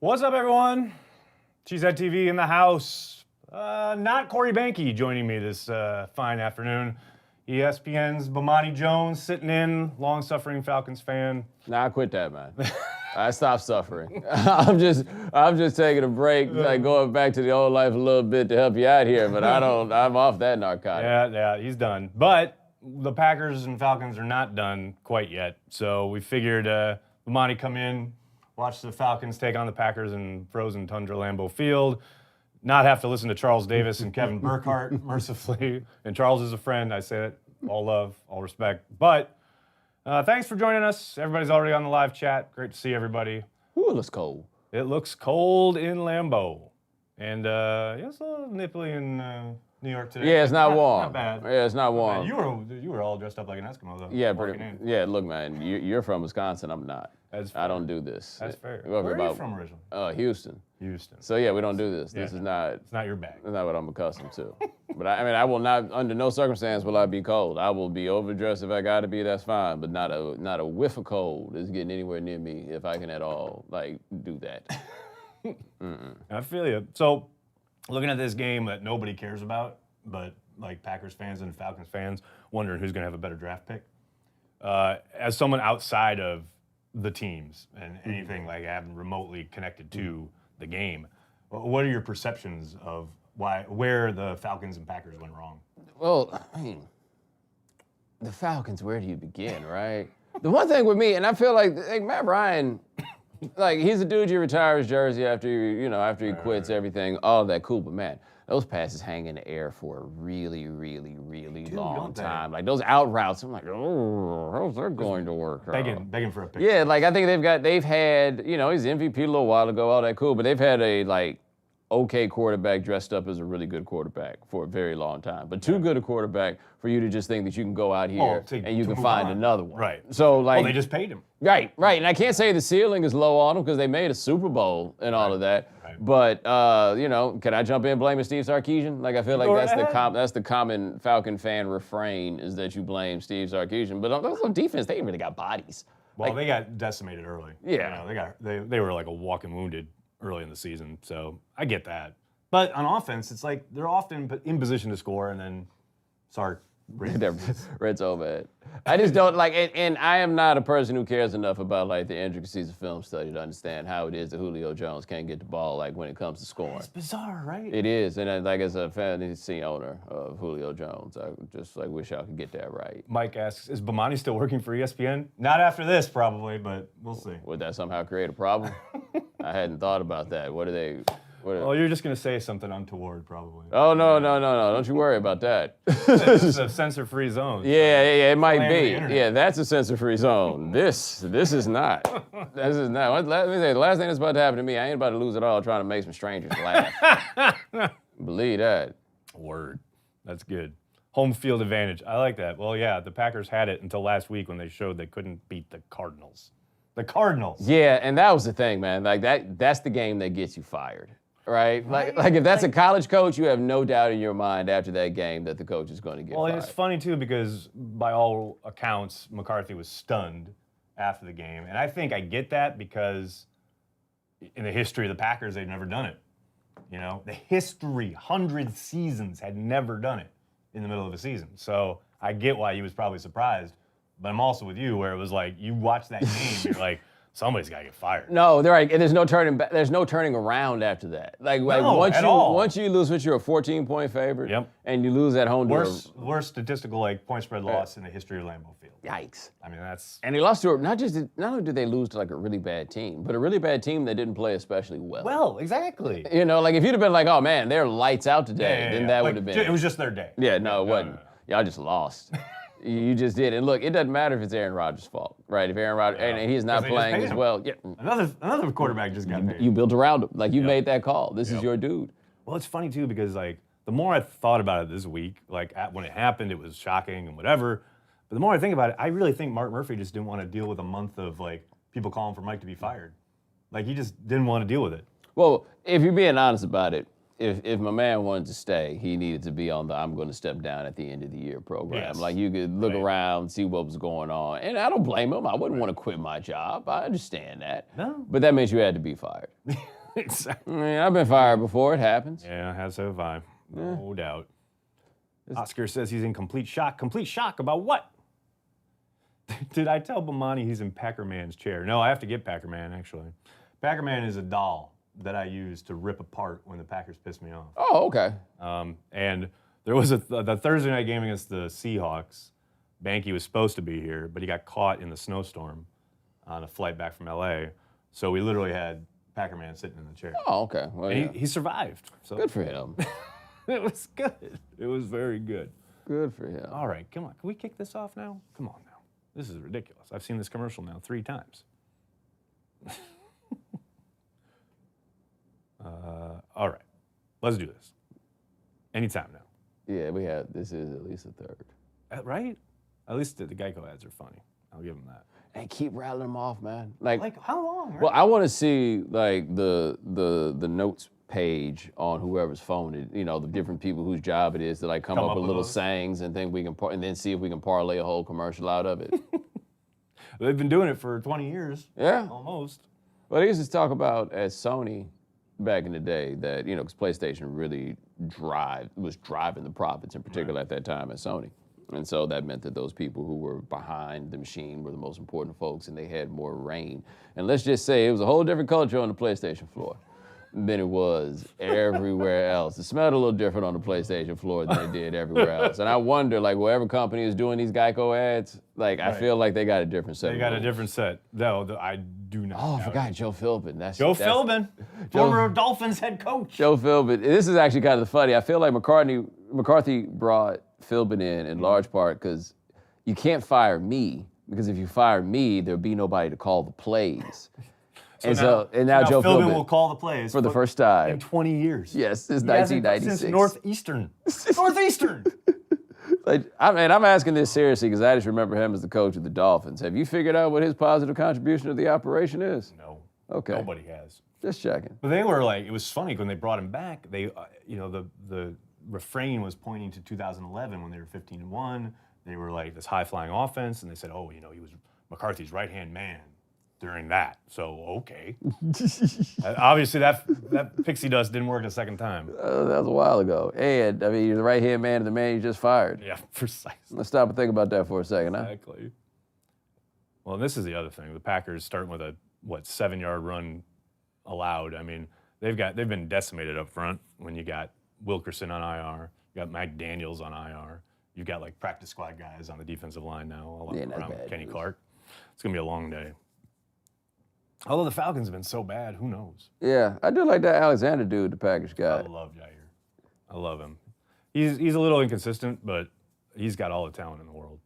What's up, everyone? CHTV in the house. Not Corey Banky joining me this fine afternoon. ESPN's Bomani Jones sitting in, long-suffering Falcons fan. Nah, I quit that, man. I stopped suffering. I'm just taking a break, like going back to the old life a little bit to help you out here, but I'm off that narcotic. Yeah, he's done. But the Packers and Falcons are not done quite yet. So we figured Bomani come in, watch the Falcons take on the Packers in frozen tundra Lambeau Field, not have to listen to Charles Davis and Kevin Burkhardt, mercifully. And Charles is a friend. I say it, all love, all respect. But thanks for joining us. Everybody's already on the live chat. Great to see everybody. Ooh, it looks cold. It looks cold in Lambeau. And it's a little nipply in New York today. Yeah, it's not warm. Not bad. Yeah, it's not warm. You were all dressed up like an Eskimo, though. Yeah, yeah. Look, man, you're from Wisconsin. I'm not. That's fair. I don't do this. That's fair. Where are you from originally? Houston. Houston. So yeah, we don't do this. Yeah, This is not. It's not your bag. That's not what I'm accustomed to. But I will not, under no circumstance will I be cold. I will be overdressed if I gotta be, that's fine. But not a whiff of cold is getting anywhere near me if I can at all, do that. I feel you. So, looking at this game that nobody cares about, but Packers fans and Falcons fans wondering who's gonna have a better draft pick. As someone outside of the teams and anything having remotely connected to the game, what are your perceptions of where the Falcons and Packers went wrong? Well, I mean, the Falcons, where do you begin, right? The one thing with me, and I feel like Matt Ryan, he's a dude you retire his jersey after he quits everything, all that cool, but man, those passes hang in the air for a really, really, really long time. Those out routes, I'm like, oh, how's that going to work? Begging for a pick. Yeah, I think they've had, he's MVP a little while ago, all that cool, but they've had a okay quarterback dressed up as a really good quarterback for a very long time. But too good a quarterback for you to just think that you can go out here and you can find another one. Right. So they just paid him. Right. And I can't say the ceiling is low on them because they made a Super Bowl and all of that. Right. But can I jump in blaming Steve Sarkisian? I feel like that's the common Falcon fan refrain is that you blame Steve Sarkisian. But on defense, they really got bodies. Well, they got decimated early. Yeah. They were like a walking wounded early in the season, so I get that. But on offense, it's they're often in position to score, and then Sark Red's over it. I just don't and I am not a person who cares enough about the intricacies of film study to understand how it is that Julio Jones can't get the ball when it comes to scoring. It's bizarre, right? It is, and as a fantasy owner of Julio Jones, I just wish I could get that right. Mike asks, is Bomani still working for ESPN? Not after this, probably, but we'll see. Would that somehow create a problem? I hadn't thought about that. What are they? Well, you're just going to say something untoward, probably. Oh, no. Don't you worry about that. It's a censor-free zone. Yeah, it might be. Yeah, that's a censor-free zone. This is not. This is not. Let me say, the last thing that's about to happen to me, I ain't about to lose it all trying to make some strangers laugh. Believe that. Word. That's good. Home field advantage. I like that. Well, yeah, the Packers had it until last week when they showed they couldn't beat the Cardinals. The Cardinals. Yeah, and that was the thing, man. That's the game that gets you fired. Right? If that's a college coach, you have no doubt in your mind after that game that the coach is going to get fired. Well, it's funny, too, because by all accounts, McCarthy was stunned after the game. And I think I get that because in the history of the Packers, they've never done it. The history, 100 seasons, had never done it in the middle of a season. So I get why he was probably surprised. But I'm also with you where it was you watch that game, you're like, somebody's got to get fired. No, they're right. And there's no turning back. There's no turning around after that. Once you lose, which you're a 14-point favorite, and you lose at home worst statistical point spread loss in the history of Lambeau Field. Yikes! I mean that's. And they lost to not only did they lose to a really bad team, but a really bad team that didn't play especially well. Well, exactly. If you'd have been oh man, they're lights out today, then that would have been. It was just their day. Yeah, no, it wasn't. Y'all just lost. You just did. And look, it doesn't matter if it's Aaron Rodgers' fault, right? If Aaron Rodgers, and he's not playing as well. Yeah. Another quarterback just got paid. You built around him. You made that call. This is your dude. Well, it's funny, too, because, the more I thought about it this week, when it happened, it was shocking and whatever. But the more I think about it, I really think Mark Murphy just didn't want to deal with a month of, people calling for Mike to be fired. He just didn't want to deal with it. Well, if you're being honest about it, if my man wanted to stay, he needed to be on the I'm going to step down at the end of the year program. Yes. Like you could look around, see what was going on. And I don't blame him. I wouldn't want to quit my job. I understand that. No. But that meant you had to be fired. Exactly. I mean, I've been fired before. It happens. Yeah, so have I. No doubt. Oscar says he's in complete shock. Complete shock about what? Did I tell Bomani he's in Packerman's chair? No, I have to get Packerman, actually. Packerman is a doll that I use to rip apart when the Packers piss me off. Oh, okay. And there was the Thursday night game against the Seahawks. Banky was supposed to be here, but he got caught in the snowstorm on a flight back from L.A. So we literally had Packerman sitting in the chair. Oh, okay. Well, yeah. He survived. So Good for him. it was good. It was very good. Good for him. All right, come on. Can we kick this off now? Come on now. This is ridiculous. I've seen this commercial now 3 times. All right, let's do this. Anytime now. Yeah, this is at least a third. Right? At least the Geico ads are funny. I'll give them that. And keep rattling them off, man. Like how long? Right? Well, I want to see like the notes page on whoever's phone it. You know, the different people whose job it is to like come up with little sayings and think we can and then see if we can parlay a whole commercial out of it. They've been doing it for 20 years. Yeah. Almost. Well, they used to talk about at Sony back in the day that, you know, because PlayStation really was driving the profits in particular at that time at Sony. And so that meant that those people who were behind the machine were the most important folks and they had more reign. And let's just say it was a whole different culture on the PlayStation floor than it was everywhere else. It smelled a little different on the PlayStation floor than it did everywhere else. And I wonder, like, whatever company is doing these Geico ads, like, I feel like they got a different set. They got a different set. No, I do not. Oh, I forgot Joe Philbin. Joe Philbin, former Dolphins head coach. Joe Philbin. This is actually kind of funny. I feel like McCarthy brought Philbin in large part because you can't fire me, because if you fire me, there'll be nobody to call the plays. And now Joe Philbin will call the plays for the first time in 20 years. Yes, since 1996. Since Northeastern. Northeastern. Like, I'm asking this seriously because I just remember him as the coach of the Dolphins. Have you figured out what his positive contribution to the operation is? No. Okay. Nobody has. Just checking. But they were like, it was funny when they brought him back. They, the refrain was pointing to 2011 when they were 15-1. They were like this high-flying offense, and they said, he was McCarthy's right-hand man during that. So, okay. Obviously, that pixie dust didn't work a second time. That was a while ago. And, I mean, you're the right-hand man of the man you just fired. Yeah, precisely. Let's stop and think about that for a second, huh? Exactly. Well, this is the other thing. The Packers starting with a, 7-yard run allowed. I mean, they've been decimated up front when you got Wilkerson on IR, you got Mike Daniels on IR, you've got, like, practice squad guys on the defensive line now, around Kenny Clark. It's going to be a long day. Although the Falcons have been so bad, who knows? Yeah, I do like that Alexander dude, the Packers guy. I love Jair. I love him. He's a little inconsistent, but he's got all the talent in the world.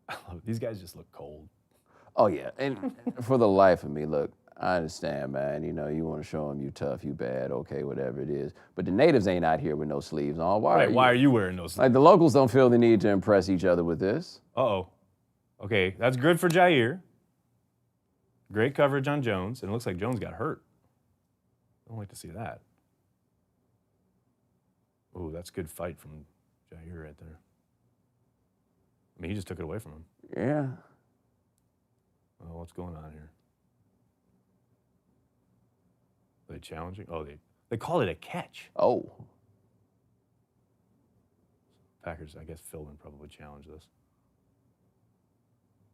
I love it. These guys just look cold. Oh, yeah. And for the life of me, look, I understand, man. You know, you want to show them you tough, you bad, okay, whatever it is. But the natives ain't out here with no sleeves on. Why are you wearing no sleeves? Like, the locals don't feel the need to impress each other with this. Uh-oh. Okay, that's good for Jair. Great coverage on Jones, and it looks like Jones got hurt. I don't like to see that. Ooh, that's a good fight from Jair right there. I mean, he just took it away from him. Yeah. Oh, what's going on here? Are they challenging? Oh, they call it a catch. Oh. Packers, I guess Philbin probably challenged this.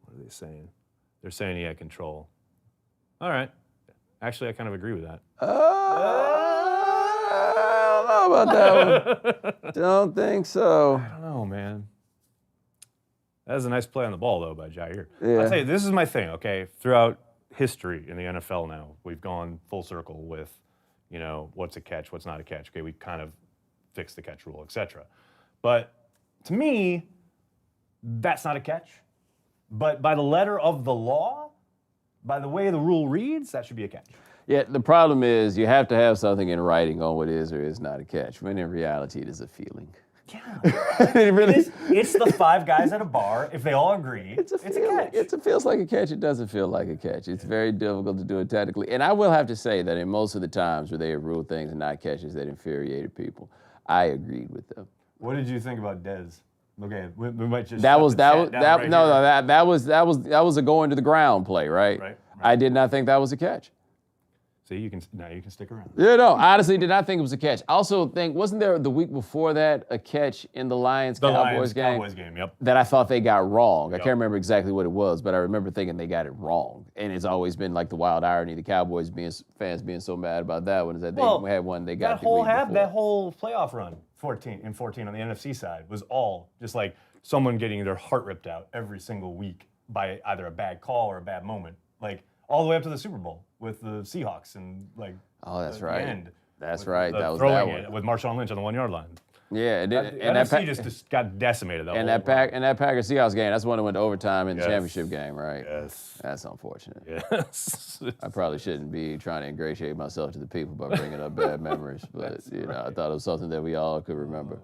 What are they saying? They're saying he had control. All right. Actually, I kind of agree with that. I don't know about that one. Don't think so. I don't know, man. That was a nice play on the ball, though, by Jair. Yeah. I'll tell you, this is my thing, okay? Throughout history in the NFL now, we've gone full circle with, what's a catch, what's not a catch. Okay, we've kind of fixed the catch rule, etc. But to me, that's not a catch. But by the letter of the law, by the way the rule reads, that should be a catch. Yeah, the problem is you have to have something in writing on what is or is not a catch. When in reality, it is a feeling. Yeah. It really, It's the 5 guys at a bar. If they all agree, it's a catch. It feels like a catch. It doesn't feel like a catch. It's very difficult to do it tactically. And I will have to say that in most of the times where they have ruled things and not catches that infuriated people, I agreed with them. What did you think about Dez? Okay, we might just That was a go into the ground play, right? Right. I did not think that was a catch. See, you can stick around. Yeah, no, honestly, did not think it was a catch. I also think, wasn't there the week before that a catch in the Lions-Cowboys game? Cowboys game, yep. That I thought they got wrong. I can't remember exactly what it was, but I remember thinking they got it wrong. And it's always been like the wild irony, the Cowboys fans being so mad about that one, is that they had one they got the week before. That whole playoff run, 14 on the NFC side, was all just like someone getting their heart ripped out every single week by either a bad call or a bad moment. Like, all the way up to the Super Bowl with the Seahawks and like that's the right. end. That's right. That was throwing that one. it with Marshawn Lynch on the 1-yard line. Yeah, And that just got decimated. And that Packers Seahawks game, that's one that went to overtime in the Yes. championship game, right? Yes. That's unfortunate. Yes. I probably shouldn't be trying to ingratiate myself to the people by bringing up bad memories, but I thought it was something that we all could remember.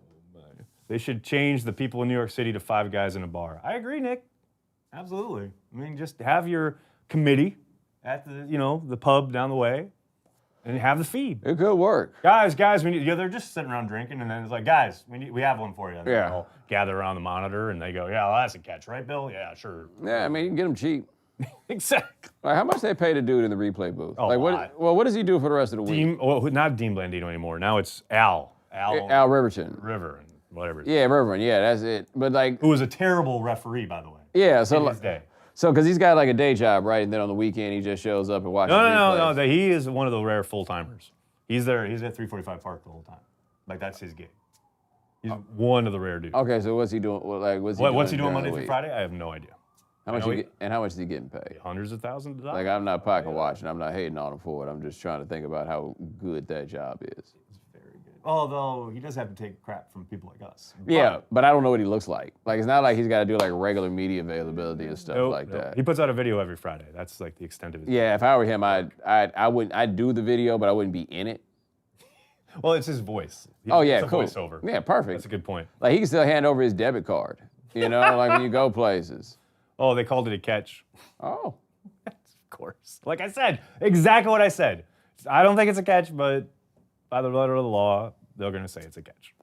They should change the people in New York City to 5 guys in a bar. I agree, Nick. Absolutely. I mean, just have your committee at the pub down the way, and have the feed. It could work. Guys, we need. They're just sitting around drinking, and then it's like, guys, we have one for you. And they all gather around the monitor, and they go, yeah, well, that's a catch, right, Bill? Yeah, sure. Yeah, I mean, you can get them cheap. Exactly. Like, how much they pay to do it in the replay booth? A like, lot. what does he do for the rest of the week? Not Dean Blandino anymore. Now it's Al Riverton. River and whatever. Yeah, Riverton. Yeah, that's it. But like, who was a terrible referee, by the way. Yeah, so in his day. So, because he's got like a day job, right? And then on the weekend, he just shows up and watches replays. No. He is one of the rare full-timers. He's there. He's at 345 Park the whole time. Like, that's his gig. He's one of the rare dudes. Okay, so what's he doing? What's he doing Monday through Friday? I have no idea. How much how much is he getting paid? Hundreds of thousands of dollars. Like, I'm not pocket watching. I'm not hating on him for it. I'm just trying to think about how good that job is. Although he does have to take crap from people like us. But I don't know what he looks like. Like, it's not like he's got to do like regular media availability and stuff like that. He puts out a video every Friday. That's like the extent of his. Yeah, if I were him, I'd do the video, but I wouldn't be in it. Well, it's his voice. Cool. Voiceover. Yeah, perfect. That's a good point. Like, he can still hand over his debit card. Like when you go places. Oh, they called it a catch. Oh. Of course. Like I said, exactly what I said. I don't think it's a catch, but by the letter of the law, they're going to say it's a catch.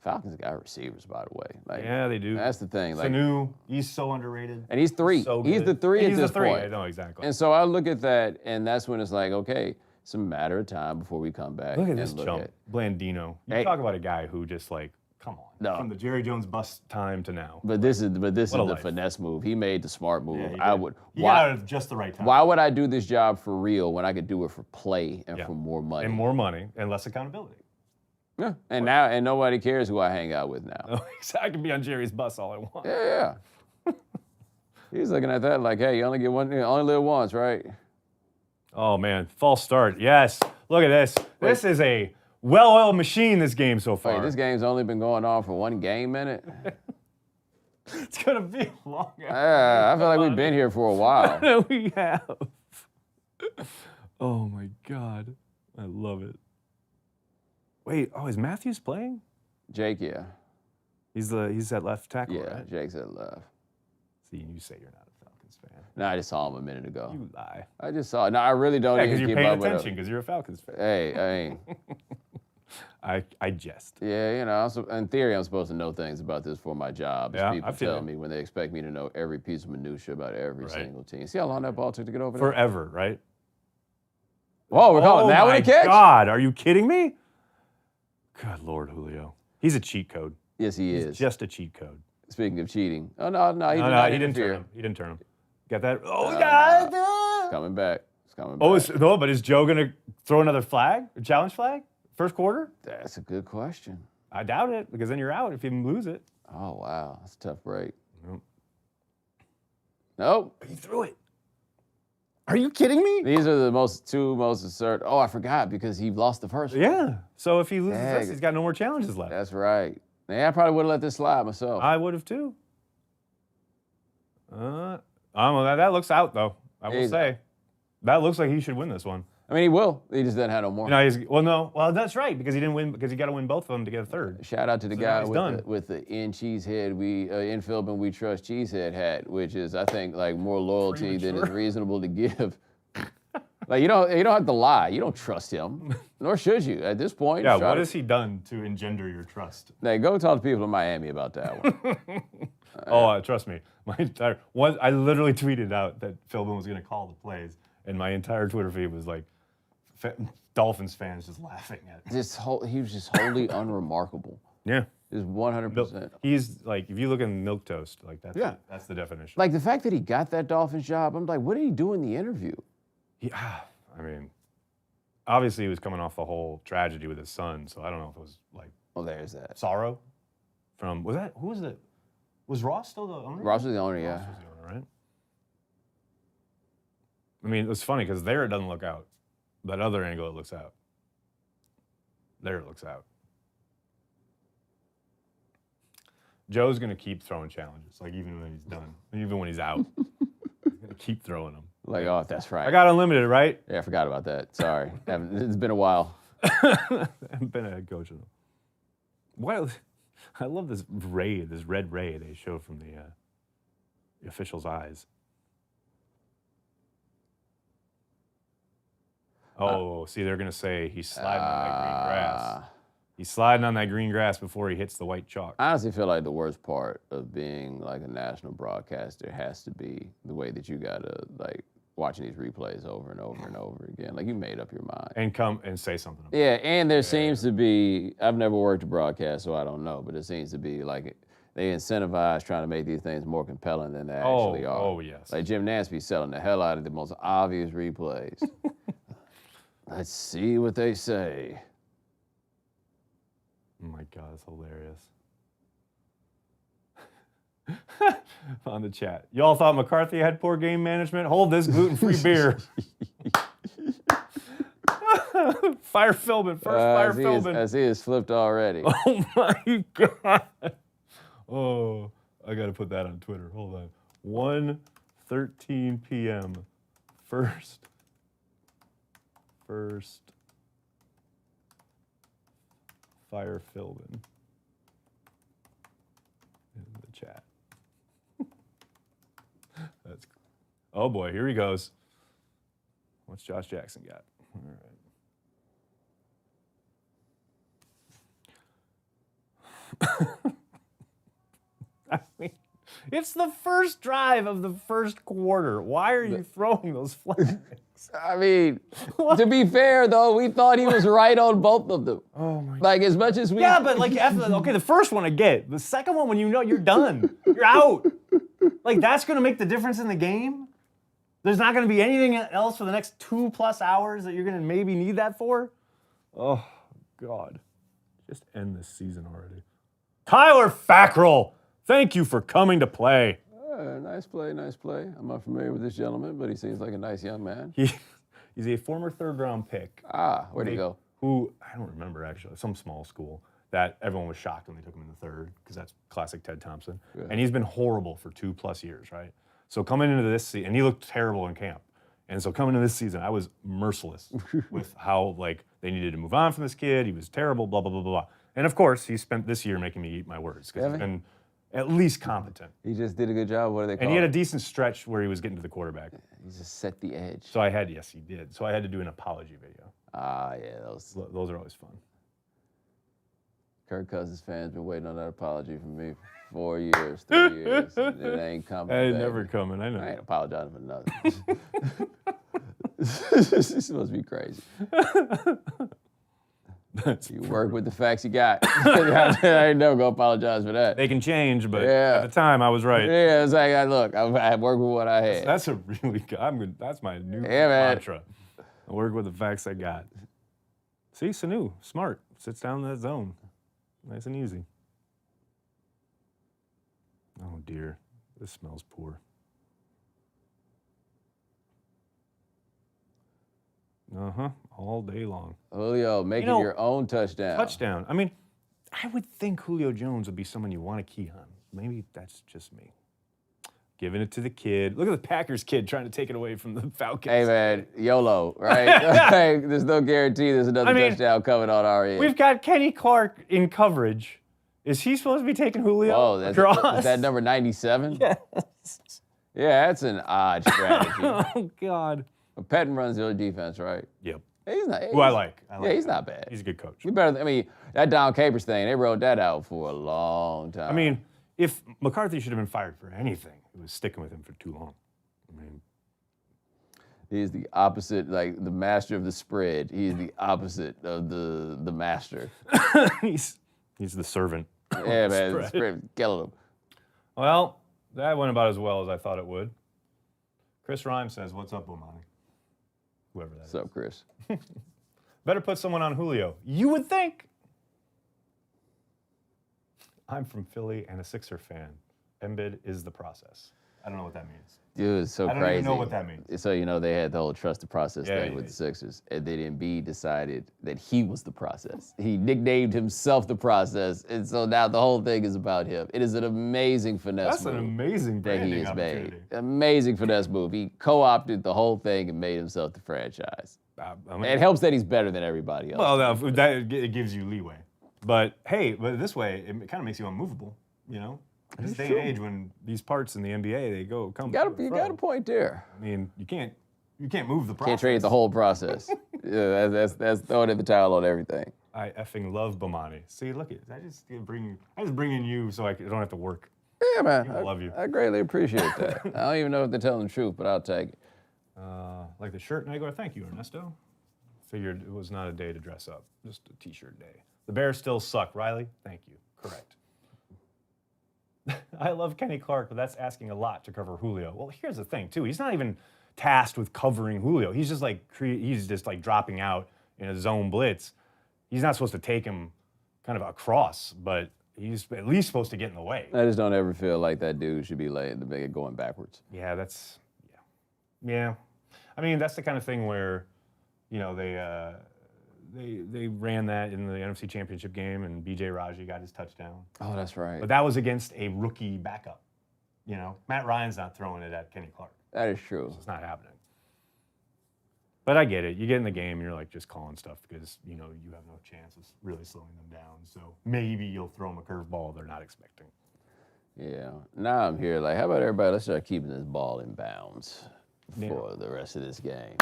Falcons got receivers, by the way. Like, yeah, they do. That's the thing. Like, Sanu, he's so underrated. And he's 3. So he's the 3 at this point. I know, exactly. And so I look at that, and that's when it's like, okay, it's a matter of time before we come back. Look at this chump, Blandino. You talk about a guy who just like, come on. No. From the Jerry Jones bust time to now. But this is the finesse move. He made the smart move. Yeah, he got it at just the right time. Why would I do this job for real when I could do it for play and for more money? And more money and less accountability. Yeah, and nobody cares who I hang out with now. Oh, I can be on Jerry's bus all I want. Yeah. He's looking at that like, hey, you only live once, right? Oh man, false start. Yes. Look at this. This is a well-oiled machine. This game so far. Wait, this game's only been going on for 1 game minute. It's gonna be long. Yeah, I feel like we've been here for a while. We have. Oh my God, I love it. Wait, is Matthews playing? Jake, yeah. He's at left tackle, Yeah, right? Jake's at left. See, you say you're not a Falcons fan. No, I just saw him a minute ago. You lie. I just saw it. No, I really don't Yeah, even because keep you're paying up with attention because you're a Falcons fan. Hey, I jest. Yeah, in theory, I'm supposed to know things about this for my job. Yeah, people I feel tell it. me when they expect me to know every piece of minutia about every single team. See how long that ball took to get over there? Forever, right? Whoa, we're calling that one a catch? Oh my God, are you kidding me? Good Lord, Julio. He's a cheat code. Yes, he is. He's just a cheat code. Speaking of cheating. Oh, no, He didn't turn him. He didn't turn him. Got that? Oh, God. It's coming back. But is Joe going to throw another flag? A challenge flag? First quarter? That's a good question. I doubt it, because then you're out if you lose it. Oh, wow. That's a tough break. Nope. Nope. He threw it. Are you kidding me? These are the two most absurd. Oh, I forgot because he lost the first one. Yeah. So if he loses this, he's got no more challenges left. That's right. Yeah, I probably would have let this slide myself. I would have too. That looks out though. I will say. That looks like he should win this one. I mean, he will. He just doesn't have no more. Well, that's right, because he didn't win, because he got to win both of them to get a third. Shout out to the So guy now he's with the in cheesehead, in Philbin we trust cheesehead hat, which is, I think, like more loyalty than is reasonable to give. Like you don't have to lie. You don't trust him, nor should you at this point. Yeah, what has he done to engender your trust? Hey, go talk to people in Miami about that one. Trust me, I literally tweeted out that Philbin was going to call the plays, and my entire Twitter feed was like Dolphins fans just laughing at it. He was just wholly unremarkable. Yeah. Just 100%. He's like, if you look at milquetoast, like that's the definition. Like the fact that he got that Dolphins job, I'm like, what did he do in the interview? I mean, obviously he was coming off the whole tragedy with his son, so I don't know if it was like. Well, there's that. Sorrow? Was Ross still the owner? Ross was the owner, yeah. Ross was the owner, right? I mean, it's funny because there it doesn't look out. That other angle, it looks out. There it looks out. Joe's going to keep throwing challenges, like even when he's done, even when he's out. He's going to keep throwing them. Like, oh, that's right. I got unlimited, right? Yeah, I forgot about that. Sorry. It's been a while. I haven't been a head coach in them. I love this red ray they show from the official's eyes. See, they're going to say he's sliding on that green grass. He's sliding on that green grass before he hits the white chalk. I honestly feel like the worst part of being like a national broadcaster has to be the way that you got to, like, watching these replays over and over and over again. Like, you made up your mind. And come and say something about it. Yeah, and there seems to be, I've never worked a broadcast, so I don't know, but it seems to be like they incentivize trying to make these things more compelling than they actually are. Oh, yes. Like Jim Nantz be selling the hell out of the most obvious replays. Let's see what they say. Oh my God, it's hilarious. On the chat. Y'all thought McCarthy had poor game management? Hold this gluten-free beer. Fire Philbin. Fire Philbin. I see it's flipped already. Oh my God. Oh, I got to put that on Twitter. Hold on. 1:13 p.m. First. Fire Philbin in the chat. Oh boy, here he goes. What's Josh Jackson got? All right. I mean, it's the first drive of the first quarter. Why are you throwing those flags? I mean, to be fair, though, we thought he was right on both of them. Oh, my God. Like, as much as we... Yeah, but, like, okay, the first one I get. The second one, when you know you're done, you're out. Like, that's going to make the difference in the game? There's not going to be anything else for the next 2+ hours that you're going to maybe need that for? Oh, God. Just end this season already. Tyler Fackrell, thank you for coming to play. Nice play, nice play. I'm not familiar with this gentleman, but he seems like a nice young man. He's a former third-round pick. Where'd he go? Who, I don't remember, actually. Some small school that everyone was shocked when they took him in the third, because that's classic Ted Thompson. Yeah. And he's been horrible for 2+ years, right? So coming into this season, and he looked terrible in camp. And so coming into this season, I was merciless with how, like, they needed to move on from this kid. He was terrible, blah, blah, blah, blah, blah. And, of course, he spent this year making me eat my words, because he's been at least competent. He just did a good job. What do they call it? And he had a decent stretch where he was getting to the quarterback. He just set the edge. So yes, he did. So I had to do an apology video. Yeah, those are always fun. Kirk Cousins fans been waiting on that apology from me for 4 years, 3 years. It ain't coming. It ain't never coming. I know. I ain't apologizing for nothing. This must be crazy. You work with the facts you got. I ain't never gonna apologize for that. They can change, but at the time I was right. Yeah, it's like, look, I work with what I had. That's a really good. That's my new mantra. I work with the facts I got. See, Sanu, smart, sits down in that zone, nice and easy. Oh dear, this smells poor. All day long. Julio making your own touchdown. Touchdown. I mean, I would think Julio Jones would be someone you want to key on. Maybe that's just me. giving it to the kid. Look at the Packers kid trying to take it away from the Falcons. Hey, man, YOLO, right? There's no guarantee there's another touchdown coming on our end. We've got Kenny Clark in coverage. Is he supposed to be taking Julio Oh, across? is that number 97? Yes. Yeah, that's an odd strategy. Oh, God. But Pettin runs the other defense, right? Yep. He's not. Who I like. Yeah, he's not bad. He's a good coach. He better. That Don Capers thing, they wrote that out for a long time. I mean, if McCarthy should have been fired for anything, it was sticking with him for too long. I mean, he's the opposite, like the master of the spread. He's the opposite of the master. he's the servant. Yeah, man, the spread killing him. Well, that went about as well as I thought it would. Chris Rhymes says, "What's up, Bomani?" Whoever that is. What's up, Chris? Better put someone on Julio. You would think. I'm from Philly and a Sixer fan. Embiid is the process. I don't know what that means. Dude, it's so crazy. I don't even know what that means. So, they had the whole trust the process thing with the Sixers. And then Embiid decided that he was the process. He nicknamed himself the process. And so now the whole thing is about him. It is an amazing finesse move. That's an amazing branding that he has opportunity. made. Amazing finesse move. He co-opted the whole thing and made himself the franchise. It helps that he's better than everybody else. Well, it gives you leeway. But hey, but this way, it kind of makes you unmovable, This day and age, when these parts in the NBA, they come. You got a point there. I mean, you can't move the process. Can't trade the whole process. Yeah, that's throwing in the towel on everything. I effing love Bomani. See, look at I just bring in you so I don't have to work. Yeah, man. I love you. I greatly appreciate that. I don't even know if they're telling the truth, but I'll take it. Like the shirt, Nagler. Thank you, Ernesto. Figured it was not a day to dress up, just a t-shirt day. The Bears still suck, Riley. Thank you. Correct. I love Kenny Clark, but that's asking a lot to cover Julio. Well, here's the thing, too. He's not even tasked with covering Julio. He's just like dropping out in a zone blitz. He's not supposed to take him kind of across, but he's at least supposed to get in the way. I just don't ever feel like that dude should be going backwards. Yeah, yeah. I mean, that's the kind of thing where, they ran that in the NFC Championship game, and B.J. Raji got his touchdown. Oh, that's right. But that was against a rookie backup. Matt Ryan's not throwing it at Kenny Clark. That is true. It's not happening. But I get it. You get in the game, and you're like just calling stuff because, you have no chance of really slowing them down. So maybe you'll throw them a curveball they're not expecting. Yeah. Now I'm here like, how about everybody, let's start keeping this ball in bounds for the rest of this game.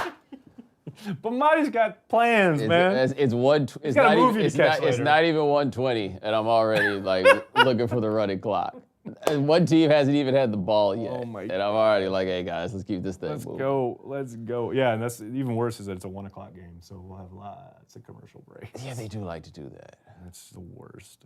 But Marty's got plans, man. It's not even 1:20, and I'm already like looking for the running clock. And one team hasn't even had the ball yet, and I'm already like, "Hey guys, let's keep this thing moving." Let's go. Yeah, and that's even worse is that it's a 1 o'clock game, so we'll have lots of commercial breaks. Yeah, they do like to do that. That's the worst.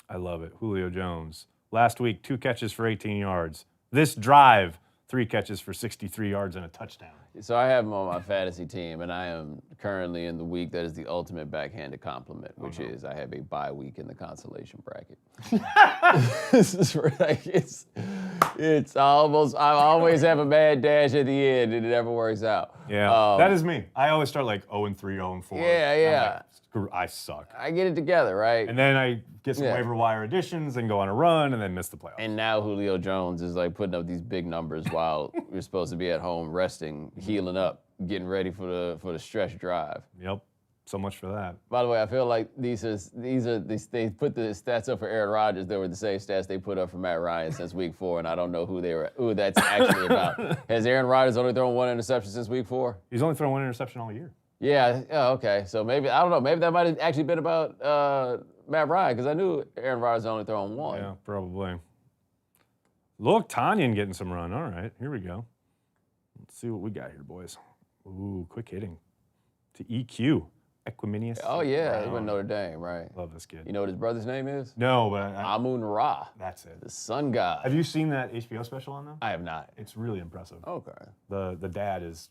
I love it. Julio Jones. Last week, 2 catches for 18 yards. This drive, 3 catches for 63 yards and a touchdown. So I have him on my fantasy team, and I am currently in the week that is the ultimate backhanded compliment, which is I have a bye week in the consolation bracket. This is like it's almost. I always have a mad dash at the end, and it never works out. Yeah, that is me. I always start like 0-3, 0-4. Yeah. I suck. I get it together, right? And then I get some waiver wire additions and go on a run and then miss the playoffs. And now Julio Jones is like putting up these big numbers while you're supposed to be at home resting, healing up, getting ready for the stretch drive. Yep. So much for that. By the way, I feel like they put the stats up for Aaron Rodgers. They were the same stats they put up for Matt Ryan since week 4, and I don't know who that's actually about. Has Aaron Rodgers only thrown 1 interception since week 4? He's only thrown 1 interception all year. Yeah, okay. So maybe, I don't know, maybe that might have actually been about Matt Ryan, because I knew Aaron Rodgers only thrown 1. Yeah, probably. Look, Tanyan getting some run. All right, here we go. Let's see what we got here, boys. Ooh, quick hitting. To EQ. Equiminius. Oh, yeah, he went Notre Dame, right? Love this kid. You know what his brother's name is? No, but Amun-Ra. That's it. The sun god. Have you seen that HBO special on them? I have not. It's really impressive. Okay. The dad is,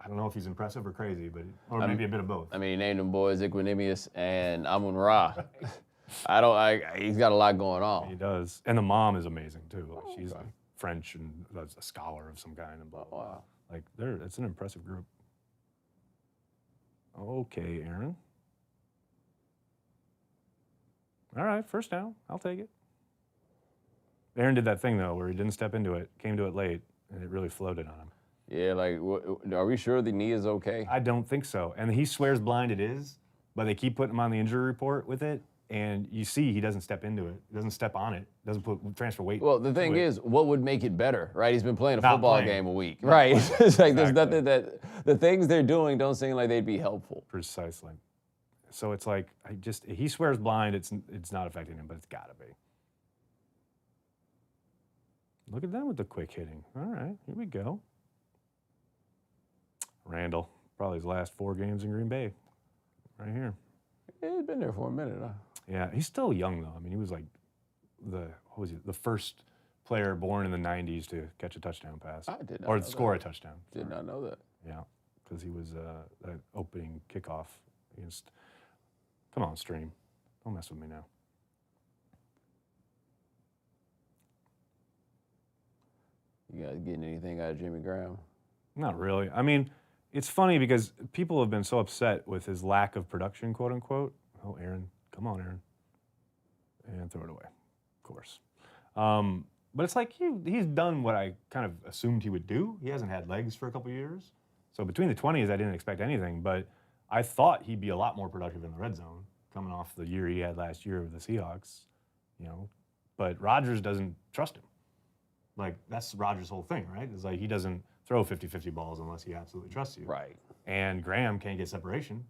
I don't know if he's impressive or crazy, or maybe a bit of both. I mean, he named them boys Equinemius and Amun-Ra. He's got a lot going on. He does. And the mom is amazing, too. Like, she's French and a scholar of some kind and blah, blah, blah. Like, it's an impressive group. Okay, Aaron. All right, first down. I'll take it. Aaron did that thing, though, where he didn't step into it, came to it late, and it really floated on him. Yeah, like, are we sure the knee is okay? I don't think so. And he swears blind it is, but they keep putting him on the injury report with it, and you see he doesn't step into it, doesn't step on it, doesn't transfer weight. Well, the thing is, what would make it better, right? He's been playing a Not football playing. game a week, right? It's like there's Exactly. nothing that the things they're doing don't seem like they'd be helpful. Precisely. So it's like, he swears blind, it's not affecting him, but it's got to be. Look at them with the quick hitting. All right, here we go. Randall, probably his last 4 games in Green Bay, right here. Yeah, he's been there for a minute, huh? Yeah, he's still young though. I mean, he was like the first player born in the '90s to catch a touchdown pass, I did not or know score that. a touchdown. Did not know that. Yeah, because he was that opening kickoff against. Come on, stream, don't mess with me now. You guys getting anything out of Jimmy Graham? Not really. I mean, it's funny because people have been so upset with his lack of production, quote unquote. Oh, Aaron, come on, Aaron, and throw it away, of course. But it's like he's done what I kind of assumed he would do. He hasn't had legs for a couple years. So between the 20s, I didn't expect anything, but I thought he'd be a lot more productive in the red zone coming off the year he had last year with the Seahawks, But Rodgers doesn't trust him. Like, that's Rodgers' whole thing, right? It's like he doesn't throw 50-50 balls unless he absolutely trusts you. Right. And Graham can't get separation.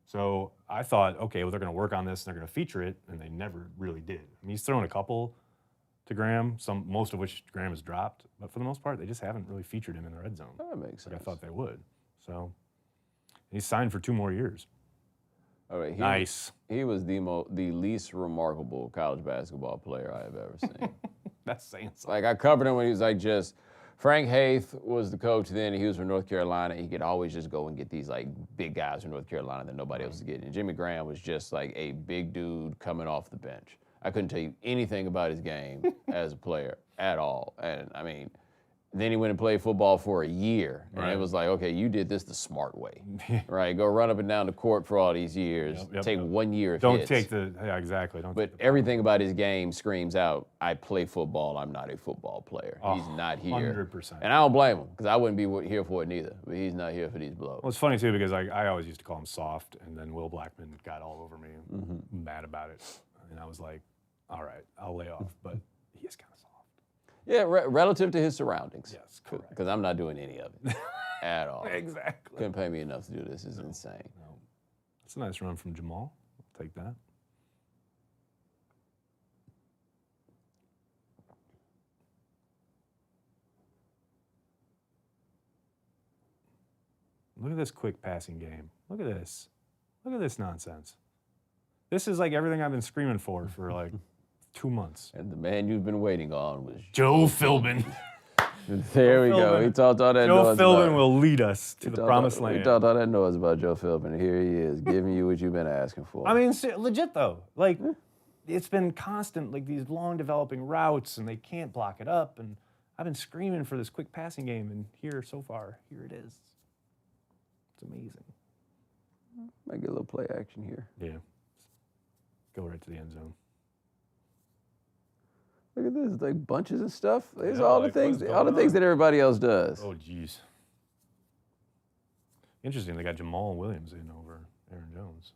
So I thought, okay, well, they're going to work on this and they're going to feature it, and they never really did. I mean, he's thrown a couple to Graham, most of which Graham has dropped, but for the most part, they just haven't really featured him in the red zone. That makes sense. Like I thought they would. So he's signed for 2 more years. All right, Nice. He was the least remarkable college basketball player I have ever seen. That's saying something. Like, I covered him when he was like just Frank Haith was the coach then. He was from North Carolina. He could always just go and get these like big guys from North Carolina that nobody else was getting. And Jimmy Graham was just like a big dude coming off the bench. I couldn't tell you anything about his game as a player at all. And I mean, then he went and played football for a year. And Right. it was like, okay, you did this the smart way, right? Go run up and down the court for all these years. Take 1 year of Don't hits. take the, yeah, exactly. Don't But take the everything about his game screams out, I play football, I'm not a football player. He's not here. 100%. And I don't blame him, because I wouldn't be here for it neither. But he's not here for these blows. Well, it's funny, too, because I always used to call him soft, and then Will Blackman got all over me, mad about it. And I was like, all right, I'll lay off, but he is kind of soft. Yeah, relative to his surroundings. Yes, correct. Because I'm not doing any of it at all. Exactly. Couldn't pay me enough to do this. It's insane. No. That's a nice run from Jamal. I'll take that. Look at this quick passing game. Look at this. Look at this nonsense. This is like everything I've been screaming for like 2 months. And the man you've been waiting on was Joe Philbin. There we go. Philbin. He talked all that Joe noise Philbin about, will lead us to the promised He land. talked all that noise about Joe Philbin, and here he is, giving you what you've been asking for. I mean, legit though. Like, it's been constant, like these long developing routes, and they can't block it up. And I've been screaming for this quick passing game, and here so far, here it is. It's amazing. Might get a little play action here. Yeah. Go right to the end zone. Look at this, like bunches and stuff. There's Yeah, all like, the things, what's all the going things on? that everybody else does. Oh, geez. Interesting. They got Jamal Williams in over Aaron Jones.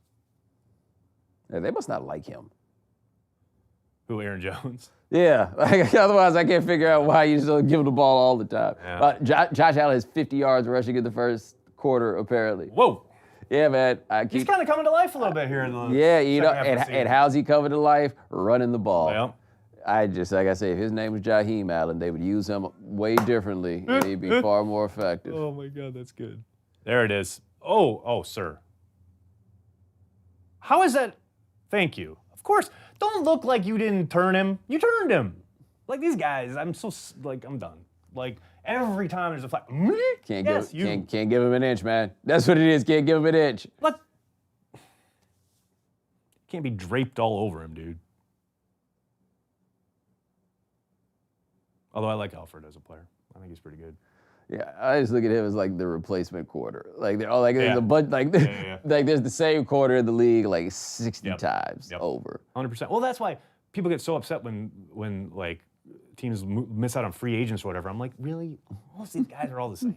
Yeah, they must not like him. Who, Aaron Jones? Yeah, like, otherwise I can't figure out why you still give him the ball all the time. Yeah. Josh Allen has 50 yards rushing in the first quarter, apparently. Whoa. Yeah, man. He's kind of coming to life a little bit here in the Yeah, you know, second half of the and season. how's he coming to life? Running the ball. Well, Like I say, if his name was Jaheim Allen, they would use him way differently, and he'd be far more effective. oh my God, that's good. There it is. Oh, sir. How is that? Thank you. Of course, don't look like you didn't turn him. You turned him. Like these guys, I'm done. Like every time there's a flag. Can't Can't give him an inch, man. That's what it is. Can't give him an inch. What? Can't be draped all over him, dude. Although I like Alfred as a player. I think he's pretty good. Yeah, I just look at him as like the replacement quarter. Like they're all like there's Yeah. a bunch like yeah. like there's the same quarter in the league like 60 Yep. times Yep. over. 100%. Well, that's why people get so upset when like teams miss out on free agents or whatever. I'm like, really? Most of these guys are all the same.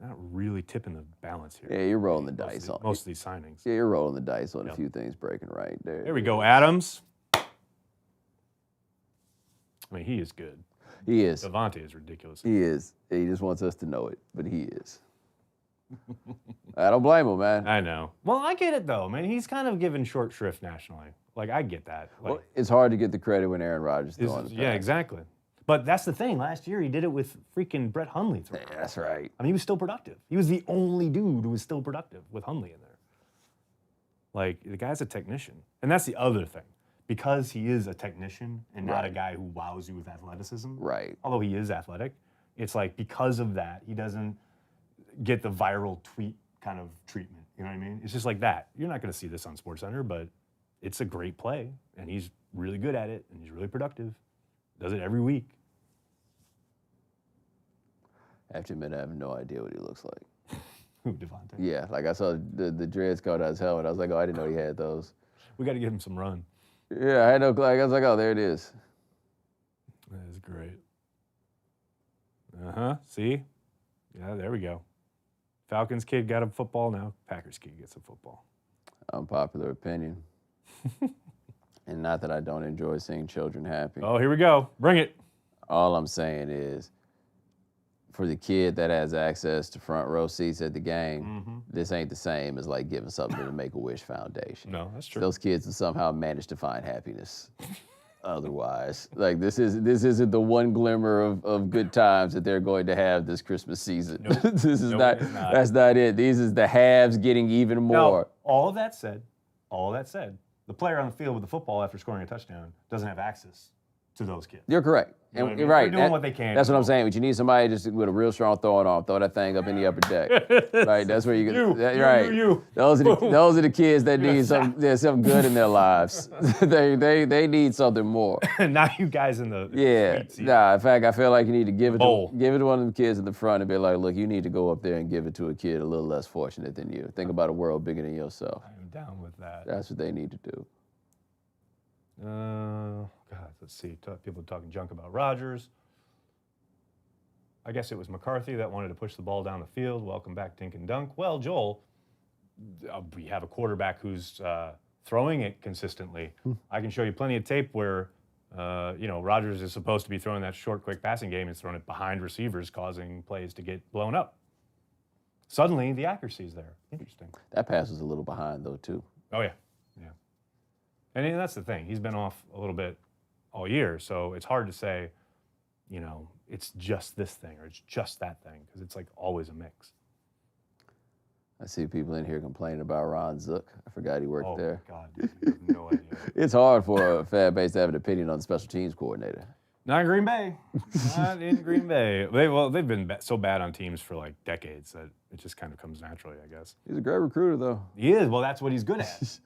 Not really tipping the balance here. Yeah, you're rolling the dice on most of these signings. Yeah, you're rolling the dice on a few things breaking right there. There we go, Adams. I mean, he is good. He is. Devontae is ridiculous. He is. He just wants us to know it, but he is. I don't blame him, man. I know. Well, I get it though, man. He's kind of given short shrift nationally. Like, I get that. Like, Well, it's hard to get the credit when Aaron Rodgers is on the yeah, exactly. But that's the thing. Last year, he did it with freaking Brett Hundley throwing. Yeah, that's right. I mean, he was still productive. He was the only dude who was still productive with Hundley in there. Like, the guy's a technician. And that's the other thing. Because he is a technician and not a guy who wows you with athleticism. Right. Although he is athletic, it's like because of that, he doesn't get the viral tweet kind of treatment. You know what I mean? It's just like that. You're not going to see this on SportsCenter, but it's a great play. And he's really good at it. And he's really productive. Does it every week. I have to admit, I have no idea what he looks like. Who, Devontae? Yeah, like I saw the dreads coat on his helmet. I was like, oh, I didn't know he had those. We got to give him some run. Yeah, I had no clue. I was like, oh, there it is. That is great. See? Yeah, there we go. Falcons kid got a football now. Packers kid gets a football. Unpopular opinion. And not that I don't enjoy seeing children happy. Oh, here we go. Bring it. All I'm saying is, for the kid that has access to front row seats at the game, this ain't the same as like giving something to the Make-A-Wish Foundation. No, that's true. Those kids have somehow managed to find happiness. Otherwise, like this isn't the one glimmer of good times that they're going to have this Christmas season. Nope. This is Nope, not. it's not. That's not it. These is the haves getting even more. Now, all that said, the player on the field with the football after scoring a touchdown doesn't have access to those kids. You're correct. You know what I And mean? you're right. They're doing what they can. That's what I'm saying. But you need somebody just with a real strong throwing arm, throw that thing up in the upper deck. Right. That's where you get. You. Those are the kids that need something good in their lives. they need something more. Not you guys in the seats. Nah. In fact, I feel like you need to give it to one of them kids in the front and be like, look, you need to go up there and give it to a kid a little less fortunate than you. Think about a world bigger than yourself. I'm down with that. That's what they need to do. God, let's see. People talking junk about Rodgers. I guess it was McCarthy that wanted to push the ball down the field. Welcome back, Dink and Dunk. Well, Joel, we have a quarterback who's throwing it consistently. I can show you plenty of tape where, Rodgers is supposed to be throwing that short, quick passing game. He's throwing it behind receivers, causing plays to get blown up. Suddenly, the accuracy's there. Interesting. That pass was a little behind, though, too. Oh, yeah. Yeah. And that's the thing. He's been off a little bit all year, so it's hard to say, it's just this thing or it's just that thing because it's like always a mix. I see people in here complaining about Ron Zook. I forgot he worked there. Oh, God, dude, you have no idea. It's hard for a fan base to have an opinion on the special teams coordinator. Not in Green Bay. Not in Green Bay. They've been so bad on teams for like decades that it just kind of comes naturally, I guess. He's a great recruiter, though. He is. Well, that's what he's good at.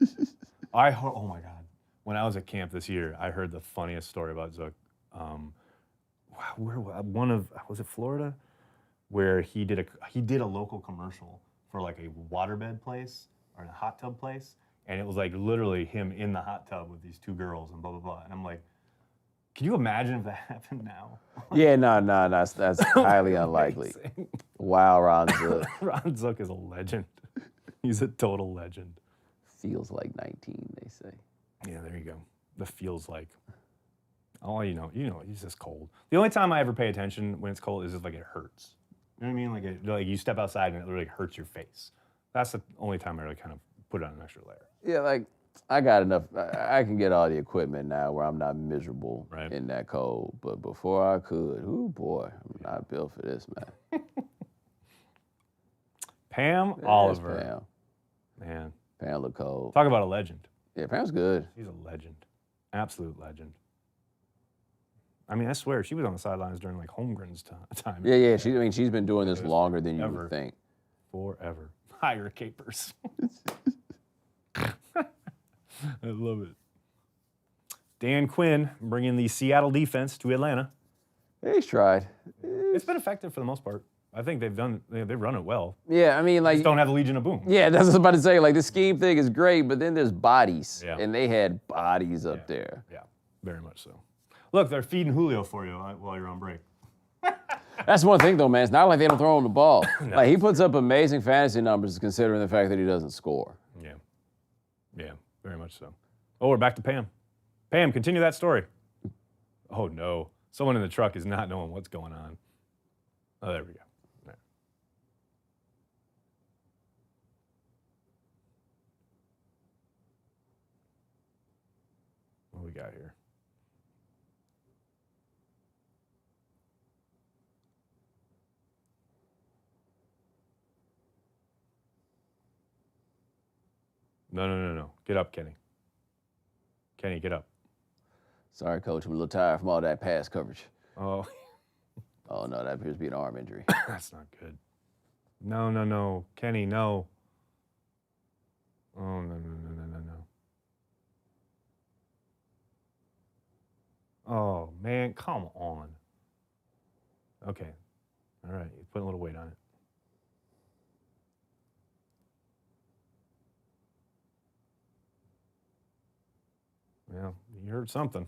Oh, my God. When I was at camp this year, I heard the funniest story about Zook. Was it Florida? Where he did a local commercial for like a waterbed place or a hot tub place. And it was like literally him in the hot tub with these two girls and blah, blah, blah. And I'm like, can you imagine if that happened now? Yeah, no, that's highly unlikely. Wow, Ron Zook. Ron Zook is a legend. He's a total legend. Feels like 19, they say. Yeah, there you go. The feels like. Oh, he's just cold. The only time I ever pay attention when it's cold is if like it hurts. You know what I mean? Like you step outside and it literally hurts your face. That's the only time I really kind of put on an extra layer. Yeah, like I got enough. I can get all the equipment now where I'm not miserable in that cold. But before I could, boy, I'm not built for this, man. Pam Oliver. Pam. Man. Pam look cold. Talk about a legend. Yeah, Pam's good. She's a legend. Absolute legend. I mean, I swear, she was on the sidelines during like Holmgren's time. Yeah. She's been doing this longer than you would think. Forever. Hire capers. I love it. Dan Quinn bringing the Seattle defense to Atlanta. He's tried. It's been effective for the most part. I think they've run it well. Yeah, I mean, like, Just don't have the Legion of Boom. Yeah, that's what I was about to say. Like, the scheme thing is great, but then there's bodies, Yeah. and they had bodies up there. Yeah, very much so. Look, they're feeding Julio for you while you're on break. That's one thing, though, man. It's not like they don't throw him the ball. No. Like, he puts up amazing fantasy numbers considering the fact that he doesn't score. Yeah. Yeah, very much so. Oh, we're back to Pam. Pam, continue that story. Oh, no. Someone in the truck is not knowing what's going on. Oh, there we go. Right. What do we got here? No. Get up, Kenny. Kenny, get up. Sorry, Coach. I'm a little tired from all that pass coverage. Oh. Oh, no, that appears to be an arm injury. That's not good. No. Kenny, no. Oh, no. Oh, man, come on. Okay. All right, you put a little weight on it. Well, you heard something.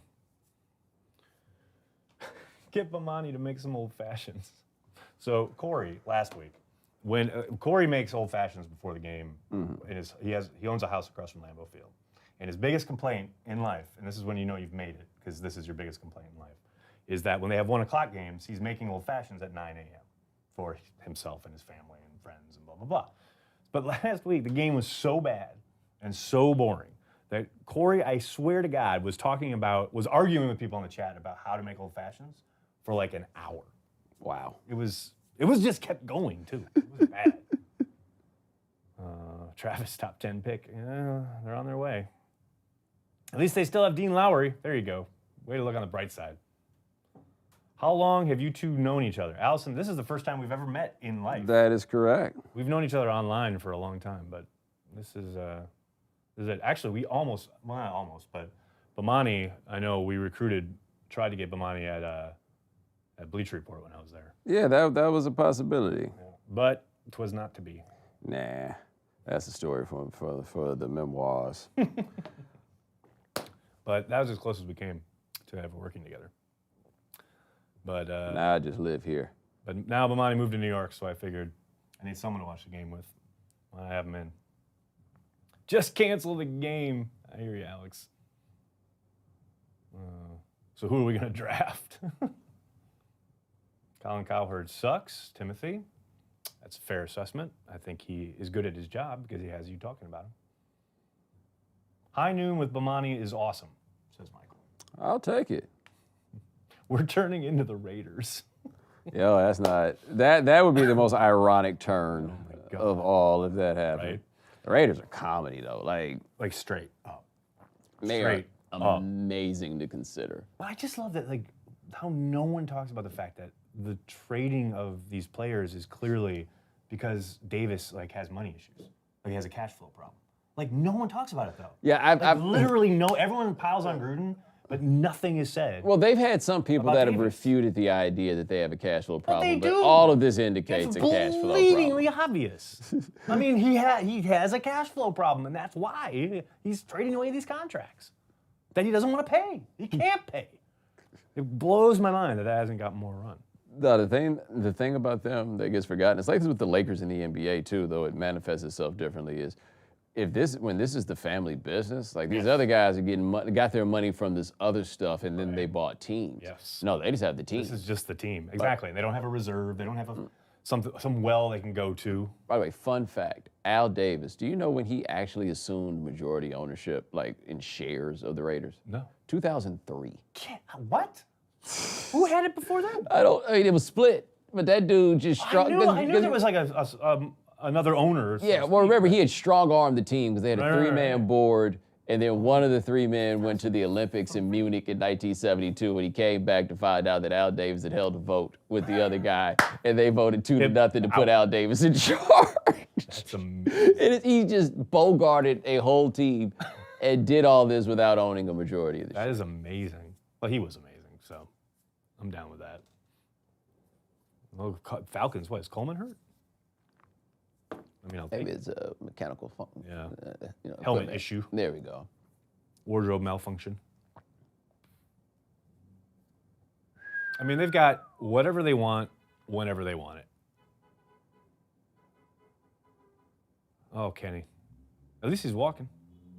Get Bomani to make some old fashions. So Corey, last week, when Corey makes old fashions before the game, he owns a house across from Lambeau Field, and his biggest complaint in life, and this is when you know you've made it, because this is your biggest complaint in life, is that when they have 1 o'clock games, he's making old fashions at 9 a.m. for himself and his family and friends and blah blah blah. But last week the game was so bad and so boring that Corey, I swear to God, was arguing with people in the chat about how to make old fashions for like an hour. Wow. It was just kept going too. It was bad. Travis top 10 pick. Yeah, they're on their way. At least they still have Dean Lowry. There you go. Way to look on the bright side. How long have you two known each other? Allison, this is the first time we've ever met in life. That is correct. We've known each other online for a long time, but this is it. Actually, we not almost, but Bomani, I know we tried to get Bomani at Bleacher Report when I was there. Yeah, that was a possibility. Yeah. But 'twas not to be. Nah, that's a story for the memoirs. But that was as close as we came to ever working together. But now I just live here. But now Bomani moved to New York, so I figured I need someone to watch the game with. I have him in. Just cancel the game. I hear you, Alex. So who are we going to draft? Colin Cowherd sucks. Timothy. That's a fair assessment. I think he is good at his job because he has you talking about him. High noon with Bomani is awesome, says Michael. I'll take it. We're turning into the Raiders. Yo, that's not that would be the most ironic turn of all if that happened. Right? The Raiders are comedy though, like straight up. Straight amazing to consider. But I just love that, like, how no one talks about the fact that the trading of these players is clearly because Davis has money issues. Like he has a cash flow problem. Like no one talks about it though. Yeah, I've literally everyone piles on Gruden, but nothing is said. Well, they've had some people that have refuted the idea that they have a cash flow problem, but all of this indicates a cash flow problem. It's bleedingly obvious. I mean, he has a cash flow problem, and that's why he's trading away these contracts that he doesn't want to pay. He can't pay. It blows my mind that hasn't got more run. No, the thing about them that gets forgotten, it's like this with the Lakers in the NBA too, though it manifests itself differently, is when this is the family business, like these other guys are got their money from this other stuff, and then they bought teams. Yes. No, they just have the team. This is just the team. Exactly. They don't have a reserve. They don't have some well they can go to. By the way, fun fact, Al Davis, do you know when he actually assumed majority ownership, like in shares of the Raiders? No. 2003. What? Who had it before that? I mean, it was split, but that dude just struck. I knew there was like another owner. Yeah, well, remember, he had strong-armed the team because they had a three-man board, and then one of the 3 men went to the Olympics in Munich in 1972, and he came back to find out that Al Davis had held a vote with the other guy, and they voted 2-0 to put Al Davis in charge. That's amazing. He just bogarted a whole team and did all this without owning a majority of the That is amazing. Well, he was amazing, so I'm down with that. Well, Falcons, what, is Coleman hurt? I mean, Maybe it's a mechanical function. Yeah. Helmet issue. There we go. Wardrobe malfunction. I mean, they've got whatever they want, whenever they want it. Oh, Kenny. At least he's walking.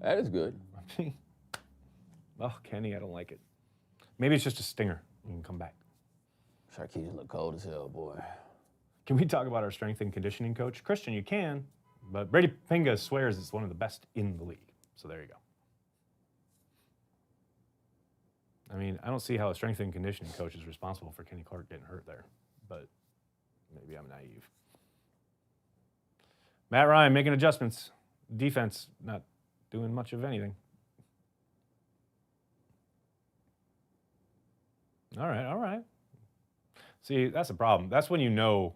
That is good. Oh, Kenny, I don't like it. Maybe it's just a stinger. You can come back. Sarkisian look cold as hell, boy. Can we talk about our strength and conditioning coach? Christian, you can, but Brady Pinga swears it's one of the best in the league. So there you go. I mean, I don't see how a strength and conditioning coach is responsible for Kenny Clark getting hurt there, but maybe I'm naive. Matt Ryan making adjustments. Defense not doing much of anything. All right. See, that's the problem. That's when you know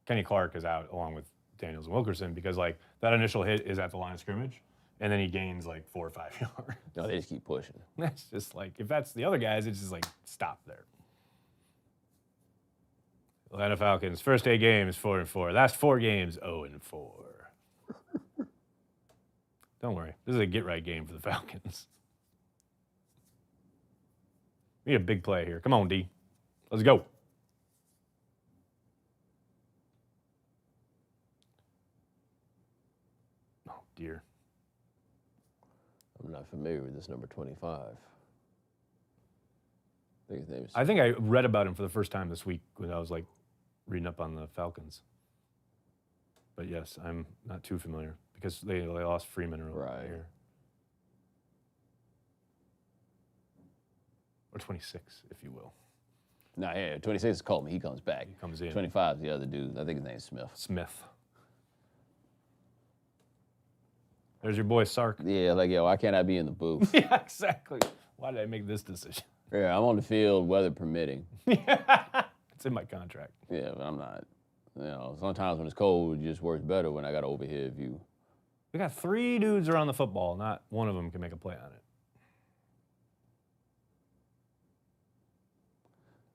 Kenny Clark is out along with Daniels and Wilkerson because, like, that initial hit is at the line of scrimmage, and then he gains, like, 4 or 5 yards. No, they just keep pushing. That's just like, if that's the other guys, it's just like, stop there. Atlanta Falcons, first 8 games, 4-4. Last 4 games, 0-4. Don't worry. This is a get-right game for the Falcons. We need a big play here. Come on, D. Let's go. Oh, dear. I'm not familiar with this number 25. I think his name is... I think I read about him for the first time this week when I was, like, reading up on the Falcons. But, yes, I'm not too familiar because they lost Freeman over here. Or 26, if you will. No, yeah, 26 is Coleman. He comes back. He comes in. 25 is the other dude. I think his name's Smith. There's your boy Sark. Yeah, like, yo, why can't I be in the booth? Yeah, exactly. Why did I make this decision? Yeah, I'm on the field, weather permitting. It's in my contract. Yeah, but I'm not. You know, sometimes when it's cold, it just works better when I got an overhead view. We got 3 dudes around the football. Not one of them can make a play on it.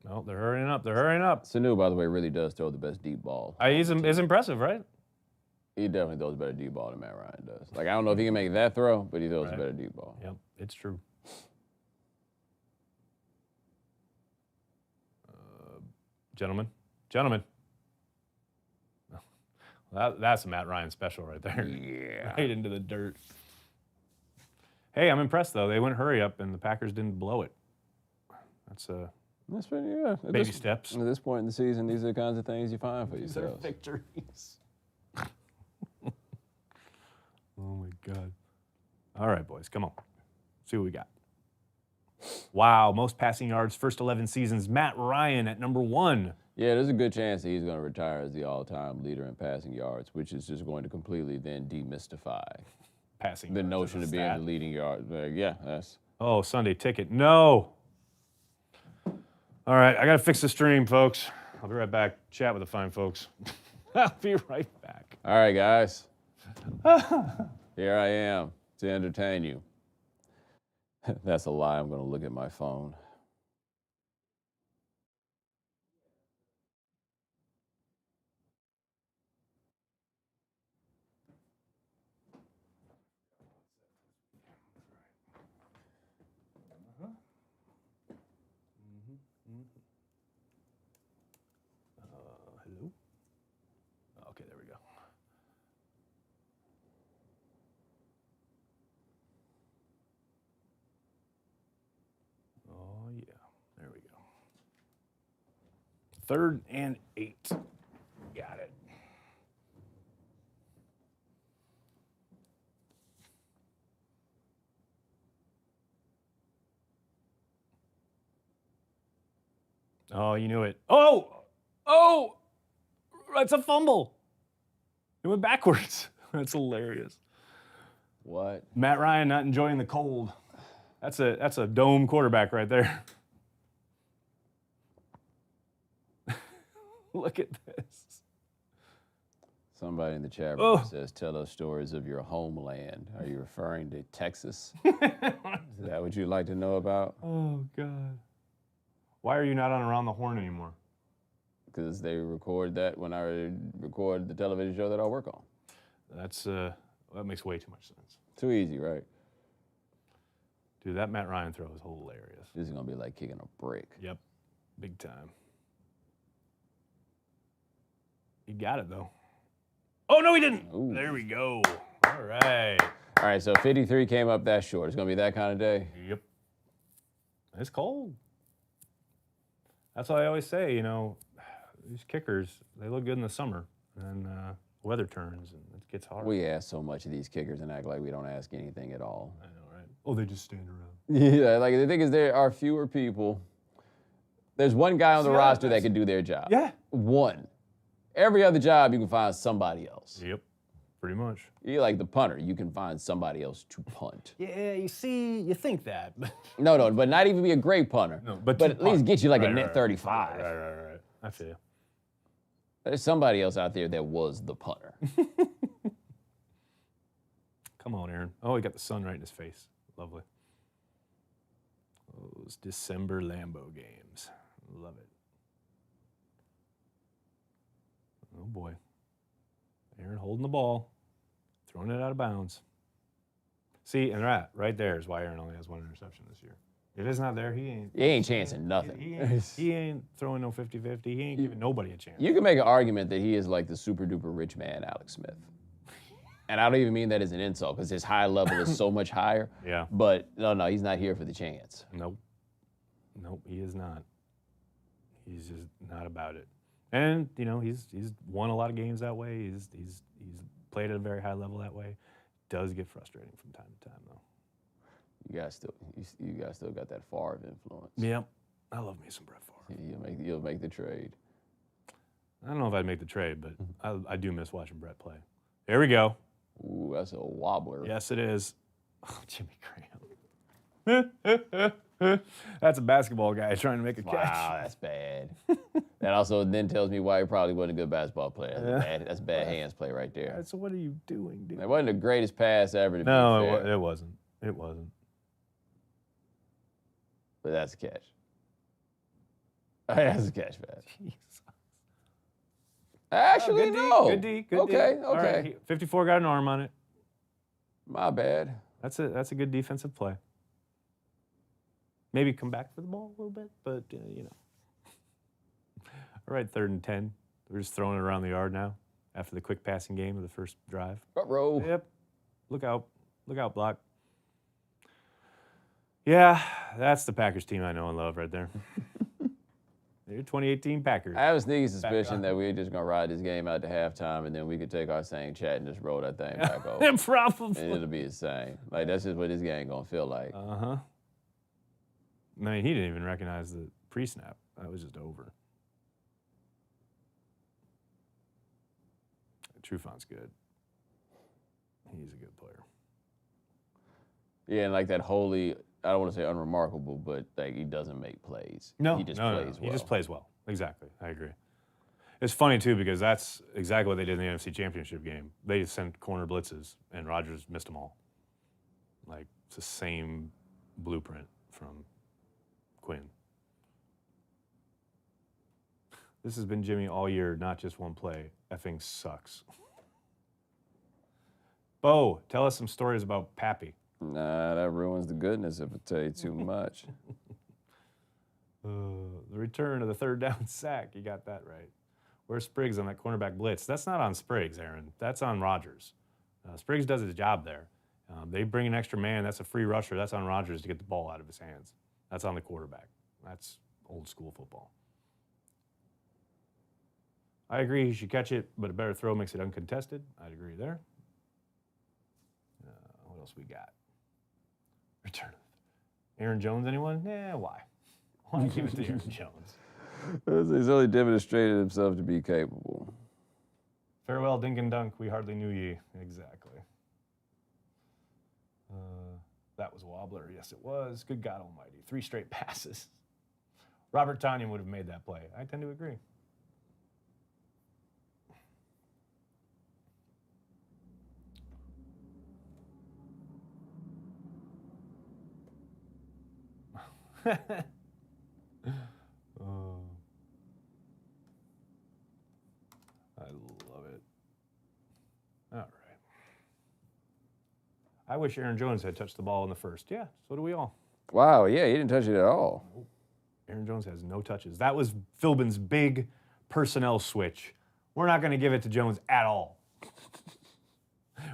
No, they're hurrying up. They're hurrying up. Sanu, by the way, really does throw the best deep ball. He's impressive, right? He definitely throws a better deep ball than Matt Ryan does. Like, I don't know if he can make that throw, but he throws a better deep ball. Yep, it's true. Gentlemen. That's a Matt Ryan special right there. Yeah. Right into the dirt. Hey, I'm impressed, though. They went hurry up, and the Packers didn't blow it. That's pretty, yeah. baby steps. At this point in the season, these are the kinds of things you find for These are yourselves. victories. Oh, my God. All right, boys, come on. See what we got. Wow, most passing yards, first 11 seasons. Matt Ryan at number 1. Yeah, there's a good chance that he's going to retire as the all-time leader in passing yards, which is just going to completely then demystify Passing the yards notion as of a being stat. the leading yard. Like, yeah, that's... Oh, Sunday ticket. No. All right, I got to fix the stream, folks. I'll be right back. Chat with the fine folks. I'll be right back. All right, guys. Here I am to entertain you. That's a lie. I'm going to look at my phone. Hello? Okay, there we go. Oh, yeah. There we go. 3rd and 8. Got it. Oh, you knew it. Oh! That's a fumble. It went backwards. That's hilarious. What? Matt Ryan not enjoying the cold. That's a dome quarterback right there. Look at this. Somebody in the chat room says, tell us stories of your homeland. Are you referring to Texas? Is that what you'd like to know about? Oh, God. Why are you not on Around the Horn anymore? Because they record that when I record the television show that I work on. That makes way too much sense. Too easy, right? Dude, that Matt Ryan throw is hilarious. This is going to be like kicking a brick. Yep. Big time. He got it, though. Oh, no, he didn't. Ooh. There we go. All right. All right, so 53 came up that short. It's going to be that kind of day? Yep. It's cold. That's why I always say, these kickers, they look good in the summer. And weather turns and it gets hard. We ask so much of these kickers and act like we don't ask anything at all. I know, right? Oh, they just stand around. Yeah, like the thing is there are fewer people. There's one guy on the roster that can do their job. Yeah. One. Every other job, you can find somebody else. Yep, pretty much. You're like the punter. You can find somebody else to punt. Yeah, you think that. No, but not even be a great punter. No, but at least get you like a net right, 35. Right. I feel you. There's somebody else out there that was the punter. Come on, Aaron. Oh, he got the sun right in his face. Lovely. Those December Lambeau games. Love it. Oh, boy. Aaron holding the ball, throwing it out of bounds. See, and right there is why Aaron only has one interception this year. If it's not there, he ain't chancing nothing. He ain't throwing no 50-50. He ain't giving nobody a chance. You can make an argument that he is like the super duper rich man, Alex Smith. And I don't even mean that as an insult because his high level is so much higher. Yeah. But no, he's not here for the chance. Nope, he is not. He's just not about it. And he's won a lot of games that way. He's played at a very high level that way. Does get frustrating from time to time though. You guys still got that Favre influence. Yep, I love me some Brett Favre. You'll make the trade. I don't know if I'd make the trade, but I do miss watching Brett play. There we go. Ooh, that's a wobbler. Yes, it is. Oh, Jimmy Graham. That's a basketball guy trying to make a catch. Wow, that's bad. That also then tells me why he probably wasn't a good basketball player. That's bad hands play right there. So what are you doing, dude? It wasn't the greatest pass ever to be No, fair. it wasn't. It wasn't. But that's a catch. That's a catch, man. Jesus. Actually, no. Good D. Okay. All right, 54 got an arm on it. My bad. That's a good defensive play. Maybe come back for the ball a little bit, but All right, 3rd and 10. We're just throwing it around the yard now after the quick passing game of the first drive. Front row. Yep. Look out, block. Yeah, that's the Packers team I know and love right there. They're 2018 Packers. I have a sneaky suspicion that we're just going to ride this game out to halftime and then we could take our same chat and just roll that thing back over. Probably. And it'll be the same. Like, that's just what this game going to feel like. Uh-huh. I mean, he didn't even recognize the pre-snap. That was just over. Trufont's good. He's a good player. Yeah, and like that wholly, I don't want to say unremarkable, but like he doesn't make plays. No, he just plays well. He just plays well. Exactly. I agree. It's funny, too, because that's exactly what they did in the NFC Championship game. They sent corner blitzes, and Rodgers missed them all. Like, it's the same blueprint from Quinn. This has been Jimmy all year, not just one play. Effing sucks. Bo, tell us some stories about Pappy. Nah, that ruins the goodness if I tell you too much. The return of the 3rd down sack. You got that right. Where's Spriggs on that cornerback blitz? That's not on Spriggs, Aaron. That's on Rodgers. Spriggs does his job there. They bring an extra man. That's a free rusher. That's on Rodgers to get the ball out of his hands. That's on the quarterback. That's old school football. I agree he should catch it, but a better throw makes it uncontested. I'd agree there. What else we got? Return. Aaron Jones, anyone? Why? Why give it to Aaron Jones? He's only demonstrated himself to be capable. Farewell, dink and dunk. We hardly knew ye. Exactly. That was a wobbler. Yes, it was. Good God almighty. 3 straight passes. Robert Tonyan would have made that play. I tend to agree. Oh. I love it. All right. I wish Aaron Jones had touched the ball in the first. Yeah, so do we all. Wow, yeah, he didn't touch it at all. Aaron Jones has no touches. That was Philbin's big personnel switch. We're not going to give it to Jones at all.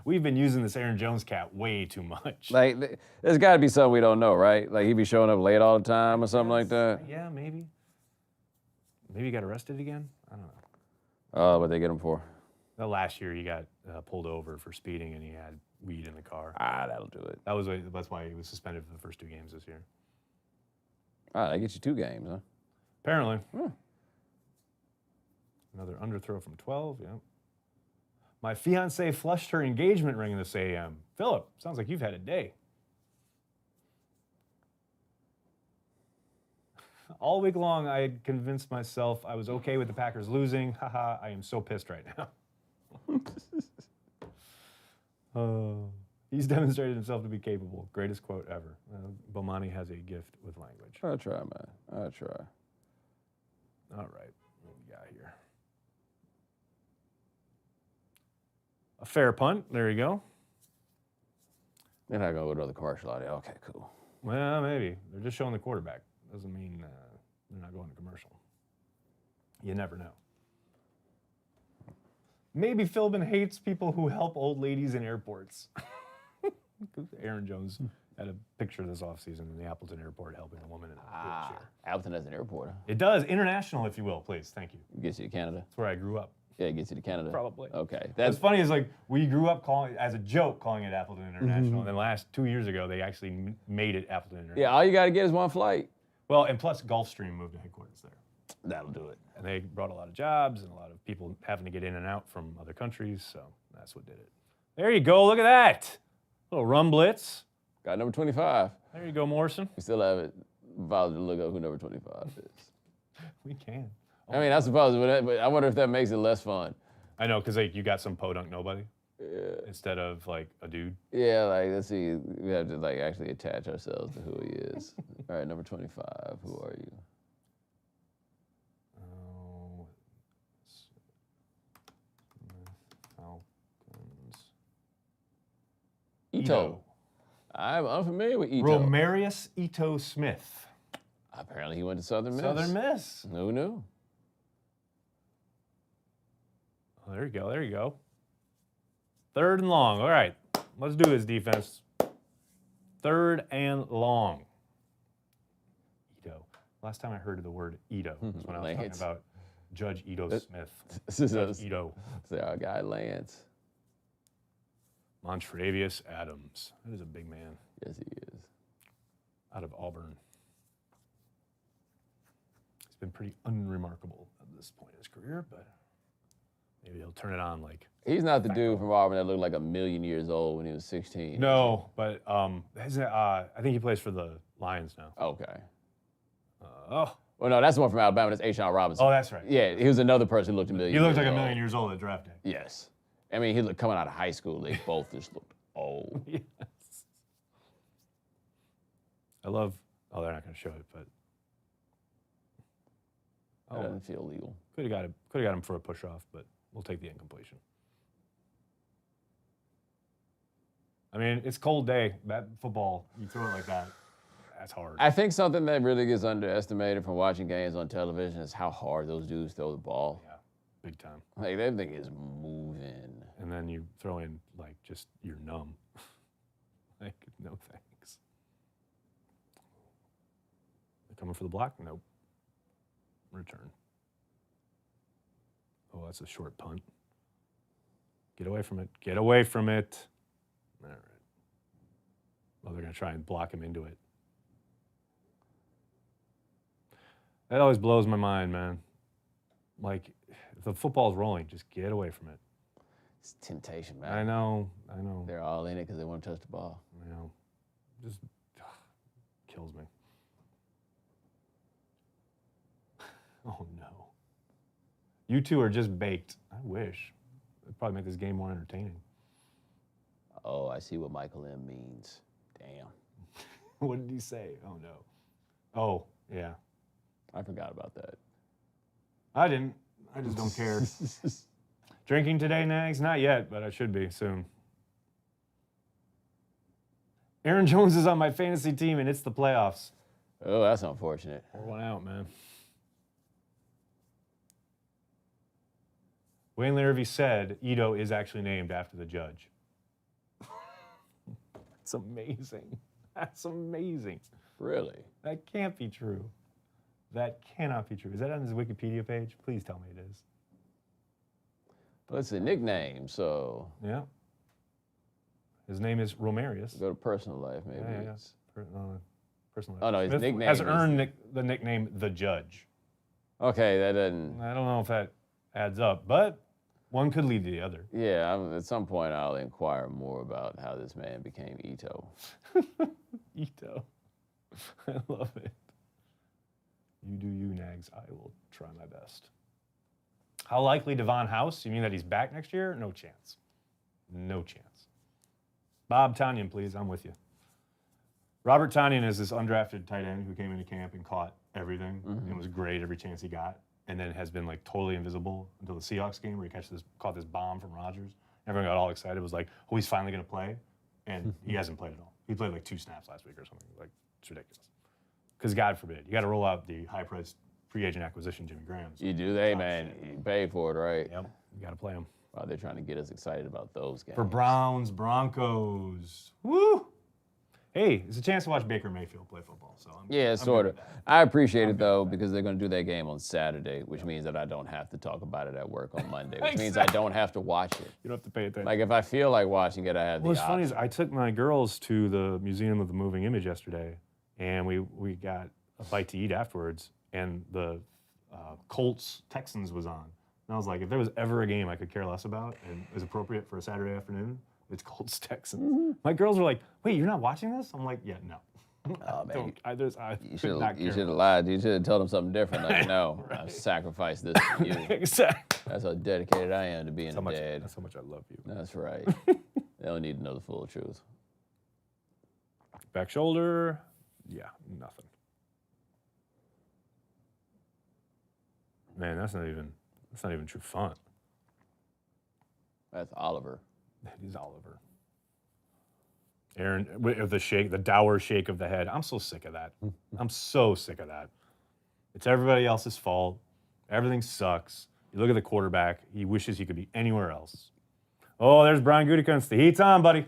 We've been using this Aaron Jones cat way too much. Like, there's got to be something we don't know, right? Like, he be showing up late all the time or something like that. Yeah, maybe. Maybe he got arrested again? I don't know. Oh, what they get him for? The last year he got pulled over for speeding and he had weed in the car. Ah, that'll do it. That's why he was suspended for the first 2 games this year. Ah, that gets you 2 games, huh? Apparently. Another underthrow from 12, yeah. My fiance flushed her engagement ring this AM. Philip, sounds like you've had a day. All week long, I had convinced myself I was okay with the Packers losing. Haha, I am so pissed right now. He's demonstrated himself to be capable. Greatest quote ever. Bomani has a gift with language. I'll try, man. I'll try. All right, what we got here? A fair punt. There you go. They're not going to go to another commercial audio. Okay, cool. Well, maybe. They're just showing the quarterback. Doesn't mean they're not going to commercial. You never know. Maybe Philbin hates people who help old ladies in airports. Aaron Jones had a picture this offseason in the Appleton airport helping a woman in a wheelchair. Appleton has an airport, huh? It does. International, if you will, please. Thank you. Gets you to Canada. That's where I grew up. Yeah, it gets you to Canada. Probably. Okay. What's funny is like we grew up calling as a joke calling it Appleton International, and then last 2 years ago they actually made it Appleton International. Yeah, all you got to get is one flight. Well, and plus Gulfstream moved to headquarters there. That'll do it. And they brought a lot of jobs and a lot of people having to get in and out from other countries, so that's what did it. There you go. Look at that. Little rum blitz. Got number 25. There you go, Morrison. We still haven't bothered to look up who number 25 is. We can. I mean, I suppose, but I wonder if that makes it less fun. I know, because like, you got some podunk nobody instead of like a dude. Yeah, like, let's see. We have to like actually attach ourselves to who he is. All right, number 25. Who are you? Oh, Falcons. Ito. I'm unfamiliar with Ito. Romarius Ito Smith. Apparently he went to Southern Miss. Southern Miss. Who knew? Oh, there you go. There you go. 3rd and long. All right. Let's do this, defense. 3rd and long. Ito. Last time I heard of the word Ito was when I was talking about Judge Ito Smith. This is Judge Ito. our guy, Lance. Montrevious Adams. That is a big man. Yes, he is. Out of Auburn. He's been pretty unremarkable at this point in his career, but maybe he'll turn it on like. He's not the dude from Auburn that looked like 1,000,000 years old when he was 16. No, but I think he plays for the Lions now. Okay. Oh, Well, no, that's the one from Alabama. That's Ashawn Robinson. oh, that's right. Yeah, he was another person who looked 1,000,000 He looked like years 1,000,000 old. years old at draft day. Yes. I mean, he looked coming out of high school. They both just looked old. Yes. I love. Oh, they're not going to show it, but. That doesn't feel legal. Could have got him for a push off, but we'll take the incompletion. I mean, it's a cold day. That football, you throw it like that, that's hard. I think something that really gets underestimated from watching games on television is how hard those dudes throw the ball. Yeah, big time. Like, that thing is moving. And then you throw in, like, just you're numb. Like, no thanks. They're coming for the block? Nope. Return. Oh, that's a short punt. Get away from it. Get away from it. All right. Well, they're going to try and block him into it. That always blows my mind, man. Like, if the football's rolling, just get away from it. It's temptation, man. I know. They're all in it because they want to touch the ball. I know. Just kills me. Oh, no. You two are just baked. I wish. It'd probably make this game more entertaining. Oh, I see what Michael M. means. Damn. What did he say? Oh, no. Oh, yeah. I forgot about that. I didn't. I just don't care. Drinking today, Nags? Not yet, but I should be soon. Aaron Jones is on my fantasy team, and it's the playoffs. Oh, that's unfortunate. Pour one out, man. Wayne Larrivee said Ito is actually named after the judge. That's amazing. That's amazing. Really? That can't be true. That cannot be true. Is that on his Wikipedia page? Please tell me it is. Well, it's a nickname, so. Yeah. His name is Romarius. Go to personal life, maybe. Yeah. Personal life. Oh, no, his Smith nickname has is- earned the nickname The Judge. Okay, that doesn't. I don't know if that adds up, but one could lead to the other. Yeah, at some point I'll inquire more about how this man became Ito. Ito. I love it. You do you, Nags. I will try my best. How likely Devon House? You mean that he's back next year? No chance. No chance. Bob Tanyan, please. I'm with you. Robert Tanyan is this undrafted tight end who came into camp and caught everything and was great every chance he got, and then has been like totally invisible until the Seahawks game where he caught this bomb from Rodgers. Everyone got all excited. It was like, oh, he's finally going to play, and he hasn't played at all. He played like 2 snaps last week or something. Like, it's ridiculous. Because God forbid, you got to roll out the high-priced free agent acquisition Jimmy Graham. So You do, hey man, you pay for it, right? yep, you got to play him. Wow, they're trying to get us excited about those games. For Browns, Broncos. Woo! Hey, it's a chance to watch Baker Mayfield play football. So Yeah, sort of. I appreciate it though because they're going to do that game on Saturday, which means that I don't have to talk about it at work on Monday, which means I don't have to watch it. You don't have to pay attention. Like if I feel like watching it, I have the What's funny option. is I took my girls to the Museum of the Moving Image yesterday, and we got a bite to eat afterwards, and the Colts Texans was on. And I was like, if there was ever a game I could care less about and is appropriate for a Saturday afternoon, it's Colts Texans. My girls were like, wait, you're not watching this? I'm like, yeah, no. Oh, man, I you could not should care. have lied. You should have told them something different. Like, no, I've sacrificed this for you. Exactly. That's how dedicated I am to being a dad. That's how much I love you. That's right. They don't need to know the full truth. Back shoulder, yeah, nothing. Man, that's not even true font. That's Oliver. That is Oliver. Aaron, with the shake, the dour shake of the head. I'm so sick of that. I'm so sick of that. It's everybody else's fault. Everything sucks. You look at the quarterback. He wishes he could be anywhere else. Oh, there's Brian Gutekunst. The heat's on, buddy.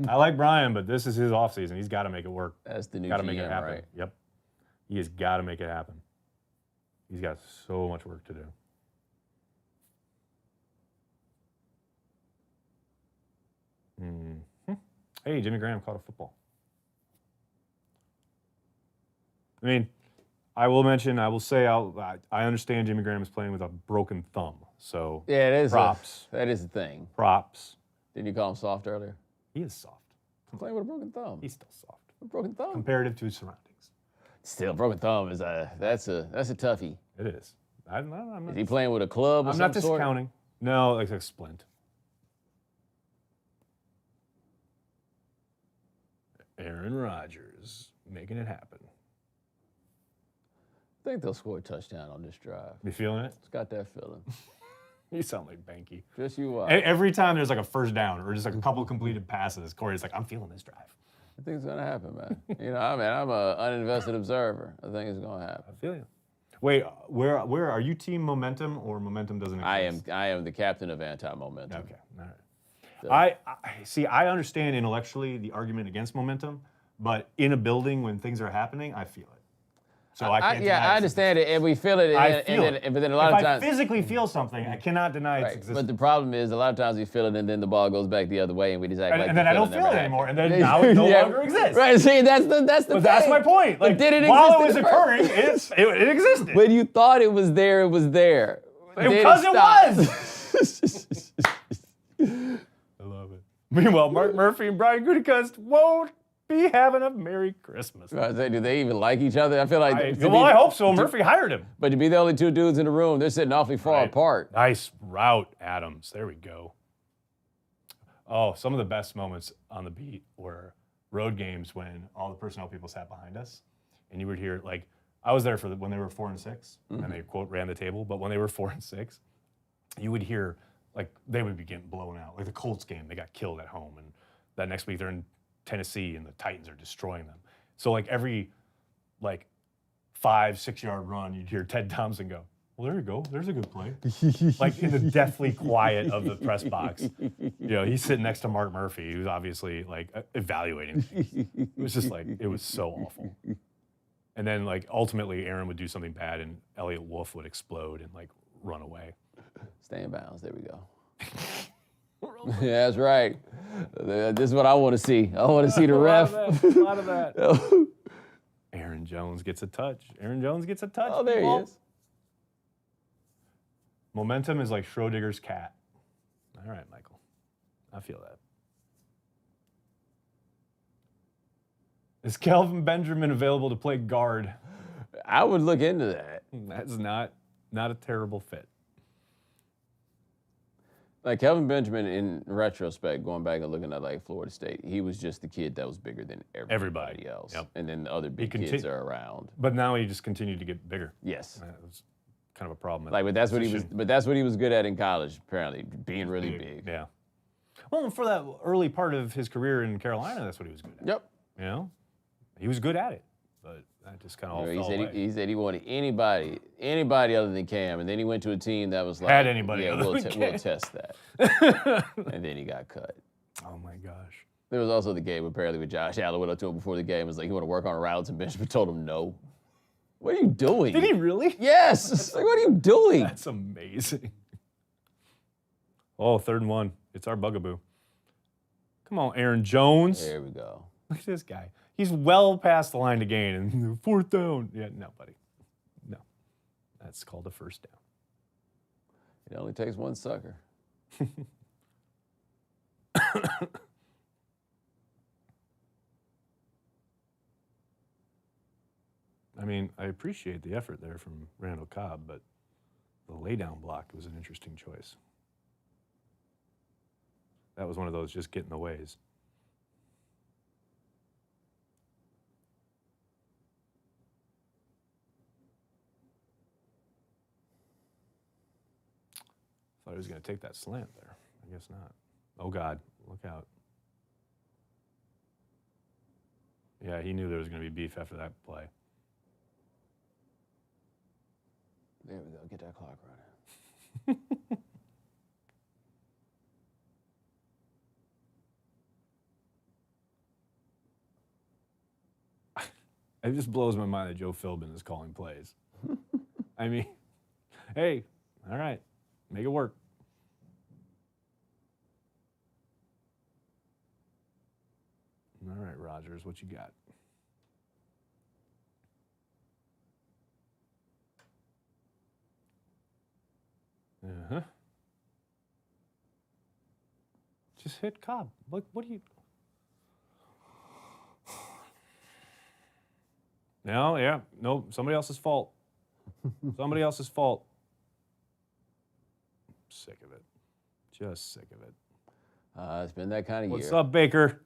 I like Brian, but this is his offseason. He's got to make it work. That's the new Got to GM, make it happen. right? Yep. He has got to make it happen. He's got so much work to do. Hey, Jimmy Graham caught a football. I mean, I will say, I understand Jimmy Graham is playing with a broken thumb. So, Yeah, it is. props. That is the thing. Props. Didn't you call him soft earlier? He is soft. Playing with a broken thumb. He's still soft. A broken thumb. Comparative to his surroundings. Still, broken thumb is that's a toughie. It is. I'm Is not, he playing with a club or I'm some not sort? discounting. No, like a splint. Aaron Rodgers making it happen. I think they'll score a touchdown on this drive. You feeling it? It's got that feeling. You sound like Banky. Just you watch. Every time there's like a first down or just like a couple completed passes, Corey's like, I'm feeling this drive. I think it's gonna happen, man. I'm an uninvested observer. I think it's gonna happen. I feel you. Wait, where are you team momentum or momentum doesn't exist? I am the captain of anti-momentum. Okay, all right. I see. I understand intellectually the argument against momentum, but in a building when things are happening, I feel it. So I can't. deny I its understand it, and we feel it. I feel it. But then a lot of if times, I physically feel something, I cannot deny its right, existence. but the problem is a lot of times we feel it, and then the ball goes back the other way, and we just act like and the then I don't feeling feel it never anymore, happened. and then now it no Yeah, longer exists. Right. See, that's the But thing. that's my point. Like, did it while it exist was in the first- occurring, it existed. When you thought it was there, it was there. Because it stopped. was. I love it. Meanwhile, Mark Murphy and Brian Gutekunst won't be having a Merry Christmas. I was saying, do they even like each other? I feel like. I hope so. Murphy hired him. But to be the only two dudes in the room, they're sitting awfully far Right. apart. Nice route, Adams. There we go. Oh, some of the best moments on the beat were road games when all the personnel people sat behind us, and you would hear, like, I was there for when they were 4 and 6, and they quote ran the table. But when they were 4 and 6, you would hear, like, they would be getting blown out. Like the Colts game, they got killed at home, and that next week they're in Tennessee and the Titans are destroying them. So like every like 5-6 yard run, you'd hear Ted Thompson go, "Well, there you go. There's a good play." Like in the deathly quiet of the press box. He's sitting next to Mark Murphy, who's obviously like evaluating things. It was just like, it was so awful. And then like ultimately Aaron would do something bad and Elliot Wolf would explode and like run away. Stay in bounds. There we go. Yeah, that's right. This is what I want to see. I want to see the ref. A lot of that. Aaron Jones gets a touch. Oh, there he is. Momentum is like Schrodinger's cat. All right, Michael. I feel that. Is Kelvin Benjamin available to play guard? I would look into that. That's not a terrible fit. Like Kelvin Benjamin, in retrospect, going back and looking at like Florida State, he was just the kid that was bigger than everybody else. Yep. And then the other big kids are around. But now he just continued to get bigger. Yes. That was kind of a problem. But that's what he was good at in college, apparently, being really big. Yeah. Well, for that early part of his career in Carolina, that's what he was good at. Yep. He was good at it, but that just kind of all fell away. He said he wanted anybody other than Cam, and then he went to a team that was like, had anybody yeah, other we'll than Cam. we'll test that. And then he got cut. Oh my gosh. There was also the game apparently with Josh Allen went up to him before the game and was like, you want to work on routes, and Benjamin told him no. What are you doing? Did he really? Yes. Like, what are you doing? That's amazing. Oh, 3rd and 1. It's our bugaboo. Come on, Aaron Jones. There we go. Look at this guy. He's well past the line to gain, and 4th down. Yeah, no, buddy. No. That's called a 1st down. It only takes one sucker. I mean, I appreciate the effort there from Randall Cobb, but the laydown block was an interesting choice. That was one of those just get in the ways. Thought he was going to take that slant there. I guess not. Oh, God. Look out. Yeah, he knew there was going to be beef after that play. There we go. Get that clock running. It just blows my mind that Joe Philbin is calling plays. I mean, hey, all right, make it work. All right, Rodgers, what you got? Uh-huh. Just hit Cobb. What do you... No, yeah, no, somebody else's fault. Somebody else's fault. Sick of it. Just sick of it. It's been that kind of year. What's up, Baker?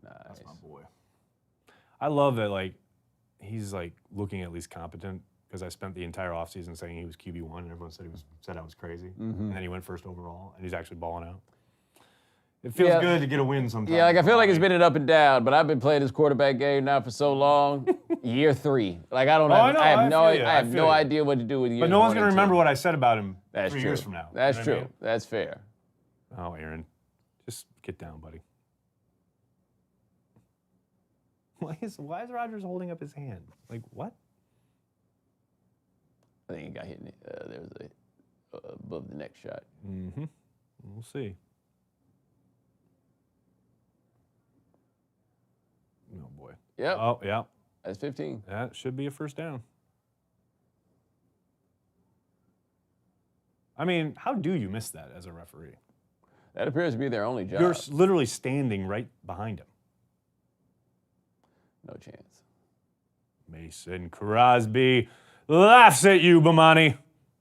Nice. That's my boy. I love that, like, he's, like, looking at least competent, because I spent the entire offseason saying he was QB1, and everyone said I was crazy. Mm-hmm. And then he went 1st overall, and he's actually balling out. It feels good to get a win sometimes. Yeah, like I feel like it's been an up and down, but I've been playing this quarterback game now for so long. Year 3. Like I have no idea what to do with year. But no one's gonna remember what I said about him 3 years from now. That's you know true. what I mean? That's fair. Oh, Aaron, just get down, buddy. Why is Rodgers holding up his hand? Like what? I think he got hit. There was a above the neck shot. Mm-hmm. We'll see. Oh boy. Yep. Oh yeah. That's 15. That should be a 1st down. I mean, how do you miss that as a referee? That appears to be their only job. You're literally standing right behind him. No chance. Mason Crosby laughs at you, Bomani.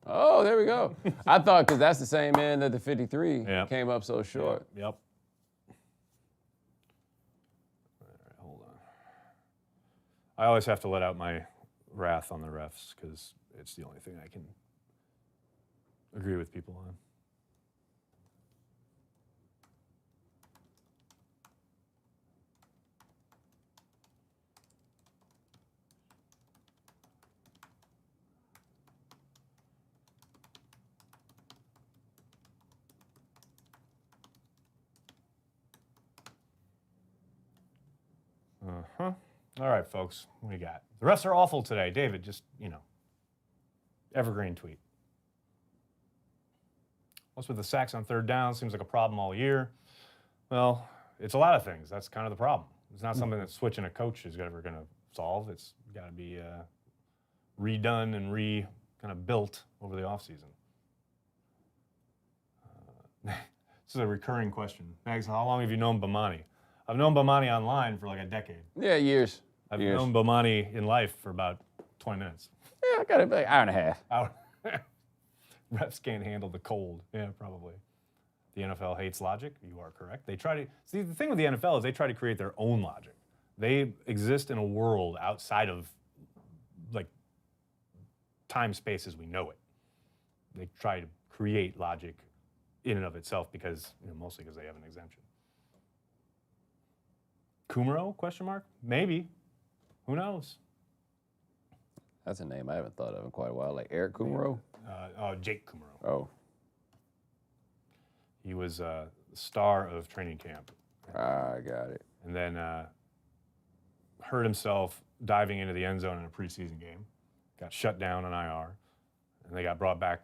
Oh, there we go. I thought because that's the same end that the 53 came up so short. Yep. All right, hold on. I always have to let out my wrath on the refs because it's the only thing I can agree with people on. All right, folks. What do you got? The refs are awful today. David, just, evergreen tweet. What's with the sacks on third down? Seems like a problem all year. Well, it's a lot of things. That's kind of the problem. It's not something that switching a coach is ever going to solve. It's got to be redone and kind of built over the offseason. This is a recurring question. Mags, how long have you known Bomani? I've known Bomani online for like a decade. Yeah, years. I've known Bomani in life for about 20 minutes. Yeah, I got it like hour and a half. Refs can't handle the cold. Yeah, probably. The NFL hates logic. You are correct. They try to see, the thing with the NFL is they try to create their own logic. They exist in a world outside of like time space as we know it. They try to create logic in and of itself because mostly because they have an exemption. Kumaro? Question mark? Maybe. Who knows? That's a name I haven't thought of in quite a while. Like Eric Kumaro? Jake Kumaro. Oh. He was the star of training camp. I got it. And then hurt himself diving into the end zone in a preseason game. Got shut down on IR. And they got brought back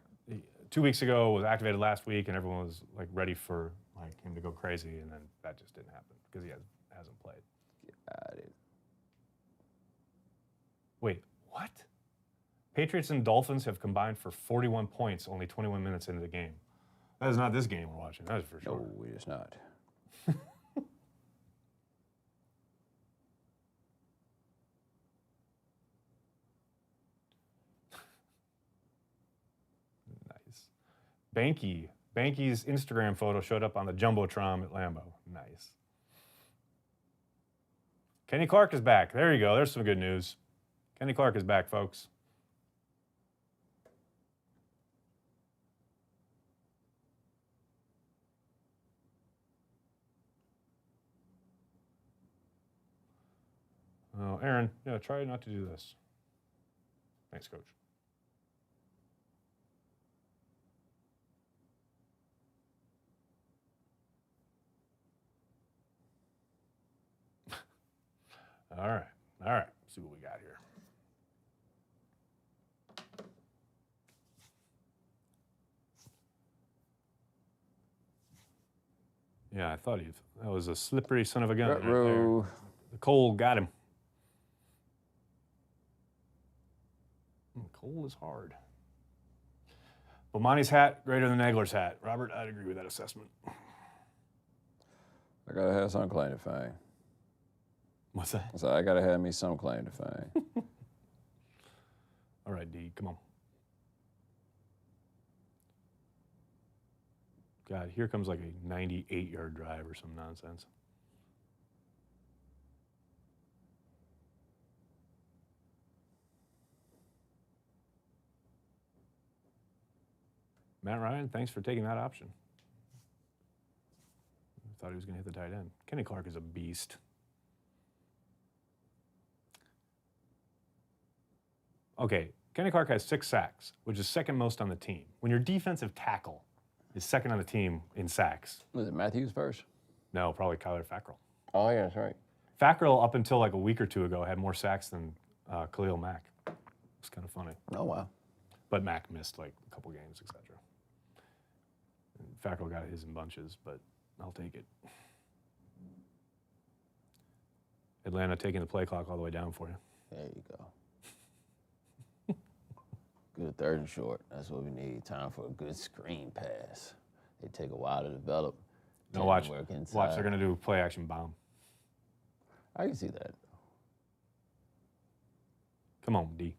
2 weeks ago, was activated last week, and everyone was like ready for like him to go crazy, and then that just didn't happen because he hasn't played. Got it. Wait, what? Patriots and Dolphins have combined for 41 points only 21 minutes into the game. That is not this game we're watching, that is for sure. No, it is not. Nice. Banky's Instagram photo showed up on the Jumbotron at Lambeau. Nice. Kenny Clark is back. There you go. There's some good news. Kenny Clark is back, folks. Oh, Aaron, try not to do this. Thanks, Coach. All right. Let's see what we got here. Yeah, I thought that was a slippery son of a gun right there. The cold got him. Cold is hard. Bomani's hat greater than Nagler's hat. Robert, I'd agree with that assessment. I gotta have some claim to fame. What's that? So I gotta have me some claim to fame. All right, D, come on. God, here comes like a 98-yard drive or some nonsense. Matt Ryan, thanks for taking that option. I thought he was going to hit the tight end. Kenny Clark is a beast. Okay, Kenny Clark has 6 sacks, which is second most on the team. When your defensive tackle is second on the team in sacks. Was it Matthews first? No, probably Kyler Fackrell. Oh, yeah, that's right. Fackrell, up until like a week or two ago, had more sacks than Khalil Mack. It's kind of funny. Oh, wow. But Mack missed like a couple games, etc. Fackrell got his in bunches, but I'll take it. Atlanta taking the play clock all the way down for you. There you go. Good third and short. That's what we need. Time for a good screen pass. They take a while to develop. No, watch. They're going to do play action bomb. I can see that. Come on, D.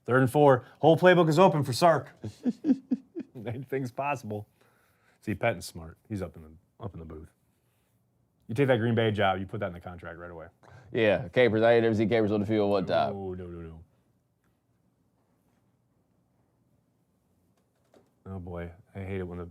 3rd and 4. Whole playbook is open for Sark. Anything's possible. See, Pettin's smart. He's up in the booth. You take that Green Bay job, you put that in the contract right away. Yeah, Capers. I ain't never seen Capers on the field one time. No. Oh boy, I hate it when the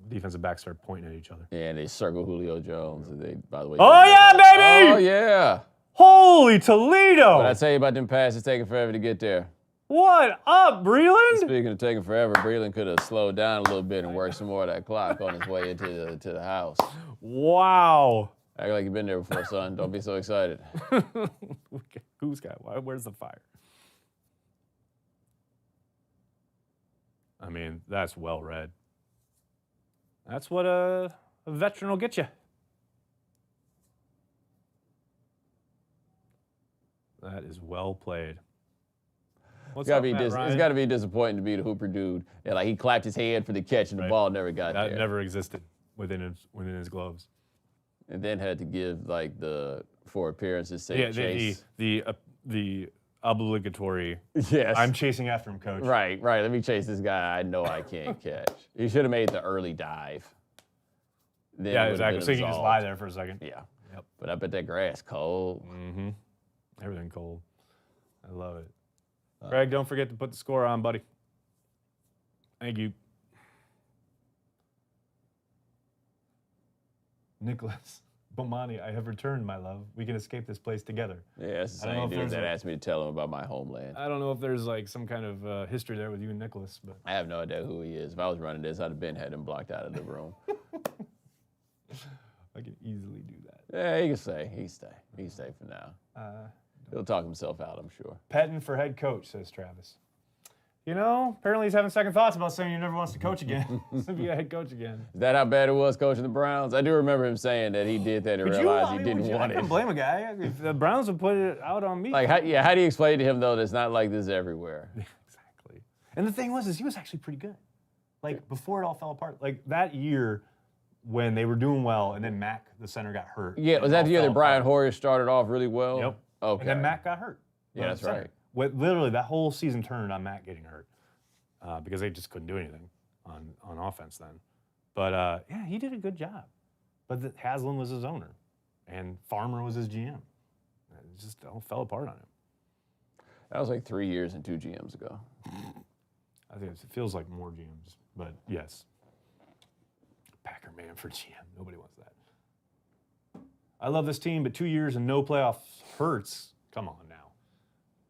defensive backs start pointing at each other. Yeah, and they circle Julio Jones. And they, by the way. Oh yeah, baby! Oh yeah. Holy Toledo! What I tell you about them passes taking forever to get there. What up, Breland? Speaking of taking forever, Breland could have slowed down a little bit and worked some more of that clock on his way into the house. Wow. Act like you've been there before, son. Don't be so excited. Who's got? Where's the fire? I mean, that's well read. That's what a veteran will get you. That is well played. What's up, Matt Ryan? It's got to be disappointing to be the Hooper dude. Yeah, like he clapped his hand for the catch and the ball never got there. That never existed within his gloves. And then had to give like the 4 appearances. Chase. The obligatory. Yes. I'm chasing after him, coach. Right. Let me chase this guy I know I can't catch. He should have made the early dive. Then yeah, exactly. So you can just lie there for a second. Yeah. Yep. But I bet that grass cold. Mm-hmm. Everything cold. I love it. Greg, don't forget to put the score on, buddy. Thank you. Nicholas, Bomani, I have returned, my love. We can escape this place together. Yeah, that's the same dude that asked me to tell him about my homeland. I don't know if the's like some kind of history there with you and Nicholas, but I have no idea who he is. If I was running this, I'd have been had him blocked out of the room. I can easily do that. Yeah, he can stay. He can stay for now. He'll talk himself out, I'm sure. Petting for head coach, says Travis. You know, apparently he's having second thoughts about saying he never wants to coach again. To be a head coach again. Is that how bad it was coaching the Browns? I do remember him saying that he did that and realized he didn't want it. I can't blame a guy. If the Browns would put it out on me. Like, how do you explain to him, though, that it's not like this everywhere? Exactly. And the thing is he was actually pretty good. Like, before it all fell apart. Like, that year when they were doing well and then Mack, the center, got hurt. Yeah, was that the year that Brian Hoyer started off really well? Yep. Okay. And then Mack got hurt. Yeah, that's right. Literally, that whole season turned on Matt getting hurt because they just couldn't do anything on offense then. But, yeah, he did a good job. But Haslam was his owner, and Farmer was his GM. It just all fell apart on him. That was like 3 years and 2 GMs ago. I think it feels like more GMs, but yes. Packer man for GM. Nobody wants that. I love this team, but 2 years and no playoffs hurts. Come on now.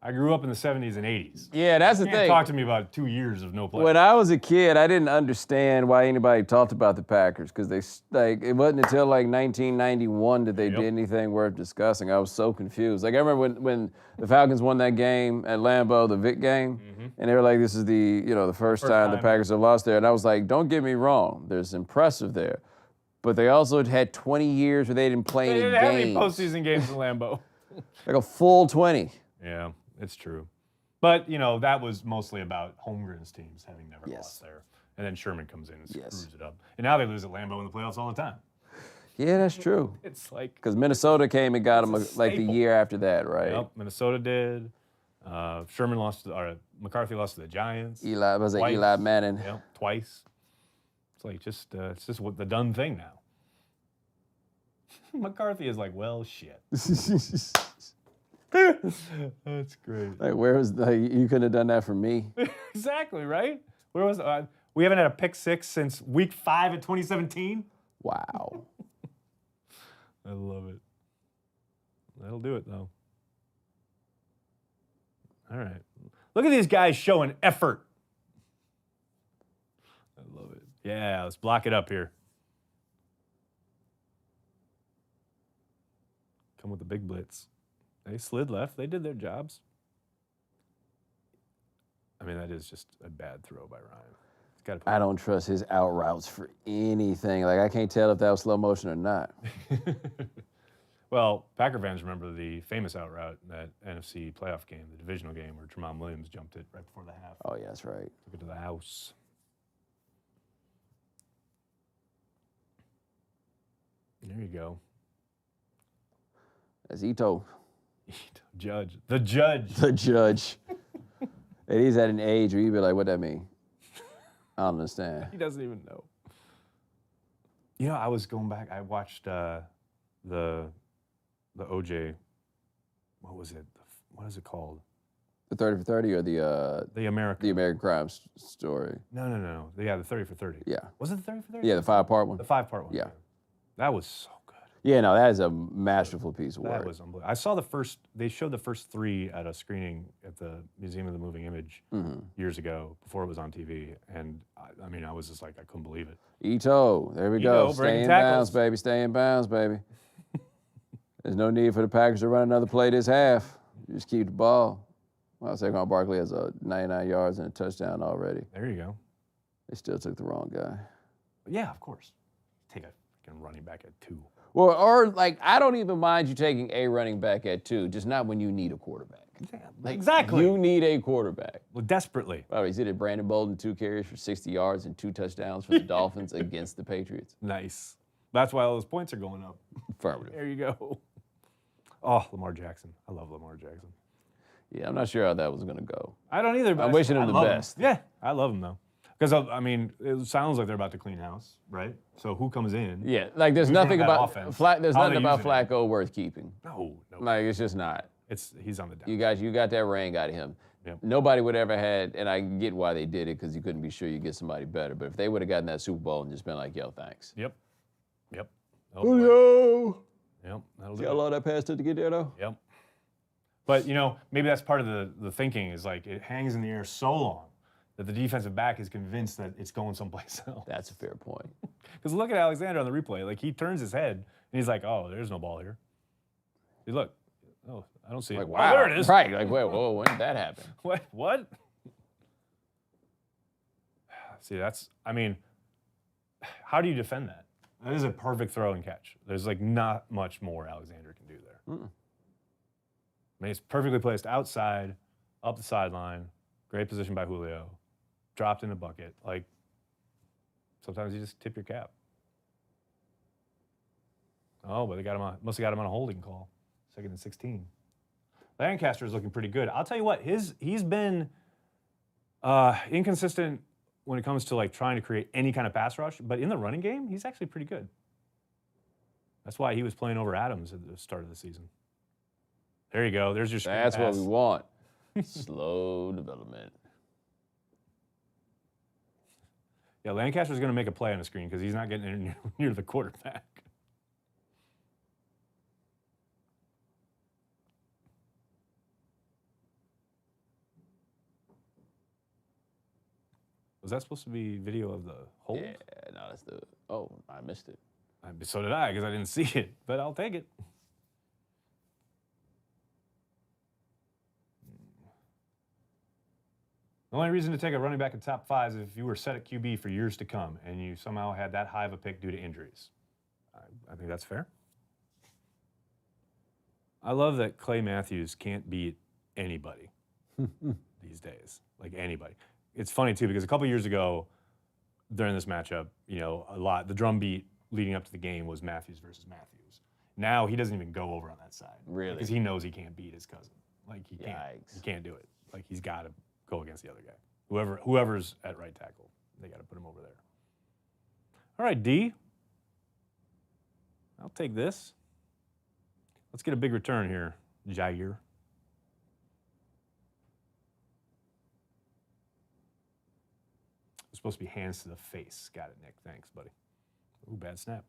I grew up in the 70s and 80s. Yeah, that's the thing. Talk to me about 2 years of no playoffs. When I was a kid, I didn't understand why anybody talked about the Packers because it wasn't until like 1991 that they did anything worth discussing. I was so confused. Like I remember when the Falcons won that game at Lambeau, the Vic game, and they were like, "This is the first time the Packers have lost there." And I was like, "Don't get me wrong. There's impressive there." But they also had 20 years where they didn't play any games. They didn't have any postseason games in Lambeau. Like a full 20. Yeah, it's true. But, that was mostly about Holmgren's teams having never lost there. And then Sherman comes in and screws it up. And now they lose at Lambeau in the playoffs all the time. Yeah, that's true. It's like... Because Minnesota came and got them like the year after that, right? Yep, Minnesota did. Sherman lost McCarthy lost to the Giants. Eli Manning. Yep, twice. It's like it's just what the done thing now. McCarthy is like, well, shit. That's great. Like, where was you couldn't have done that for me? Exactly, right? Where was we haven't had a pick six since week 5 of 2017. Wow. I love it. That'll do it though. All right. Look at these guys showing effort. I love it. Yeah, let's block it up here. Come with the big blitz. They slid left. They did their jobs. I mean, that is just a bad throw by Ryan. I don't trust his out routes for anything. Like, I can't tell if that was slow motion or not. Well, Packer fans remember the famous out route in that NFC playoff game, the divisional game, where Tramon Williams jumped it right before the half. Oh, yeah, that's right. Took it to the house. There you go. That's Ito. Judge. The judge. The judge. And he's at an age where you'd be like, what that mean? I don't understand. He doesn't even know. I was going back. I watched the OJ. What was it? What is it called? The 30 for 30 or the American Crime Story? No. Yeah, the 30 for 30. Yeah. Was it the 30 for 30? Yeah, the 5-part one. The 5-part one. Yeah. That was so good. Yeah, no, that is a masterful piece of work. That was unbelievable. I saw they showed the first 3 at a screening at the Museum of the Moving Image years ago, before it was on TV. And I mean, I was just like, I couldn't believe it. Ito, there we go. Stay in bounds, baby. Stay in bounds, baby. There's no need for the Packers to run another play this half. Just keep the ball. Well, Saquon Barkley has 99 yards and a touchdown already. There you go. They still took the wrong guy. Yeah, of course. Take a freaking running back at 2. Well, or like, I don't even mind you taking a running back at 2, just not when you need a quarterback. Yeah, Like, exactly. You need a quarterback. Well, desperately. By the way, he did Brandon Bolden 2 carries for 60 yards and 2 touchdowns for the Dolphins against the Patriots. Nice. That's why all those points are going up. Affirmative. There you go. Oh, Lamar Jackson. I love Lamar Jackson. Yeah, I'm not sure how that was going to go. I don't either, but I'm wishing him I the love best. Yeah, I love him, though. Because, I mean, it sounds like they're about to clean house, right? So who comes in? Yeah, like there's Who's running nothing that about offense? there's How are nothing they about using it? Flacco worth keeping. No. Like, it's just not. He's on the down. You got that ring out of him. Yep. Nobody would ever had, and I get why they did it because you couldn't be sure you get somebody better. But if they would have gotten that Super Bowl and just been like, yo, thanks. Yep. Oh, Julio. Yep. That'll See do how it. long that pass took to get there, though? Yep. But, maybe that's part of the thinking is like it hangs in the air so long that the defensive back is convinced that it's going someplace else. That's a fair point. Because look at Alexander on the replay. Like, he turns his head, and he's like, oh, there's no ball here. Hey, look. Oh, I don't see Like, it. wow. Oh, there it is. Right. Like, wait, whoa, when did that happen? What? See, how do you defend that? That is a perfect throw and catch. There's, like, not much more Alexander can do there. Mm-mm. I mean, it's perfectly placed outside, up the sideline, great position by Julio, dropped in the bucket. Like, sometimes you just tip your cap. Oh, but they must have got him on a holding call. 2nd and 16. Lancaster's looking pretty good. I'll tell you what, he's been inconsistent when it comes to like trying to create any kind of pass rush, but in the running game, he's actually pretty good. That's why he was playing over Adams at the start of the season. There you go. There's your screen That's pass. what we want. Slow development. Yeah, Lancaster's going to make a play on the screen because he's not getting near the quarterback. Was that supposed to be video of the hold? Yeah, no, that's the. Oh, I missed it. So did I, because I didn't see it, but I'll take it. The only reason to take a running back in top 5 is if you were set at QB for years to come and you somehow had that high of a pick due to injuries. I think that's fair. I love that Clay Matthews can't beat anybody these days, like anybody. It's funny, too, because a couple years ago during this matchup, the drum beat leading up to the game was Matthews versus Matthews. Now he doesn't even go over on that side. Really? Because he knows he can't beat his cousin. Like, he can't. Yikes. He can't do it. Like, he's got to go against the other guy. Whoever's at right tackle, they got to put him over there. All right, D. I'll take this. Let's get a big return here, Jair. It's supposed to be hands to the face. Got it, Nick. Thanks, buddy. Ooh, bad snap.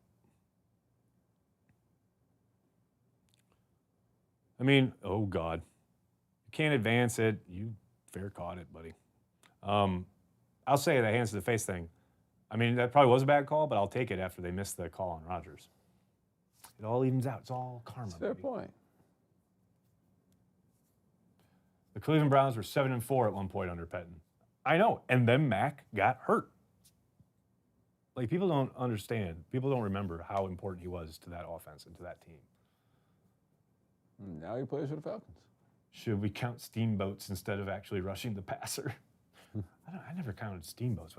I mean, oh, God. You can't advance it. You fair caught it, buddy. I'll say the hands to the face thing. I mean, that probably was a bad call, but I'll take it after they missed the call on Rodgers. It all evens out. It's all karma. That's a fair baby. point. The Cleveland Browns were 7-4 at one point under Pettin. I know. And then Mac got hurt. Like, people don't understand. People don't remember how important he was to that offense and to that team. Now he plays for the Falcons. Should we count steamboats instead of actually rushing the passer? I never counted steamboats.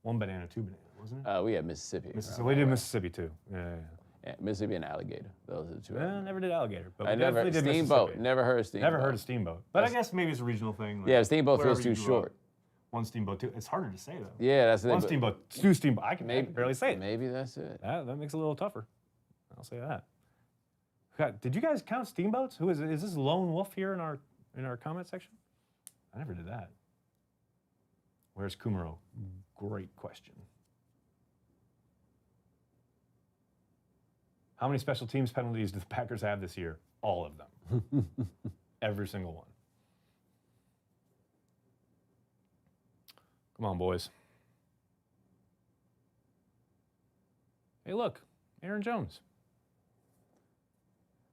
One banana, 2 banana, wasn't it? We had Mississippi. Mississippi. We did Mississippi, too. Yeah. Yeah, Mississippi and alligator. Those are the two. Well, never did alligator, but I we never definitely did steamboat. Mississippi. Never heard of steamboat. Never heard of steamboat. But I guess maybe it's a regional thing. Like Yeah, steamboat wherever feels too you grew up. short. One steamboat, two. It's harder to say, though. Yeah, that's One it. steamboat, 2 steamboat. I can barely say it. Maybe that's it. That makes it a little tougher. I'll say that. God, did you guys count steamboats? Is this Lone Wolf here in our comment section? I never did that. Where's Kumaro? Great question. How many special teams penalties do the Packers have this year? All of them. Every single one. Come on, boys. Hey, look. Aaron Jones.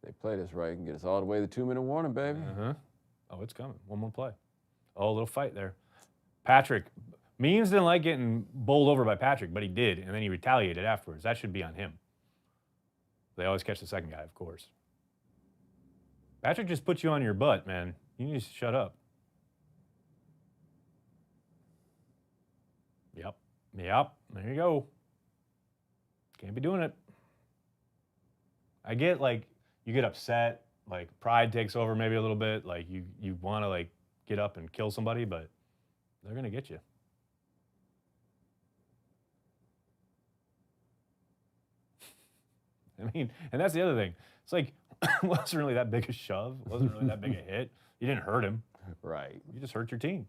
They play this right and get us all the way to the 2-minute warning, baby. Uh-huh. Oh, it's coming. One more play. Oh, a little fight there. Patrick. Means didn't like getting bowled over by Patrick, but he did, and then he retaliated afterwards. That should be on him. They always catch the second guy, of course. Patrick just put you on your butt, man. You need to shut up. Yep. There you go. Can't be doing it. I get, like, you get upset, like, pride takes over maybe a little bit, like, you want to, like, get up and kill somebody, but they're going to get you. I mean, and that's the other thing. It's like, it wasn't really that big a shove. It wasn't really that big a hit. You didn't hurt him. Right. You just hurt your team.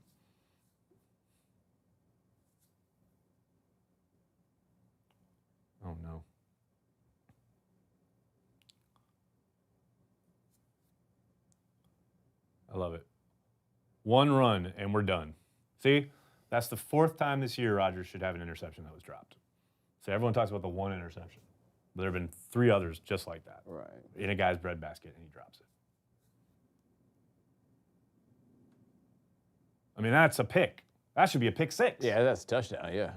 Oh, no. I love it. One run, and we're done. See? That's the 4th time this year Rodgers should have an interception that was dropped. So everyone talks about the one interception. But there have been 3 others just like that. Right. In a guy's breadbasket, and he drops it. I mean, that's a pick. That should be a pick 6. Yeah, that's a touchdown, yeah.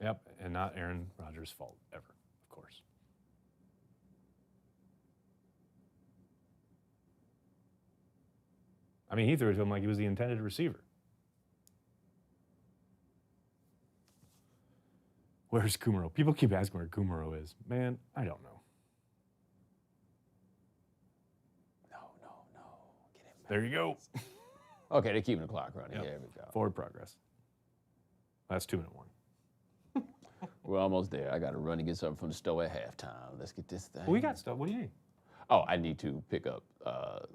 Yep, and not Aaron Rodgers' fault ever, of course. I mean, he threw it to him like he was the intended receiver. Where's Kumaro? People keep asking where Kumaro is. Man, I don't know. No. Get him back. There you go. Okay, they're keeping the clock running. Yep. There we go. Forward progress. That's 2-minute warning. We're almost there. I got to run and get something from the store at halftime. Let's get this thing. Well, we got stuff. What do you need? Oh, I need to pick up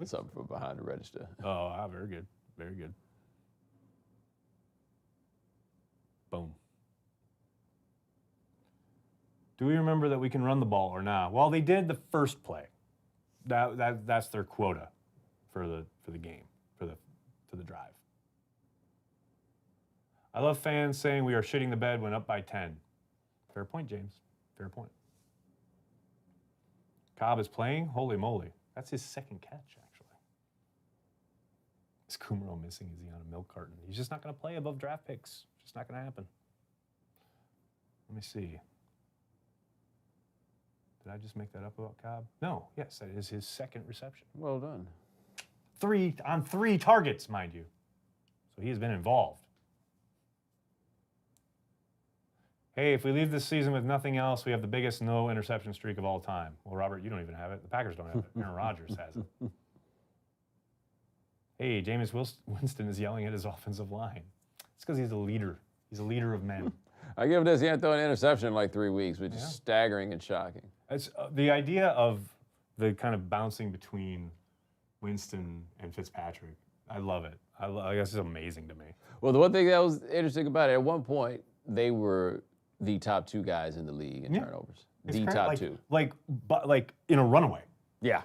something from behind the register. Oh, very good. Very good. Boom. Do we remember that we can run the ball or not? Well, they did the first play. That's their quota for the game, for the drive. I love fans saying we are shitting the bed when up by 10. Fair point, James. Fair point. Cobb is playing? Holy moly. That's his 2nd catch, actually. Is Kumaro missing? Is he on a milk carton? He's just not going to play above draft picks. Just not going to happen. Let me see. Did I just make that up about Cobb? No. Yes, that is his 2nd reception. Well done. 3 on 3 targets, mind you. So he has been involved. Hey, if we leave this season with nothing else, we have the biggest no interception streak of all time. Well, Robert, you don't even have it. The Packers don't have it. Aaron Rodgers has it. Hey, Jameis Winston is yelling at his offensive line. It's because he's a leader. He's a leader of men. I give this. He hadn't thrown an interception in like 3 weeks, which is staggering and shocking. It's the idea of the kind of bouncing between Winston and Fitzpatrick. I love it. I guess it's amazing to me. Well, the one thing that was interesting about it, at one point, they were the top 2 guys in the league in turnovers. It's the crazy. top like, 2. Like in a runaway. Yeah.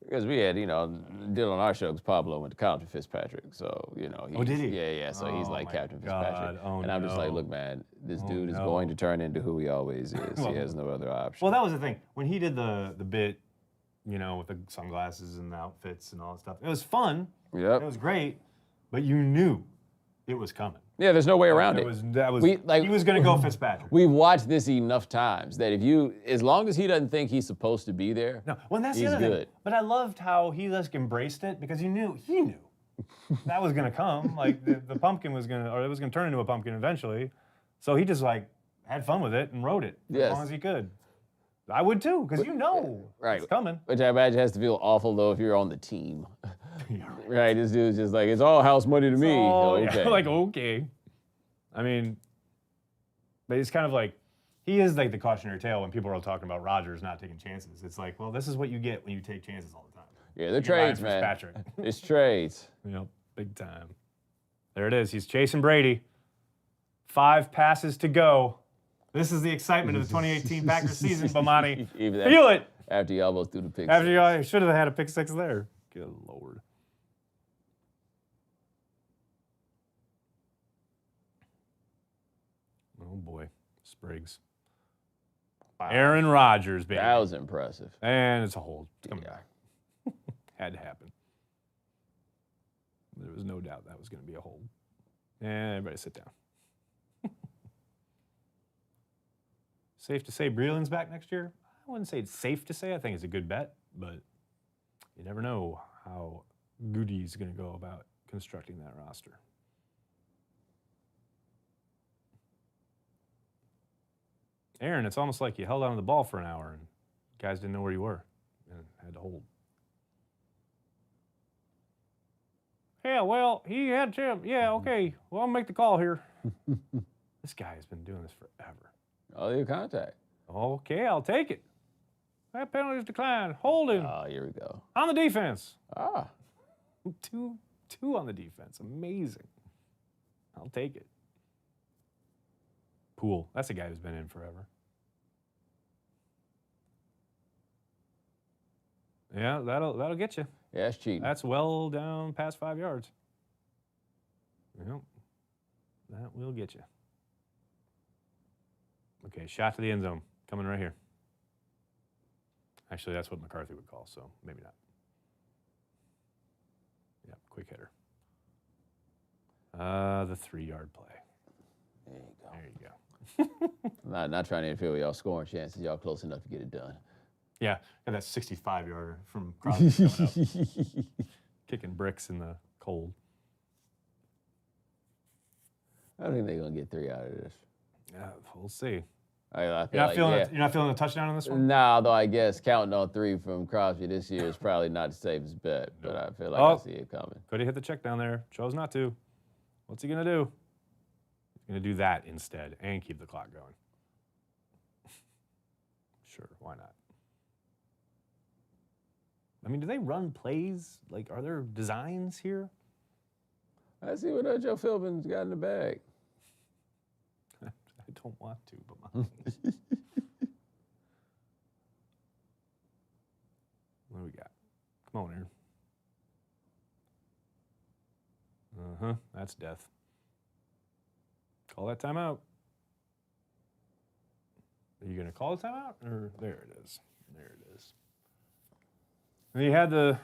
Because we had, did on our show, because Pablo went to college with Fitzpatrick. So, Oh, did he? Yeah. So he's like my Captain God. Fitzpatrick. Oh, and I'm just like, no. look, man, this Oh, dude is no. going to turn into who he always is. Well, he has no other option. Well, that was the thing. When he did the bit, with the sunglasses and the outfits and all that stuff, it was fun. Yep. It was great, but you knew it was coming. Yeah, there's no way around it. He was going to go Fitzpatrick. We've watched this enough times that as long as he doesn't think he's supposed to be there, No, well, that's he's the other good. thing. But I loved how he just embraced it because he knew that was going to come. Like the pumpkin was going to, or it was going to turn into a pumpkin eventually. So he just had fun with it and wrote it as long as he could. I would too, because it's coming. Which I imagine has to feel awful though if you're on the team. Right, this dude's just like, it's all house money to me. Okay. Okay. I mean, but it's kind of like, he is like the cautionary tale when people are talking about Rodgers not taking chances. It's like, well, this is what you get when you take chances all the time. Yeah, they're trades, man. Patrick. It's trades. Big time. There it is. He's chasing Brady. 5 passes to go. This is the excitement of the 2018 Packers season, Bomani. Feel it. After you almost threw the pick. After you should have had a pick 6 there. Good Lord. Oh boy, Spriggs. Aaron Rodgers, baby. That was impressive. And it's a hold. It's coming back. Had to happen. There was no doubt that was going to be a hold. And everybody sit down. Safe to say Breeland's back next year? I wouldn't say it's safe to say. I think it's a good bet, but you never know how Goody's going to go about constructing that roster. Aaron, it's almost like you held on to the ball for an hour and guys didn't know where you were and had to hold. Yeah, well, he had to. Yeah, okay. Well, I'll make the call here. This guy has been doing this forever. Oh, your contact. Okay, I'll take it. That penalty's declined. Holding. Oh, here we go. On the defense. Ah. Two on the defense. Amazing. I'll take it. Poole. That's a guy who's been in forever. Yeah, that'll get you. Yeah, that's cheating. That's well down past 5 yards. Yep. That will get you. Okay, shot to the end zone. Coming right here. Actually, that's what McCarthy would call, so maybe not. Yeah, quick hitter. The 3-yard play. There you go. There you go. Not trying to interfere with y'all scoring chances. Y'all close enough to get it done. Yeah, and that 65-yarder from Crosby coming up. Kicking bricks in the cold. I don't think they're going to get 3 out of this. Yeah, we'll see. I feel You're not, like, feeling yeah. you're not feeling a touchdown on this one? Nah, although I guess counting on 3 from Crosby this year is probably not the safest bet, but I feel like I see it coming. Could have hit the check down there. Chose not to. What's he going to do? He's going to do that instead and keep the clock going. Sure, why not? I mean, do they run plays? Like, are there designs here? I see what Joe Philbin's got in the bag. I don't want to, but my what do we got? Come on, Aaron. That's death. Call that timeout. Are you going to call a timeout? Or there it is. There it is. And he had the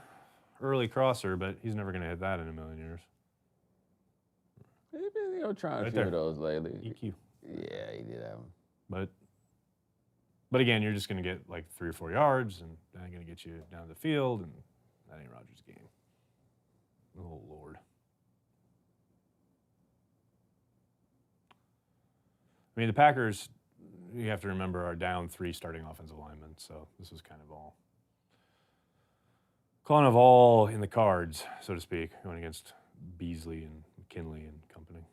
early crosser, but he's never going to hit that in a million years. He's been, trying Right a few there. of those lately. EQ. Yeah, he did have them. But again, you're just going to get like 3 or 4 yards, and that ain't going to get you down the field, and that ain't Rodgers' game. Oh, Lord. I mean, the Packers, you have to remember, are down 3 starting offensive linemen, so this was kind of all in the cards, so to speak, going against Beasley and McKinley and company.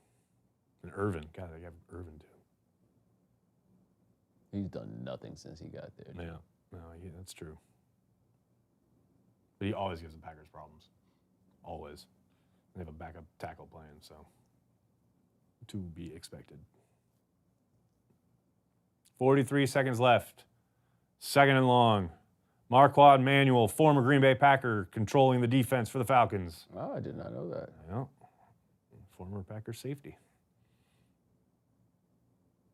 And Irvin. God, they have Irvin, too. He's done nothing since he got there. Yeah, no, yeah, that's true. But he always gives the Packers problems. Always. They have a backup tackle playing, so to be expected. 43 seconds left. 2nd and long. Marquand Manuel, former Green Bay Packer, controlling the defense for the Falcons. Oh, I did not know that. Yeah. Former Packer safety.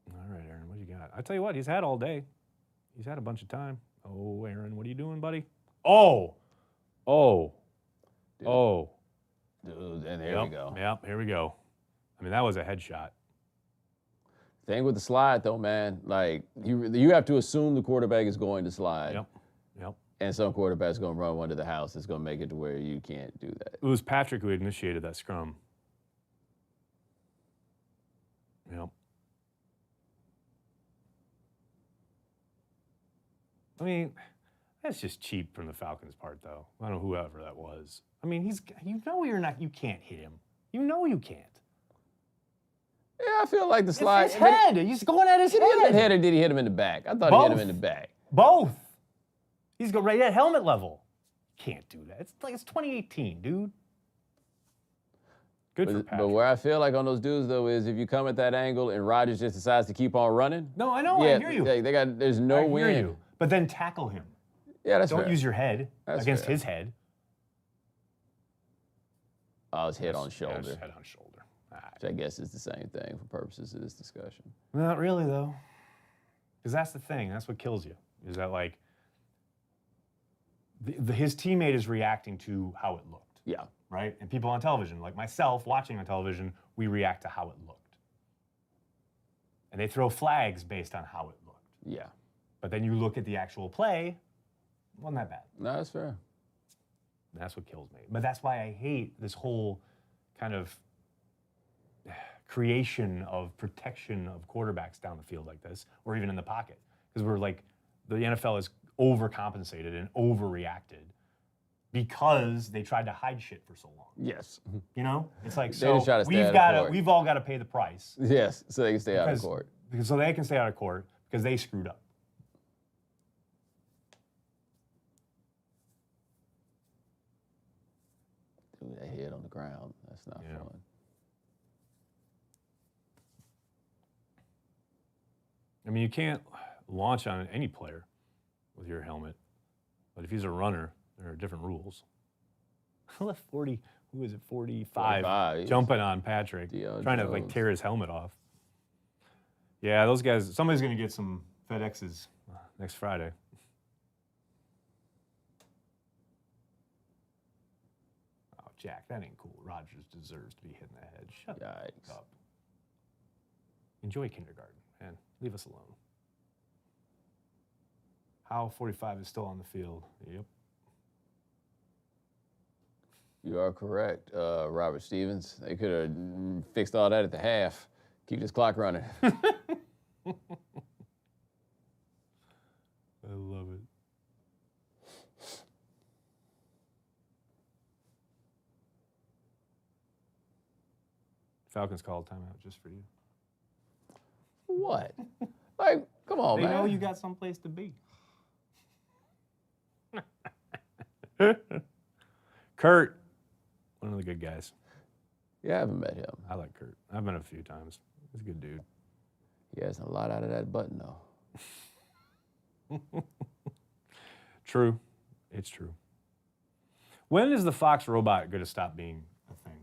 All right, Aaron, what do you got? I tell you what, he's had all day. He's had a bunch of time. Oh, Aaron, what are you doing, buddy? Oh. Dude, and there we go. Yep, here we go. I mean, that was a headshot. Thing with the slide, though, man, like, you have to assume the quarterback is going to slide. Yep. And some quarterback's going to run one to the house. It's going to make it to where you can't do that. It was Patrick who initiated that scrum. Yep. I mean, that's just cheap from the Falcons' part, though. I don't know whoever that was. I mean, you can't hit him. You know you can't. Yeah, I feel like the slide. It's his head. He's going at his Did he hit him in the head. head or did he hit him in the back? I thought he hit him in the back. Both. He's going right at helmet level. Can't do that. It's 2018, dude. Good for Patrick. But where I feel like on those dudes, though, is if you come at that angle and Rodgers just decides to keep on running. No, I know. Yeah, I hear you. There's no win. I hear you. But then tackle him. Yeah, that's Don't fair. use your head That's against fair. his head. Oh, it's head on Yeah, shoulder, just head on shoulder. All right. which I guess is the same thing for purposes of this discussion. Not really, though. Because that's the thing. That's what kills you. Is that like his teammate is reacting to how it looked. Yeah. Right? And people on television, like myself watching on television, we react to how it looked. And they throw flags based on how it looked. Yeah. But then you look at the actual play, it wasn't that bad. No, that's fair. And that's what kills me. But that's why I hate this whole kind of creation of protection of quarterbacks down the field like this, or even in the pocket. Because we're like, the NFL is overcompensated and overreacted because they tried to hide shit for so long. Yes. You know? It's like, They so just try to stay out of court. we've all got to pay the price. Yes, so they can stay out of court. So they can stay out of court because they screwed up. Dude, that head on the ground, that's not Yeah. fun. I mean, you can't launch on any player with your helmet, but if he's a runner, there are different rules. I left 40, who is it, 45, 45, jumping on Patrick, Julio trying to like Jones. tear his helmet off. Yeah, those guys, somebody's going to get some FedExes next Friday. Oh, Jack, that ain't cool. Rodgers deserves to be hit in the head. Shut Yikes. up. Enjoy kindergarten, man. Leave us alone. How 45 is still on the field. Yep. You are correct, Robert Stevens. They could have fixed all that at the half. Keep this clock running. I love it. Falcons called timeout just for you. What? Like, come on, They man. know you got someplace to be. Kurt, one of the good guys. Yeah, I haven't met him. I like Kurt. I've met him a few times. He's a good dude. He has a lot out of that button, though. True. It's true. When is the Fox robot going to stop being a thing?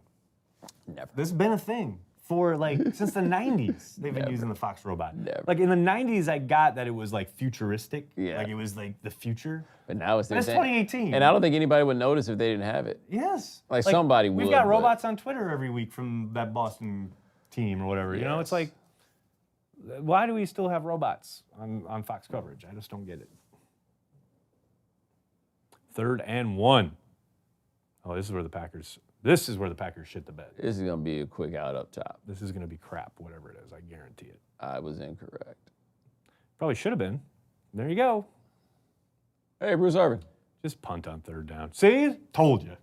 Never. This has been a thing for like since the 90s. They've been using the Fox robot. Never. Like in the 90s, I got that it was like futuristic. Yeah. Like it was like the future. But now it's But their it's thing. 2018. And I don't think anybody would notice if they didn't have it. Yes. Like somebody We've would, got but- robots on Twitter every week from that Boston team or whatever. You know, it's Yes. like, why do we still have robots on Fox coverage? I just don't get it. 3rd and 1. Oh, this is where the Packers shit the bed. This is going to be a quick out up top. This is going to be crap, whatever it is. I guarantee it. I was incorrect. Probably should have been. There you go. Hey, Bruce Irvin. Just punt on 3rd down. See? Told you.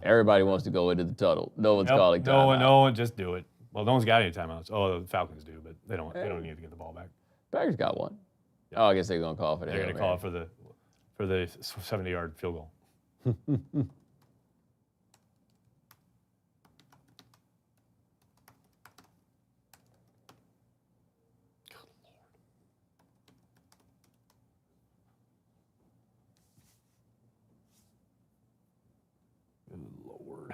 Everybody wants to go into the tunnel. No one's calling timeout. No one, just do it. Well, no one's got any timeouts. Oh, the Falcons do, but they don't need to get the ball back. Packers got one. Oh, I guess they're going to call for that. They're going to call it for the 70-yard field goal. Good Lord.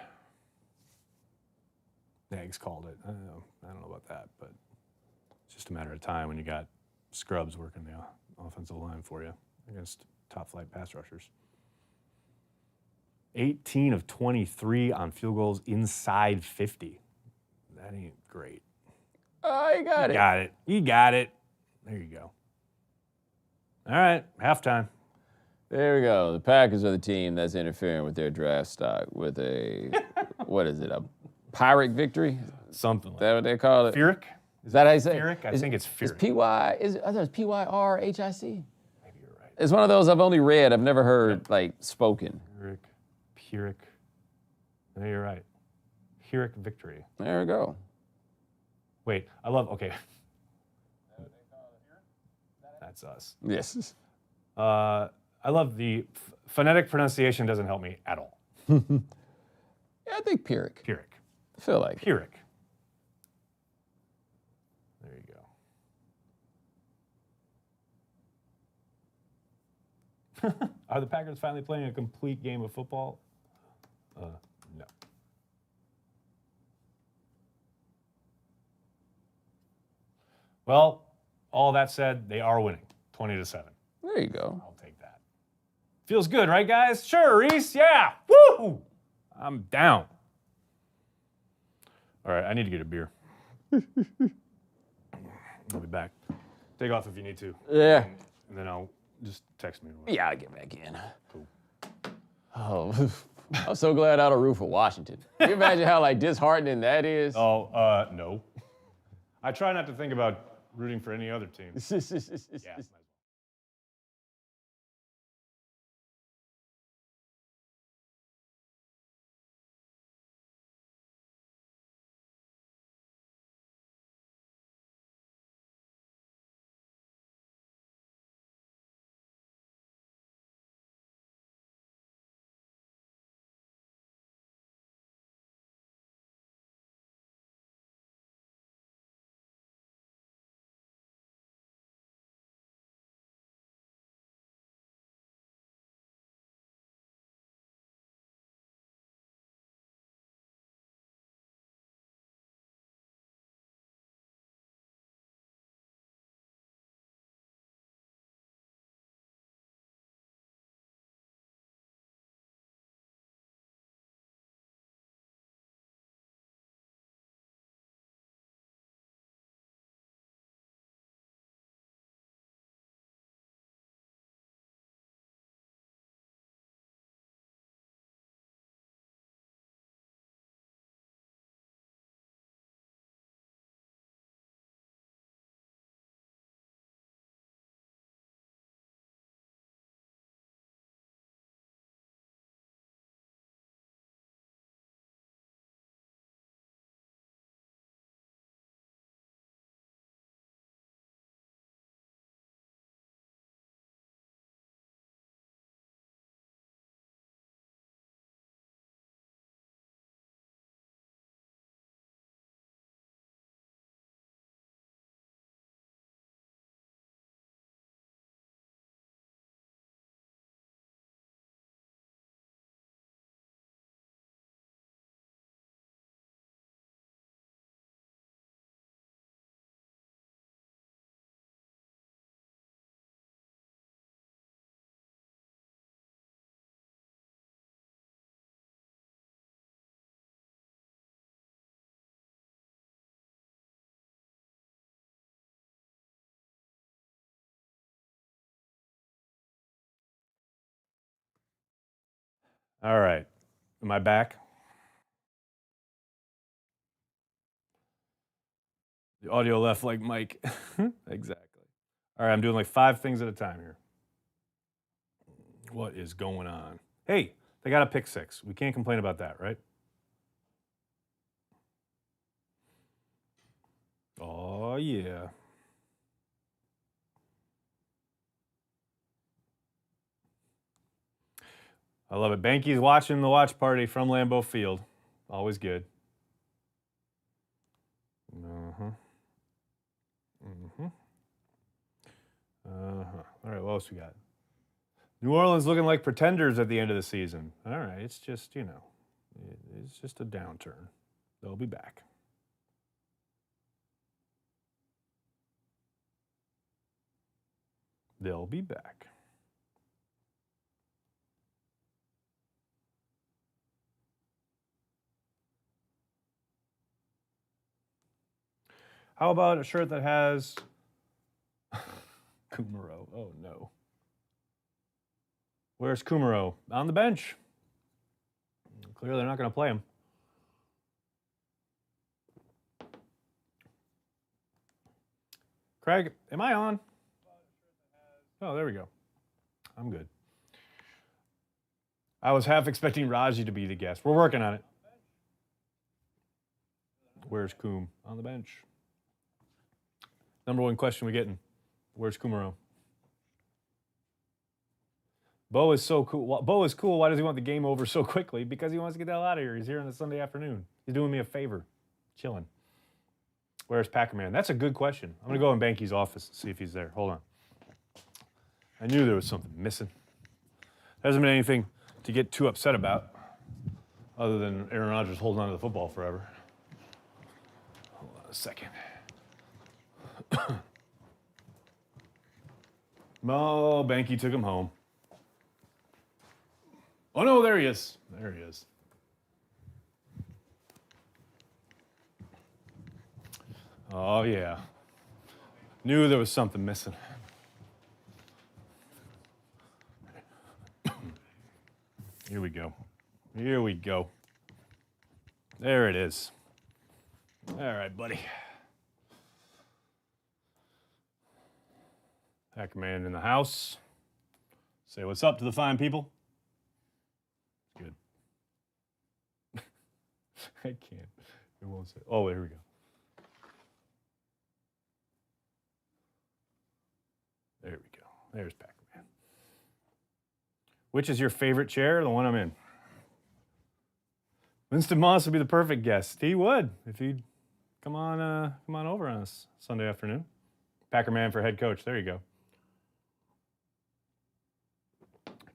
Nags called it. I don't know about that, but it's just a matter of time when you got scrubs working the offensive line for you against top-flight pass rushers. 18 of 23 on field goals inside 50. That ain't great. Oh, you got it. Got it. You got it. There you go. All right, halftime. There we go. The Packers are the team that's interfering with their draft stock with a, what is it, a Pyrrhic victory? Something Is like that what they call it? Pyrrhic? Is that how you say it? Pyrrhic? I think it's Is Pyrrhic. P-Y, I thought it's P-Y-R-H-I-C. Maybe you're right. It's one of those I've only read. I've never heard, like, spoken. Pyrrhic. No, you're right. Pyrrhic victory. There we go. Wait, okay. That's us. Yes. I love the phonetic pronunciation doesn't help me at all. Yeah, I think Pyrrhic. Pyrrhic. I feel like it. Pyrrhic. There you go. Are the Packers finally playing a complete game of football? No. Well, all that said, they are winning, 20-7. There you go. I'll take that. Feels good, right, guys? Sure, Reese. Yeah. Woo! I'm down. All right, I need to get a beer. I'll be back. Take off if you need to. Yeah. And then I'll just text me. Yeah, I'll get back in. Cool. Oh, I'm so glad I don't root for Washington. Can you imagine how like disheartening that is? Oh, no. I try not to think about rooting for any other team. Yeah, might as well. All right. Am I back? The audio left like Mike. Exactly. All right, I'm doing like 5 things at a time here. What is going on? Hey, they got a pick 6. We can't complain about that, right? Oh, yeah. I love it. Banky's watching the watch party from Lambeau Field. Always good. Uh-huh. Mm-hmm. Uh-huh. All right, what else we got? New Orleans looking like pretenders at the end of the season. All right, it's just, it's just a downturn. They'll be back. They'll be back. How about a shirt that has Kumaro? Oh, no. Where's Kumaro? On the bench. Clearly, they're not going to play him. Craig, am I on? Oh, there we go. I'm good. I was half expecting Raji to be the guest. We're working on it. Where's Coom? On the bench. Number 1 question we're getting. Where's Kumaro? Bo is so cool. Bo is cool. Why does he want the game over so quickly? Because he wants to get the hell out of here. He's here on a Sunday afternoon. He's doing me a favor. Chilling. Where's Pac-Man? That's a good question. I'm going to go in Banky's office and see if he's there. Hold on. I knew there was something missing. There hasn't been anything to get too upset about other than Aaron Rodgers holding on to the football forever. Hold on a second. Oh, Banky took him home. Oh no, there he is. There he is. Oh yeah. Knew there was something missing. Here we go. Here we go. There it is. All right, buddy. Packer Man in the house. Say what's up to the fine people. Good. I can't. It won't say. Oh, here we go. There we go. There's Packer Man. Which is your favorite chair? The one I'm in. Winston Moss would be the perfect guest. He would if he'd come on over on us Sunday afternoon. Packer Man for head coach. There you go.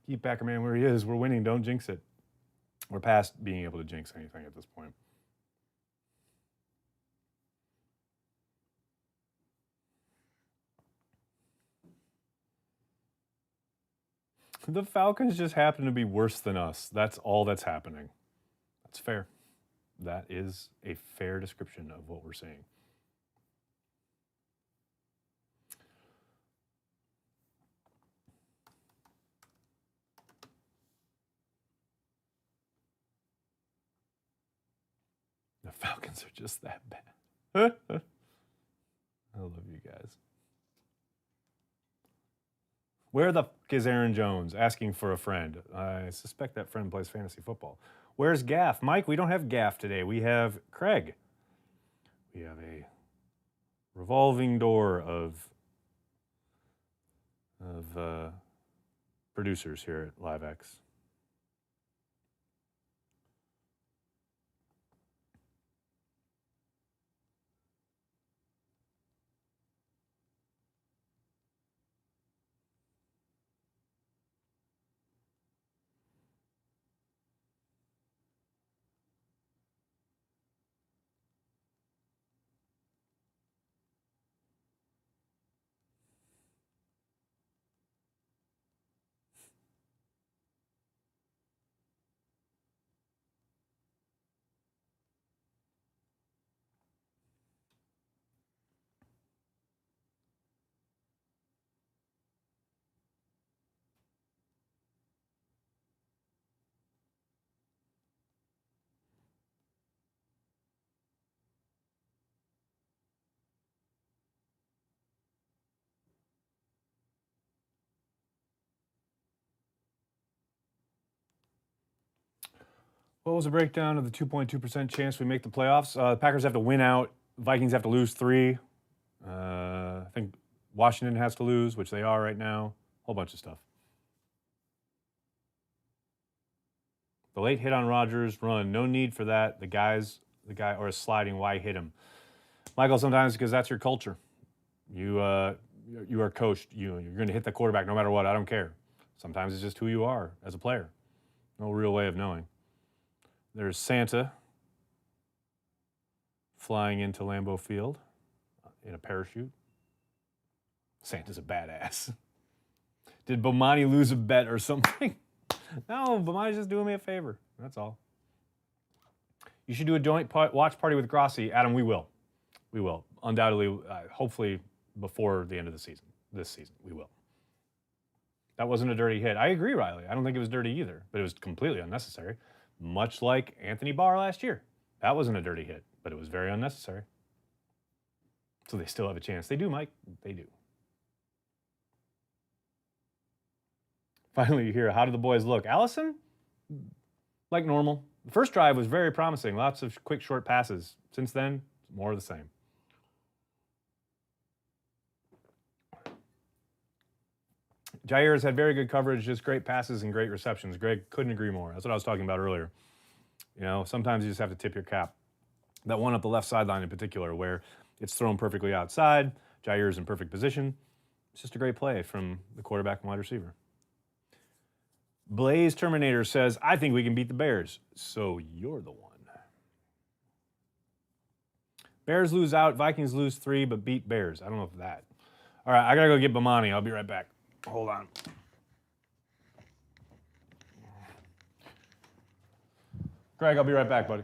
Keep Packer Man where he is. We're winning. Don't jinx it. We're past being able to jinx anything at this point. The Falcons just happen to be worse than us. That's all that's happening. That's fair. That is a fair description of what we're seeing. The Falcons are just that bad. I love you guys. Where the f*** is Aaron Jones? Asking for a friend. I suspect that friend plays fantasy football. Where's Gaff? Mike, we don't have Gaff today. We have Craig. We have a revolving door of producers here at LiveX. What was the breakdown of the 2.2% chance we make the playoffs? The Packers have to win out. Vikings have to lose 3. I think Washington has to lose, which they are right now. Whole bunch of stuff. The late hit on Rodgers run. No need for that. The guy or sliding. Why hit him? Michael, sometimes because that's your culture. You are coached. You're going to hit the quarterback no matter what. I don't care. Sometimes it's just who you are as a player. No real way of knowing. There's Santa flying into Lambeau Field in a parachute. Santa's a badass. Did Bomani lose a bet or something? No, Bomani's just doing me a favor. That's all. You should do a joint watch party with Grossi. Adam, we will. We will. Undoubtedly, hopefully before the end of the season. This season, we will. That wasn't a dirty hit. I agree, Riley. I don't think it was dirty either, but it was completely unnecessary. Much like Anthony Barr last year. That wasn't a dirty hit, but it was very unnecessary. So they still have a chance. They do, Mike. They do. Finally, you hear, how do the boys look? Allison, like normal. The first drive was very promising. Lots of quick, short passes. Since then, more of the same. Jair has had very good coverage, just great passes and great receptions. Greg, couldn't agree more. That's what I was talking about earlier. You know, sometimes you just have to tip your cap. That one up the left sideline in particular, where it's thrown perfectly outside, Jair's in perfect position. It's just a great play from the quarterback and wide receiver. Blaze Terminator says, I think we can beat the Bears. So you're the one. Bears lose out, Vikings lose 3, but beat Bears. I don't know if that. All right, I got to go get Bomani. I'll be right back. Hold on. Greg, I'll be right back, buddy.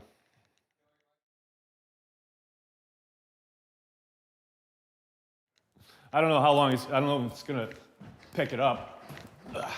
I don't know how long I don't know if it's going to pick it up. Ugh.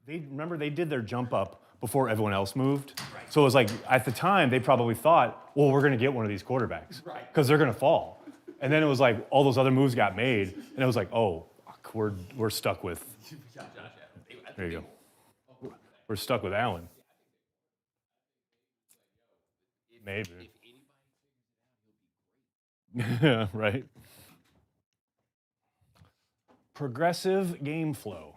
They did their jump up before everyone else moved. Right. So it was like, at the time, they probably thought, well, we're going to get one of these quarterbacks because they're going to fall. And then it was like all those other moves got made, and it was like, oh, fuck, we're stuck with. There you go. We're stuck with Allen. Maybe. Yeah, right. Progressive game flow.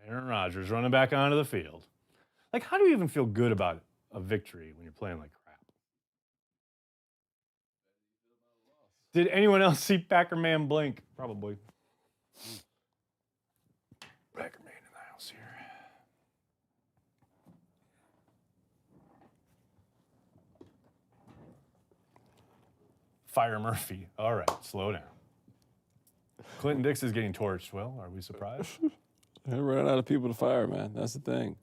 Aaron Rodgers running back onto the field. Like, how do you even feel good about a victory when you're playing like crap? Did anyone else see Packer Man blink? Probably. Packer Man in the house here. Fire Murphy. All right, slow down. Clinton Dix is getting torched. Well, are we surprised? They're running out of people to fire, man. That's the thing.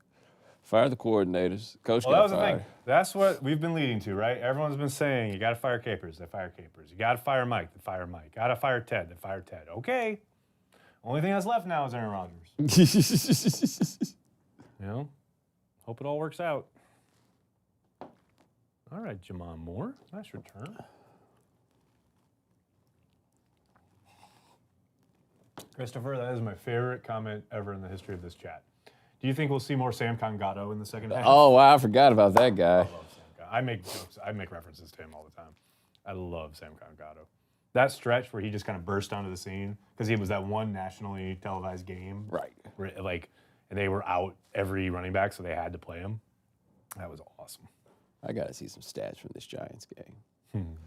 Fire the coordinators. Coach Well, that got was fired. the thing. That's what we've been leading to, right? Everyone's been saying, you got to fire Capers. They fire Capers. You got to fire Mike. They fire Mike. Got to fire Ted. They fire Ted. Okay. Only thing that's left now is Aaron Rodgers. You know, hope it all works out. All right, Jamon Moore. Nice return. Christopher, that is my favorite comment ever in the history of this chat. Do you think we'll see more Sam Congato in the second half? Oh, wow, I forgot about that guy. I love Sam Congato. I make jokes. I make references to him all the time. I love Sam Congato. That stretch where he just kind of burst onto the scene because he was that one nationally televised game. Right. Where, like, and they were out every running back, so they had to play him. That was awesome. I got to see some stats from this Giants game.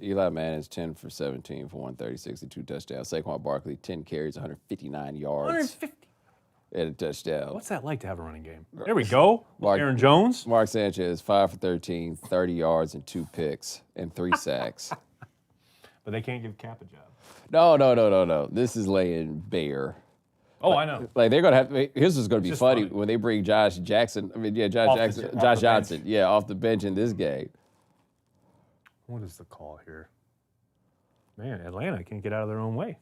Eli Manning's 10 for 17 for 136 and 2 touchdowns. Saquon Barkley, 10 carries, 159 yards. 150. And a touchdown. What's that like to have a running game? There we go. Aaron Jones. Mark Sanchez, 5 for 13, 30 yards and 2 picks and 3 sacks. But they can't give Cap a job. No. This is laying bare. Oh, I know. Like they're gonna have. His is gonna be funny when they bring Josh Johnson. Josh Johnson. Yeah, off the bench in this game. What is the call here? Man, Atlanta can't get out of their own way.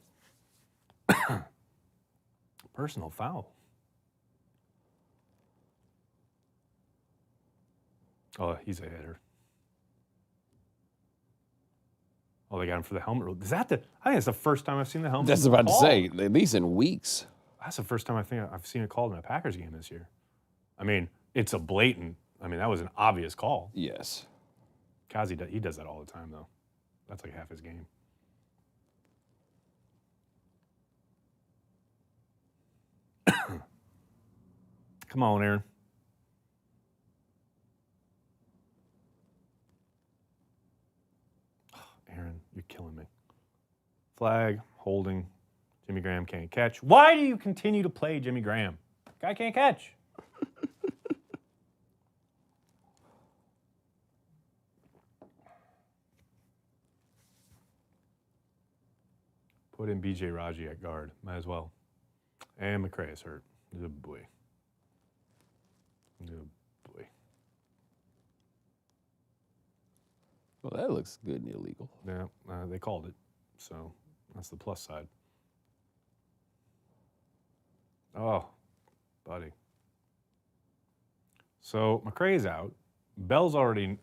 Personal foul. Oh, he's a hitter. Oh, they got him for the helmet rule. Is that the? I think it's the first time I've seen the helmet. That's about to say, at least in weeks. That's the first time I think I've seen it called in a Packers game this year. I mean, it's a blatant. I mean, that was an obvious call. Yes. Kazi, he does that all the time, though. That's like half his game. Come on, Aaron. Oh, Aaron, you're killing me. Flag, holding. Jimmy Graham can't catch. Why do you continue to play Jimmy Graham? Guy can't catch. Put in B.J. Raji at guard. Might as well. And McCray is hurt. Good boy. Good boy. Well, that looks good and illegal. Yeah, they called it. So that's the plus side. Oh, buddy. So McCray's out. Bell's already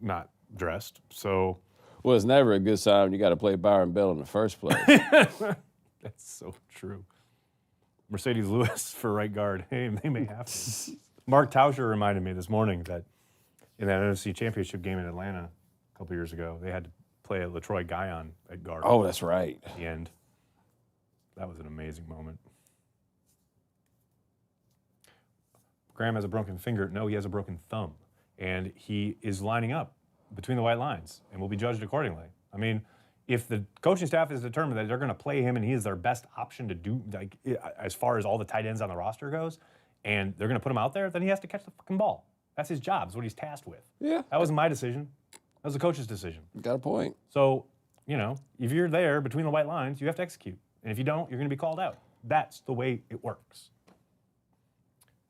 not dressed. So Well, it's never a good sign when you got to play Byron Bell in the first place. that's so true. Mercedes Lewis for right guard. Hey, they may have to. Mark Tauscher reminded me this morning that in that NFC Championship game in Atlanta a couple years ago, they had to play a LaTroy Guion at guard Oh, that's right. at the end. That was an amazing moment. Graham has a broken finger. No, he has a broken thumb. And he is lining up between the white lines and will be judged accordingly. I mean, if the coaching staff is determined that they're going to play him and he is their best option to do, like, as far as all the tight ends on the roster goes, and they're going to put him out there, then he has to catch the fucking ball. That's his job. That's what he's tasked with. Yeah. That wasn't my decision. That was the coach's decision. Got a point. So, if you're there between the white lines, you have to execute. And if you don't, you're going to be called out. That's the way it works.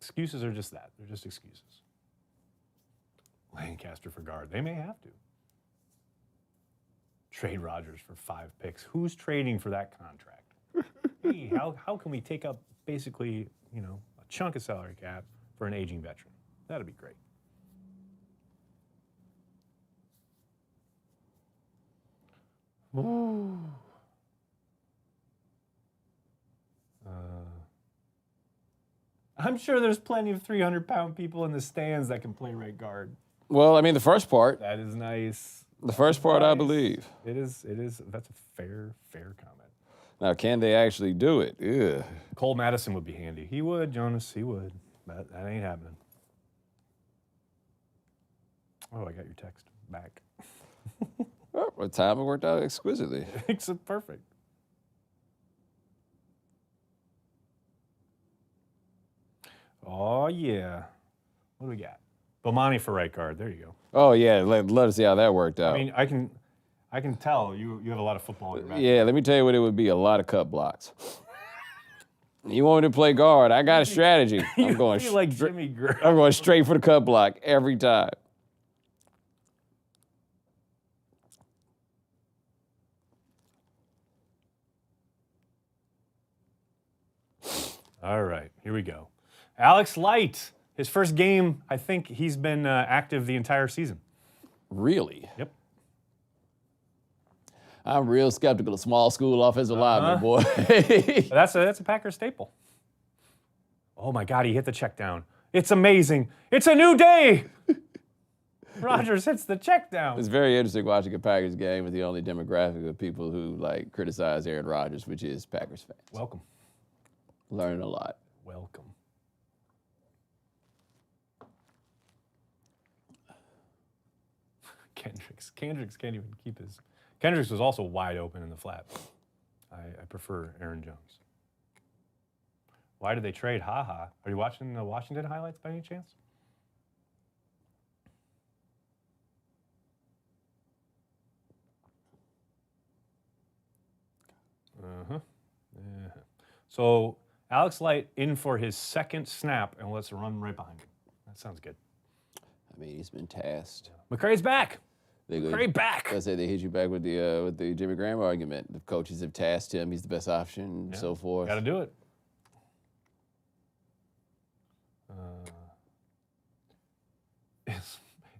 Excuses are just that. They're just excuses. Lancaster for guard. They may have to. Trade Rodgers for 5 picks. Who's trading for that contract? Hey, how can we take up basically, a chunk of salary cap for an aging veteran? That'd be great. Ooh. I'm sure there's plenty of 300-pound people in the stands that can play right guard. Well, I mean, the first part. That is nice. The first part, I believe. It is. That's a fair comment. Now, can they actually do it? Ugh. Cole Madison would be handy. He would, Jonas. He would. But that ain't happening. Oh, I got your text back. Well, time it worked out exquisitely. It's perfect. Oh, yeah. What do we got? Bomani for right guard. There you go. Oh, yeah. Let us see how that worked out. I mean, I can tell you have a lot of football in your back. Yeah, let me tell you what it would be. A lot of cut blocks. You want me to play guard? I got a strategy. I'm going like Jimmy Graham. I'm going straight for the cut block every time. All right, here we go. Alex Light, his first game, I think he's been active the entire season. Really? Yep. I'm real skeptical of small school offensive linemen, boy. That's a Packers staple. Oh my God, he hit the check down. It's amazing. It's a new day. Rodgers hits the check down. It's very interesting watching a Packers game with the only demographic of people who criticize Aaron Rodgers, which is Packers fans. Welcome. Learning a lot. Welcome. Kendricks can't even keep his. Kendricks was also wide open in the flat. I prefer Aaron Jones. Why did they trade? Are you watching the Washington highlights by any chance? So Alex Light in for his second snap, and let's run right behind him. That sounds good. I mean, he's been tasked. McCray's back. McCray back. I say they hit you back with the Jimmy Graham argument. The coaches have tasked him. He's the best option, and so forth. Got to do it.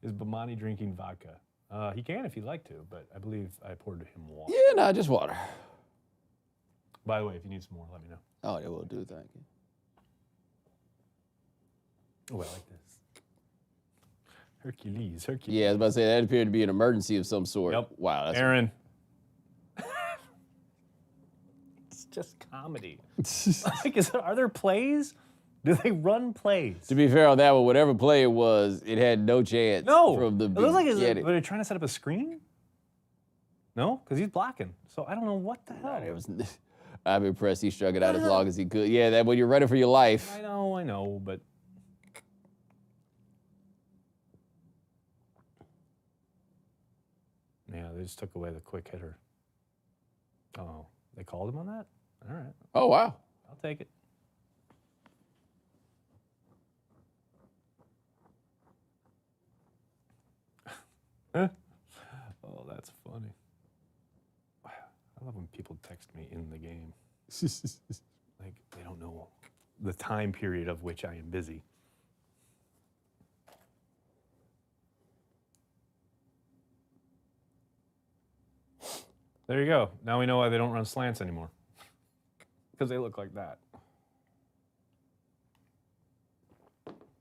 Is Bomani drinking vodka? He can if he'd like to, but I believe I poured him water. Yeah, no, just water. By the way, if you need some more, let me know. Oh, yeah, will do. Thank you. Oh, I like this. Hercules. Yeah, I was about to say that appeared to be an emergency of some sort. Yep. Wow. That's Aaron. It's just comedy. Are there plays? Do they run plays? To be fair on that one, whatever play it was, it had no chance. No. From the It looks like beginning. were they trying to set up a screen? No, because he's blocking. So I don't know what the hell. I'm impressed he struck it out as long as he could. Yeah, that when you're running for your life. I know, but. Yeah, they just took away the quick hitter. Oh, They called him on that? All right. Oh, wow. I'll take it. Oh, that's funny. I love when people text me in the game. Like, they don't know the time period of which I am busy. There you go. Now we know why they don't run slants anymore. Because they look like that.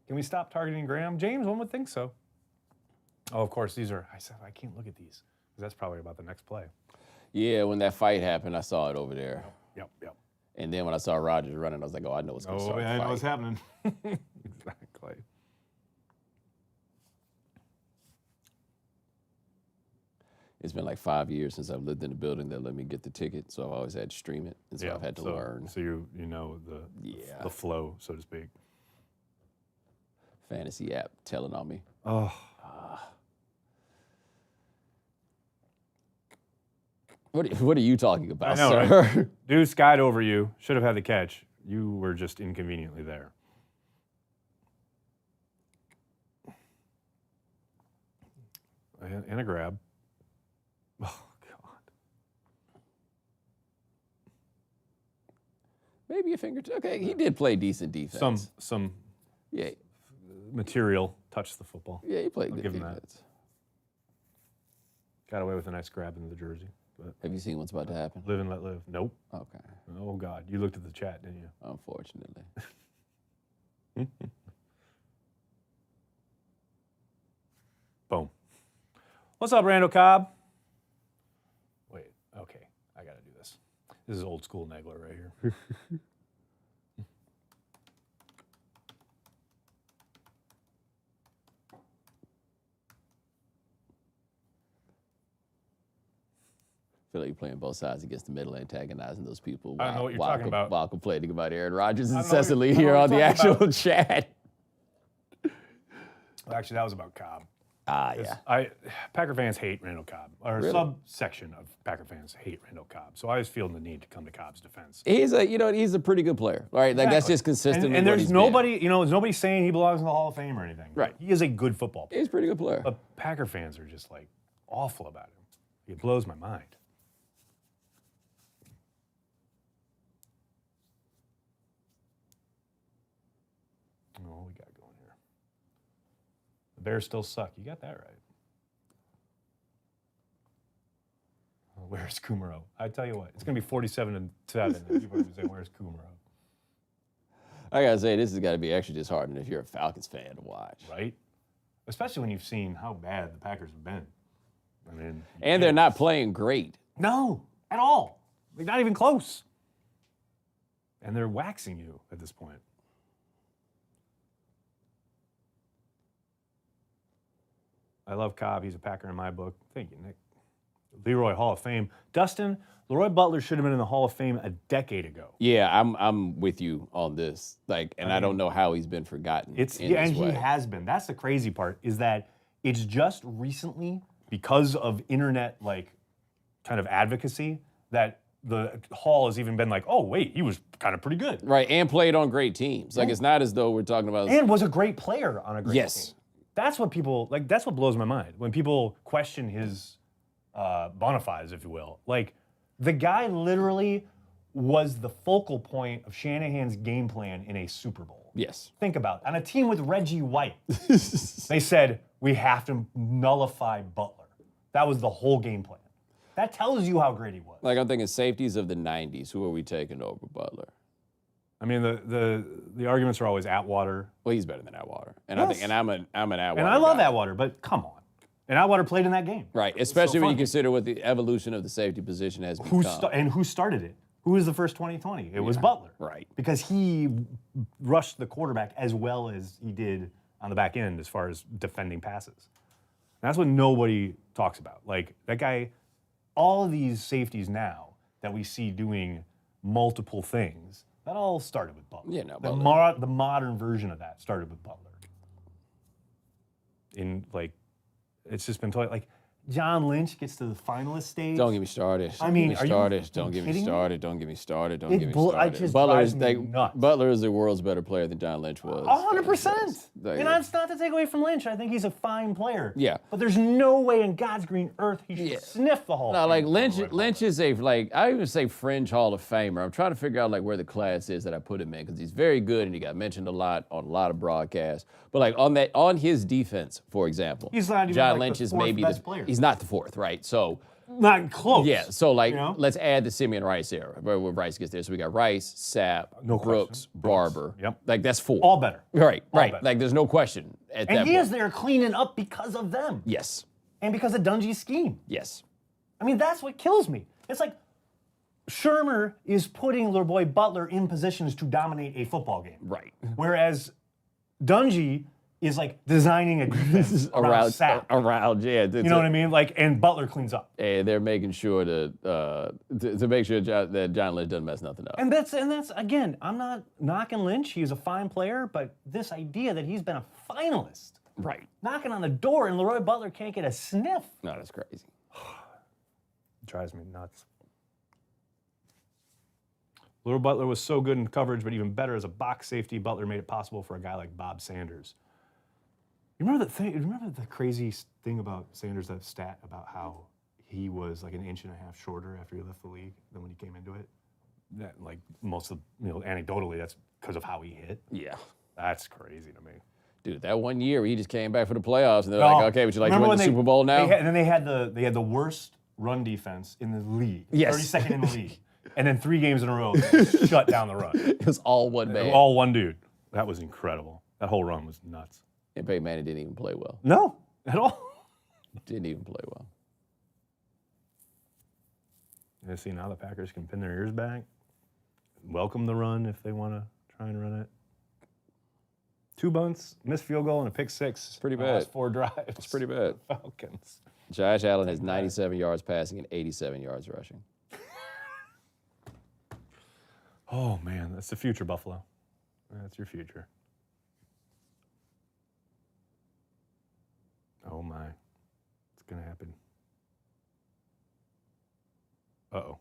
Can we stop targeting Graham? James, one would think so. Oh, of course, these are, I said, I can't look at these. Because that's probably about the next play. Yeah, when that fight happened, I saw it over there. Yep. And then when I saw Rodgers running, I was like, oh, I know what's going to start. Oh, yeah, I know what's happening. Exactly. It's been like 5 years since I've lived in a building that let me get the ticket, so I've always had to stream it, and so I've had to learn. So you know the flow, so to speak. Fantasy app telling on me. Oh. What are you talking about, I know, sir? right? Dude skied over you. Should have had the catch. You were just inconveniently there. And a grab. Oh, God. Maybe a finger. Okay, he did play decent defense. Some Yeah. material touched the football. Yeah, he played I'll good give him defense. that. Got away with a nice grab into the jersey. But Have you seen what's about to happen? live and let live. Nope. Okay, Oh, God. You looked at the chat, didn't you? unfortunately. Boom. What's up, Randall Cobb? Wait, okay. I got to do this. This is old school Nagler right here. I feel like you're playing both sides against the middle, antagonizing those people. I don't know what you're talking about. While complaining about Aaron Rodgers I don't know what incessantly you're- I here don't on know the what you're actual chat. Actually, that was about Cobb. Yeah. Packer fans hate Randall Cobb, or Really? a subsection of Packer fans hate Randall Cobb. So I was feeling the need to come to Cobb's defense. He's a pretty good player. All right, like that's Exactly. just consistent. And with what there's he's nobody, there's nobody saying he belongs in the Hall of Fame or anything. Right. He is a good football player. He's a pretty good player. But Packer fans are just like awful about him. It blows my mind. Oh, what we got going here? The Bears still suck. You got that right. Oh, where's Kumaro? I tell you what, it's gonna be 47-7. And people are gonna say, "Where's Kumaro?" I gotta say, this has got to be extra disheartening if you're a Falcons fan to watch. Right? Especially when you've seen how bad the Packers have been. I mean, And they're not playing great. no, at all. Like, not even close. And they're waxing you at this point. I love Cobb. He's a Packer in my book. Thank you, Nick. Leroy, Hall of Fame. Dustin, Leroy Butler should have been in the Hall of Fame a decade ago. Yeah, I'm with you on this. Like, and I don't know how he's been forgotten. And this way. he has been. That's the crazy part, is that it's just recently, because of internet kind of advocacy, that the Hall has even been like, oh wait, he was kind of pretty good. Right, and played on great teams. Like, it's not as though we're talking about. And was a great player on a great Yes. team. That's what people that's what blows my mind when people question his bona fides, if you will. Like, the guy literally was the focal point of Shanahan's game plan in a Super Bowl. Yes. Think about it. On a team with Reggie White, they said, we have to nullify Butler. That was the whole game plan. That tells you how great he was. Like, I'm thinking safeties of the 90s. Who are we taking over Butler? I mean, the arguments are always Atwater. Well, he's better than Atwater. And Yes. I think, and I'm an Atwater. And I love guy. Atwater, but come on. And Atwater played in that game. Right, especially when you funny. consider what the evolution of the safety position has become. Who started it? Who was the first 2020? It was Butler. Right. Because he rushed the quarterback as well as he did on the back end as far as defending passes. And that's what nobody talks about. Like, that guy, all of these safeties now that we see doing multiple things, that all started with Butler. Yeah, no, The, Butler. the modern version of that started with Butler. It's just been totally, John Lynch gets to the finalist stage. Don't get me started. I mean, Don't get me started. Don't get me started. Don't get me It started. just Butler drives is me nuts. Butler is the world's better player than John Lynch was. 100%. Like, And that's not to take away from Lynch. I think he's a fine player. Yeah. But there's no way in God's green earth he should sniff the Hall of No, Fame. like Lynch is a I even say fringe Hall of Famer. I'm trying to figure out like where the class is that I put him in because he's very good and he got mentioned a lot on a lot of broadcasts. But like on his defense, for example, He's not even John like Lynch the is fourth maybe best player. He's not the fourth, right? So Not close. yeah, so like you know? let's add the Simeon Rice era where Rice gets there. So we got Rice, Sapp, No Brooks, question. Barber. Yep. Like that's 4. All better. Right. better. Like there's no question at that And he point. is there cleaning up because of them. Yes. And because of Dungy's scheme. Yes. I mean, that's what kills me. It's like Shermer is putting little boy Butler in positions to dominate a football game. Right. Whereas Dungy is like designing a defense around Sapp. You You know what I mean? Like, and Butler cleans up. And they're making sure to make sure that John Lynch doesn't mess nothing up. And that's again, I'm not knocking Lynch. He's a fine player, but this idea that he's been a finalist, Right. knocking on the door, and Leroy Butler can't get a sniff. No, that's crazy. Drives me nuts. Leroy Butler was so good in coverage, but even better as a box safety. Butler made it possible for a guy like Bob Sanders. You remember the crazy thing about Sanders, that stat about how he was like 1.5 inches shorter after he left the league than when he came into it? That, like most of, anecdotally, that's because of how he hit. Yeah. That's crazy to me. Dude, that one year where he just came back for the playoffs and they're like, okay, would you like to Remember win the when Super Bowl now? And then they had the worst run defense in the league. Yes. 32nd in the league. And then 3 games in a row, shut down the run. It was all one man. All one dude. That was incredible. That whole run was nuts. And Peyton Manning didn't even play well. No, at all. Didn't even play well. You see, now the Packers can pin their ears back, welcome the run if they want to try and run it. 2 bunts, missed field goal, and a pick 6. Pretty bad. Last 4 drives. It's pretty bad. Falcons. Josh Allen has 97 yards passing and 87 yards rushing. Oh, man, that's the future, Buffalo. That's your future. Oh, my. It's going to happen. Uh-oh.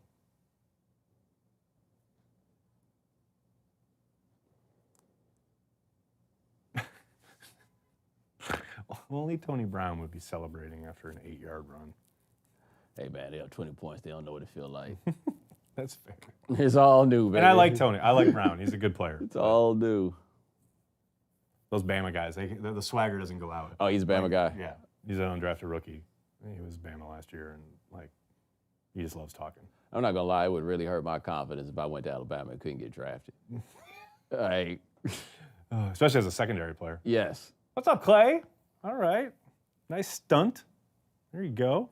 Only Tony Brown would be celebrating after an 8-yard run. Hey, man, they have 20 points. They don't know what it feels like. That's fair. It's all new, baby. And I like Tony. I like Brown. He's a good player. It's all new. Those Bama guys, the swagger doesn't go out. Oh, he's a Bama guy. Yeah. He's an undrafted rookie. He was Bama last year, and, like, he just loves talking. I'm not going to lie. It would really hurt my confidence if I went to Alabama and couldn't get drafted. Like, Especially as a secondary player. yes. What's up, Clay? All right. Nice stunt. There you go.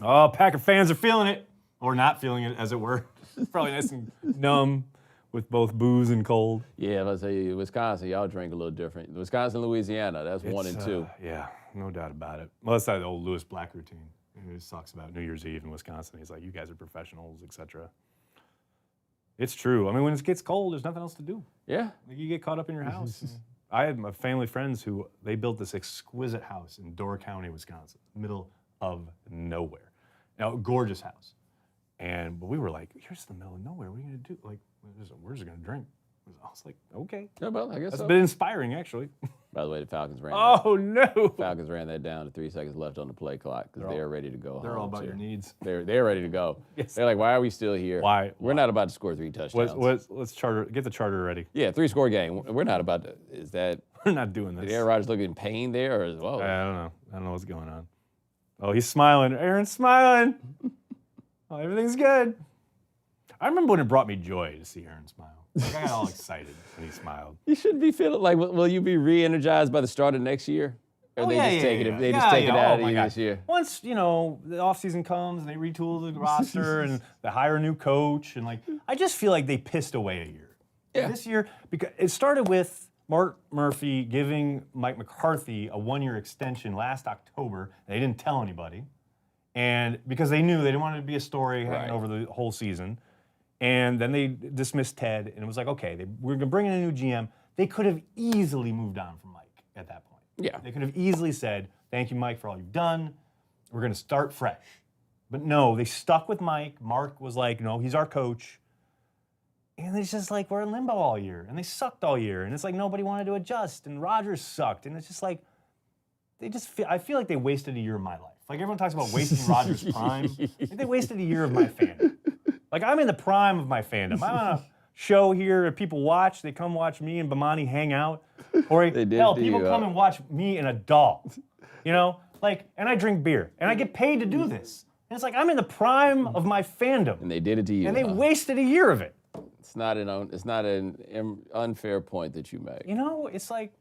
Oh, Packer fans are feeling it. Or not feeling it, as it were. Probably nice and numb with both booze and cold. Yeah, let's say Wisconsin, y'all drink a little different. Wisconsin, Louisiana, that's 1 and 2. Yeah, no doubt about it. Well, that's that old Lewis Black routine. He just talks about New Year's Eve in Wisconsin. He's like, you guys are professionals, etc. It's true. I mean, when it gets cold, there's nothing else to do. Yeah. Like, you get caught up in your house. I had my family friends who, they built this exquisite house in Door County, Wisconsin, middle of nowhere. Now, gorgeous house. But we were like, here's the middle of nowhere. What are you going to do? Like, we're just going to drink. I was like, okay. Yeah, well, I guess That's so. a bit inspiring, actually. By the way, the Falcons ran Oh, no. Falcons ran that down to 3 seconds left on the play clock because they're ready to go. They're all home, about too. your needs. They're ready to go. Yes. They're like, why are we still here? Why? We're not about to score 3 touchdowns. Let's get the charter ready. Yeah, 3-score game. We're not about to. Is that? We're not doing this. Did Aaron Rodgers look in pain there, or whoa? I don't know what's going on. Oh, he's smiling. Aaron's smiling. Oh, everything's good. I remember when it brought me joy to see Aaron smile. Like, I got all excited when he smiled. You should be feeling like, will you be re-energized by the start of next year? Or they just take it? They just take it out of you this year. Once the offseason comes and they retool the roster and they hire a new coach and I just feel like they pissed away a year. Yeah. This year, because it started with Mark Murphy giving Mike McCarthy a 1-year extension last October. They didn't tell anybody, and because they knew they didn't want it to be a story hanging over the whole season. And then they dismissed Ted, and it was like, okay, we're going to bring in a new GM. They could have easily moved on from Mike at that point. Yeah. They could have easily said, Thank you, Mike, for all you've done. We're going to start fresh. But no, they stuck with Mike. Mark was like, no, he's our coach. And it's just like, we're in limbo all year. And they sucked all year. And it's like nobody wanted to adjust. And Rodgers sucked. And it's just like, I feel like they wasted a year of my life. Like everyone talks about wasting Rodgers' prime. I think they wasted a year of my fandom. Like I'm in the prime of my fandom. I'm on a show here and people watch. They come watch me and Bomani hang out. Or people come and watch me and a dog. You know? Like, and I drink beer. And I get paid to do this. And it's like I'm in the prime of my fandom. And they did it to you. And they wasted a year of it. It's not an unfair point that you make. You know, it's like,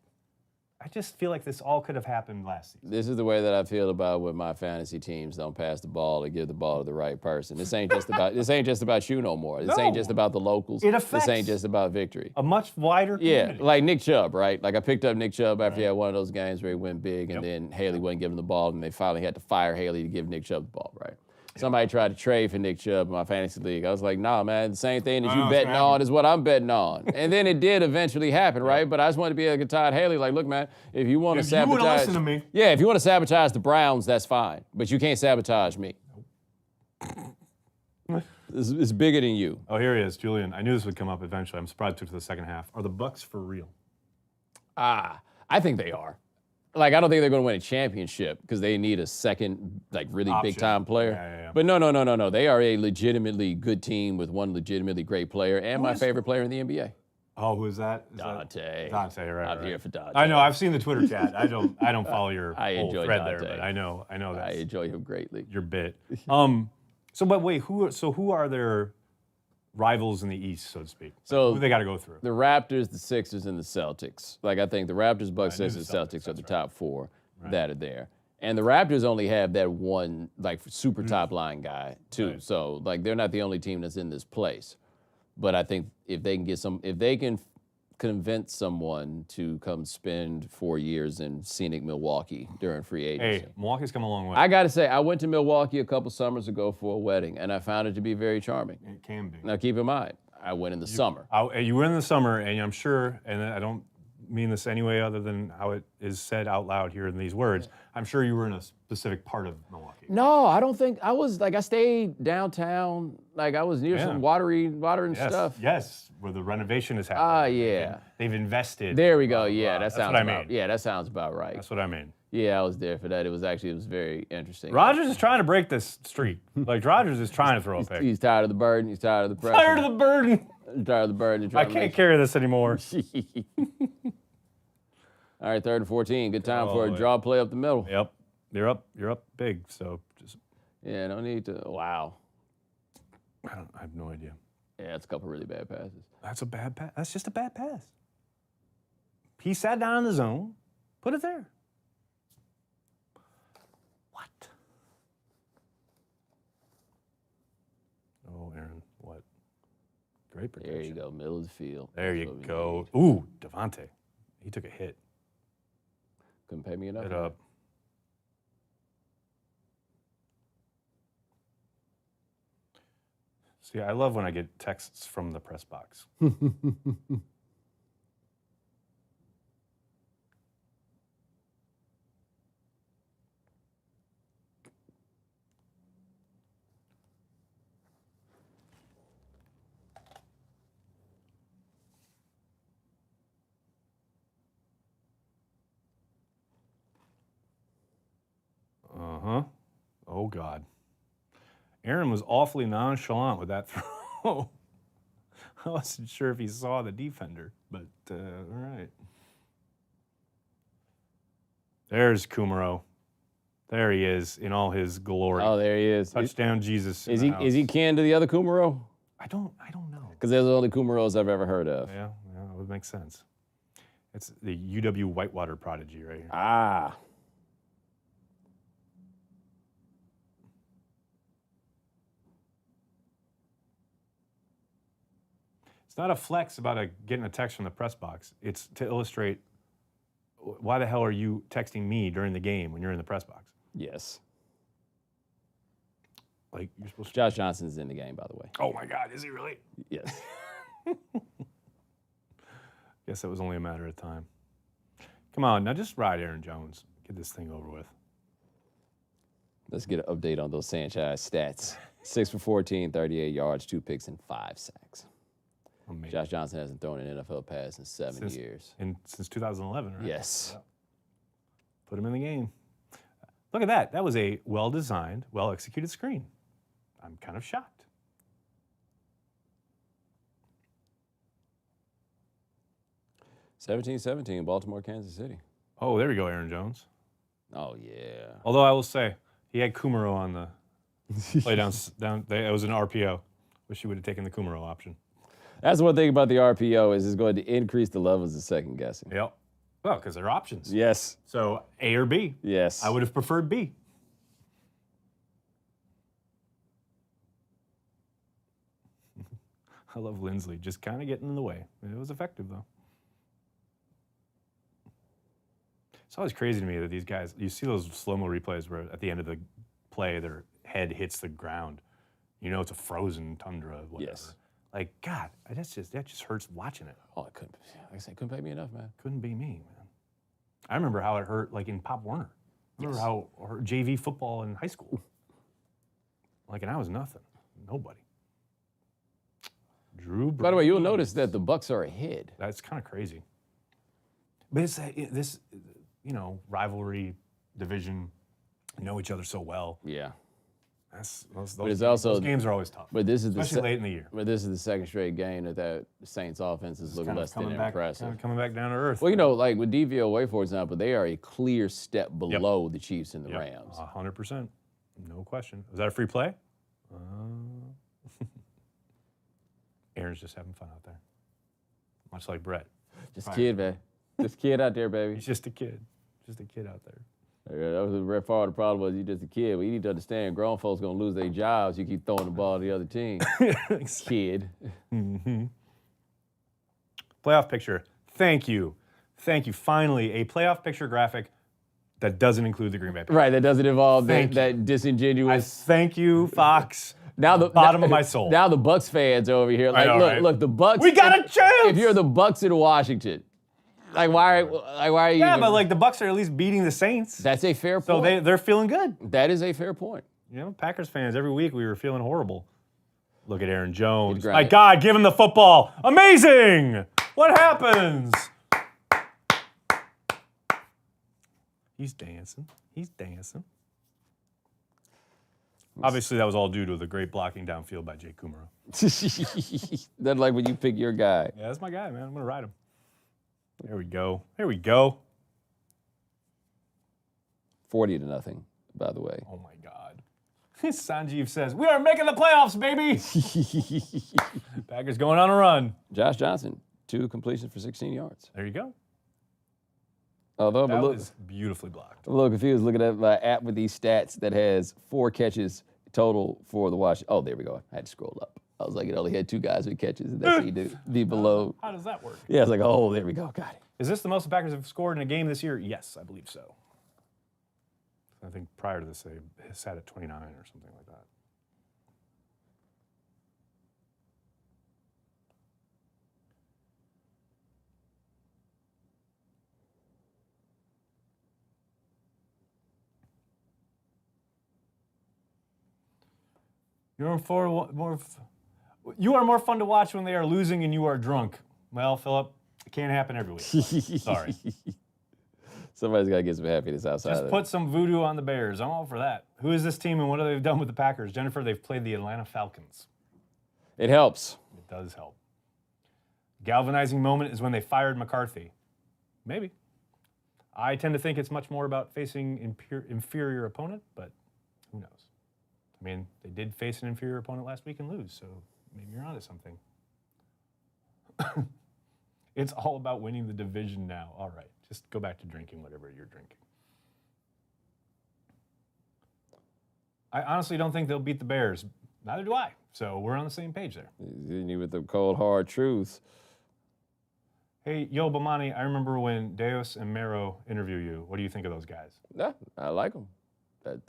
I just feel like this all could have happened last season. This is the way that I feel about when my fantasy teams don't pass the ball or give the ball to the right person. This ain't just about you no more. This ain't just about the locals. This ain't just about victory. A much wider community. Yeah, like Nick Chubb, right? Like I picked up Nick Chubb after he had one of those games where he went big and then Haley wasn't giving the ball and they finally had to fire Haley to give Nick Chubb the ball, right? Somebody tried to trade for Nick Chubb in my fantasy league. I was like, nah, man, the same thing that you betting on is what I'm betting on. And then it did eventually happen, right? But I just wanted to be able to Todd Haley, like, look, man, if you want to sabotage, you listen to me. Yeah, if you want to sabotage the Browns, that's fine. But you can't sabotage me. It's bigger than you. Oh, here he is, Julian. I knew this would come up eventually. I'm surprised it took to the second half. Are the Bucks for real? I think they are. Like, I don't think they're going to win a championship because they need a second, like, really big-time player. Yeah. But no. They are a legitimately good team with one legitimately great player and my favorite player in the NBA. Oh, who is that? Dante. Dante, right. I'm here for Dante. I know. I've seen the Twitter chat. I don't follow your whole thread Dante. there, but I know that. I enjoy him greatly. Your bit. But wait, who are their rivals in the East, so to speak? So who they got to go through? The Raptors, the Sixers, and the Celtics. Like, I think the Raptors, Bucks, Sixers, Celtics are the top four that are there. And the Raptors only have that one, like, super top line guy, too. Right. So, like, they're not the only team that's in this place. But I think if they can convince someone to come spend 4 years in scenic Milwaukee during free agency. Hey, Milwaukee's come a long way. I got to say, I went to Milwaukee a couple summers ago for a wedding, and I found it to be very charming. It can be. Now, keep in mind, I went in the summer. You were in the summer, and I'm sure, and I don't mean this any way other than how it is said out loud here in these words, I'm sure you were in a specific part of Milwaukee. No, I don't think. I was, like, I stayed downtown. Like, I was near some water and stuff. Yes, where the renovation is happening. Yeah. They've invested. There we go. Yeah, that sounds what I mean. Yeah, that sounds about right. That's what I mean. Yeah, I was there for that. It was very interesting. Rodgers is trying to break this streak. Like, Rodgers is trying to throw a pick. He's tired of the burden. He's tired of the pressure. Tired of the burden. He's tired of the burden. I can't carry this anymore. All right, 3rd and 14. Good time for a draw play up the middle. Yep. You're up big, so just. Yeah, no need to. Wow. I have no idea. Yeah, it's a couple really bad passes. That's a bad pass. That's just a bad pass. He sat down in the zone, put it there. What? Oh, Aaron, what? Great protection. There you go, middle of the field. There you go. Ooh, Devontae. He took a hit. Couldn't pay me enough. Hit up. See, I love when I get texts from the press box. Oh, God. Aaron was awfully nonchalant with that throw. I wasn't sure if he saw the defender, but all right. There's Kumaro. There he is in all his glory. Oh, there he is. Touchdown, Jesus. Is he kin to the other Kumaro? I don't know. Because they're the only Kumaros I've ever heard of. Yeah, it would make sense. It's the UW Whitewater prodigy right here. Ah. It's not a flex about getting a text from the press box. It's to illustrate why the hell are you texting me during the game when you're in the press box? Yes. Like, you're supposed to. Josh Johnson's in the game, by the way. Oh, my God. Is he really? Yes. Guess it was only a matter of time. Come on, now just ride Aaron Jones. Get this thing over with. Let's get an update on those Sanchez stats. 6 for 14, 38 yards, 2 picks, and 5 sacks. Amazing. Josh Johnson hasn't thrown an NFL pass in 7 years. Since 2011, right? Yes. Yeah. Put him in the game. Look at that. That was a well-designed, well-executed screen. I'm kind of shocked. (17-17), Baltimore, Kansas City. Oh, there we go, Aaron Jones. Oh, yeah. Although I will say, he had Kumaro on the play down. It was an RPO. Wish he would have taken the Kumaro option. That's one thing about the RPO is it's going to increase the levels of second guessing. Yep. Well, because they're options. Yes. So A or B. Yes. I would have preferred B. I love Lindsley just kind of getting in the way. It was effective, though. It's always crazy to me that these guys, you see those slow-mo replays where at the end of the play, their head hits the ground. You know it's a frozen tundra, whatever. Yes. Like, God, that just hurts watching it. Oh, it couldn't. Like I said, couldn't pay me enough, man. Couldn't be me, man. I remember how it hurt, like in Pop Warner. I remember how it hurt JV football in high school. Like, and I was nothing. Nobody. Drew Brees. By the way, you'll notice that the Bucs are ahead. That's kind of crazy. But it's this, rivalry, division, know each other so well. Yeah. Those games are always tough. But this is especially late in the year. But this is the second straight game that Saints offense is looking less than impressive. Kind of coming back down to earth. Well, like with DVOA, for example, they are a clear step below the Chiefs and the Rams. 100%. No question. Was that a free play? Aaron's just having fun out there. Much like Brett. Just a kid, man. Just a kid out there, baby. He's just a kid. Just a kid out there. Yeah, that was Brett Favre. The problem was you're just a kid. But you need to understand, grown folks going to lose their jobs. You keep throwing the ball to the other team. Kid. Mm-hmm. Playoff picture. Thank you. Finally, a playoff picture graphic that doesn't include the Green Bay Packers. Right, that doesn't involve that disingenuous. Thank you, Fox. Now the bottom of my soul. Now the Bucs fans over here, like, look, the Bucs. We got a chance. If you're the Bucs in Washington, why are you? Yeah, but the Bucs are at least beating the Saints. That's a fair point. So they're feeling good. That is a fair point. Packers fans, every week we were feeling horrible. Look at Aaron Jones. Right. My God, give him the football. Amazing. What happens? He's dancing. Obviously, that was all due to the great blocking downfield by Jake Kumaro. That's like when you pick your guy. Yeah, that's my guy, man. I'm going to ride him. There we go. 40-0, by the way. Oh, my God. Sanjeev says, we are making the playoffs, baby. Packers going on a run. Josh Johnson, 2 completions for 16 yards. There you go. Although that was beautifully blocked. I'm a little confused looking at my app with these stats that has 4 catches total for the Washington. Oh, there we go. I had to scroll up. I was like, it only had 2 guys with catches, and that's the below. How does that work? Yeah, I was like, oh, there we go. Got it. Is this the most the Packers have scored in a game this year? Yes, I believe so. I think prior to this, they sat at 29 or something like that. You are more fun to watch when they are losing and you are drunk. Well, Philip, it can't happen every week. Sorry. Somebody's got to get some happiness outside Just put some voodoo on the Bears. I'm all for that. Who is this team and what have they done with the Packers? Jennifer, they've played the Atlanta Falcons. It helps. It does help. Galvanizing moment is when they fired McCarthy. Maybe. I tend to think it's much more about facing inferior opponent, but who knows? I mean, they did face an inferior opponent last week and lose, so maybe you're onto something. It's all about winning the division now. All right, just go back to drinking whatever you're drinking. I honestly don't think they'll beat the Bears. Neither do I. So we're on the same page there. Hitting you with the cold, hard truth. Hey, yo, Bomani, I remember when Deus and Mero interview you. What do you think of those guys? Yeah, I like them. I've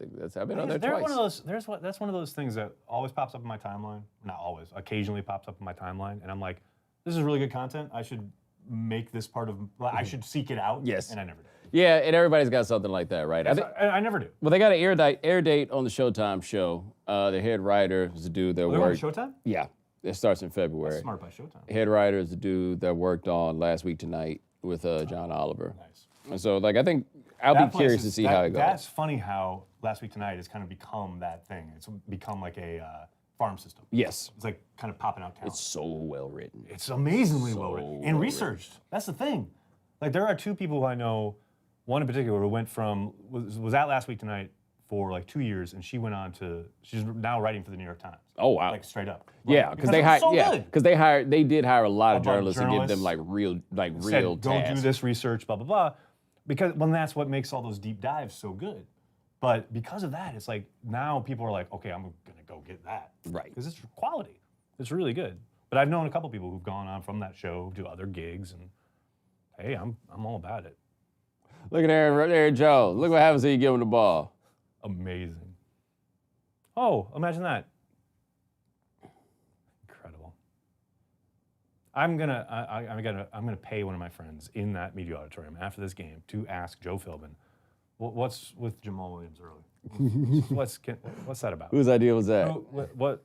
been on there twice. That's one of those things that always pops up in my timeline. Not always, occasionally pops up in my timeline, and I'm like, this is really good content. I should make this part of. I should seek it out. Yes. And I never do. Yeah, and everybody's got something like that, right? I never do. Well, they got an air date on the Showtime show. The head writer is a dude that They're on worked. Showtime? Yeah, it starts in February. Smart by Showtime. Head writer is the dude that worked on Last Week Tonight with John Oliver. Nice. And so, like, I think I'll be curious to see how it goes. That's funny how Last Week Tonight has kind of become that thing. It's become like a farm system. Yes. It's like kind of popping out talent. It's so well written. It's amazingly well written and researched. That's the thing. Like there are two people who I know, one in particular who went from was at Last Week Tonight for like 2 years, and she's now writing for the New York Times. Oh wow! Like straight up. Yeah, because they did hire a lot of journalists to give them like real Said, go tasks. do this research, blah blah blah, because that's what makes all those deep dives so good. But because of that, it's like now people are like, okay, I'm gonna go get that, Right? Because it's quality. It's really good. But I've known a couple people who've gone on from that show to other gigs, and hey, I'm all about it. Look at Aaron Jones. Look what happens when you give him the ball. Amazing. Oh, imagine that. Incredible. I'm gonna pay one of my friends in that media auditorium after this game to ask Joe Philbin, what's with Jamal Williams early? What's that about? Whose idea was that? What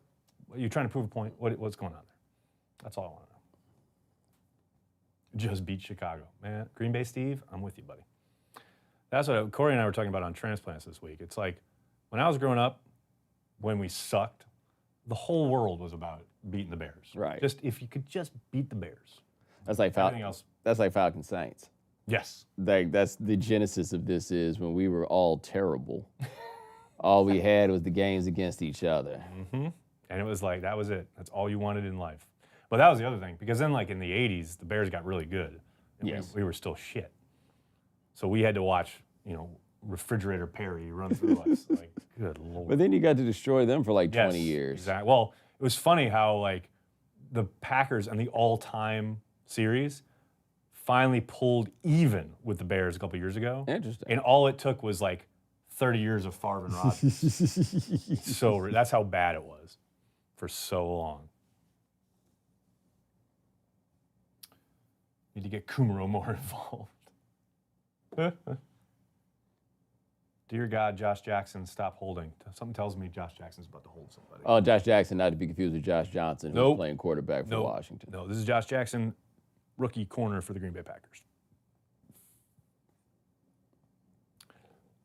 you trying to prove a point? What's going on there? That's all I want to know. Just beat Chicago, man. Green Bay Steve, I'm with you, buddy. That's what Corey and I were talking about on transplants this week. It's like when I was growing up, when we sucked, the whole world was about beating the Bears. Right. Just if you could just beat the Bears. That's like Everything else. That's like Falcons Saints. Yes. Like that's the genesis of this is when we were all terrible. All we had was the games against each other. Mm-hmm. And it was like that was it. That's all you wanted in life. But that was the other thing because then, like in the '80s, the Bears got really good. And yes. We were still shit. So we had to watch, Refrigerator Perry run through us. Like, good Lord. But then you got to destroy them for like 20 years. Exactly. Well, it was funny how like the Packers and the all-time series finally pulled even with the Bears a couple years ago. Interesting. And all it took was like 30 years of Favre and Rodgers. So that's how bad it was for so long. Need to get Kumaro more involved. Dear God, Josh Jackson, stop holding. Something tells me Josh Jackson's about to hold somebody. Oh, Josh Jackson, not to be confused with Josh Johnson, who's playing quarterback for Washington. No, this is Josh Jackson, rookie corner for the Green Bay Packers.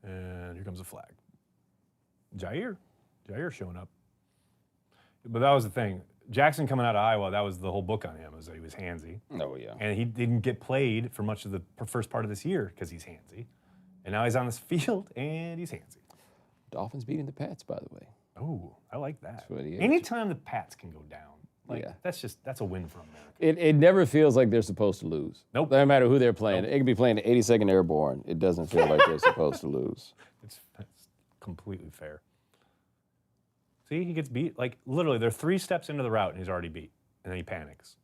And here comes a flag. Jair showing up. But that was the thing. Jackson coming out of Iowa, that was the whole book on him, was that he was handsy. Oh, yeah. And he didn't get played for much of the first part of this year because he's handsy. And now he's on this field, and he's handsy. Dolphins beating the Pats, by the way. Oh, I like that. 28. Anytime the Pats can go down, that's a win for America. It never feels like they're supposed to lose. Nope. No matter who they're playing. Nope. It could be playing the 82nd Airborne. It doesn't feel like they're supposed to lose. It's completely fair. See, he gets beat. Like, literally, they're 3 steps into the route, and he's already beat. And then he panics,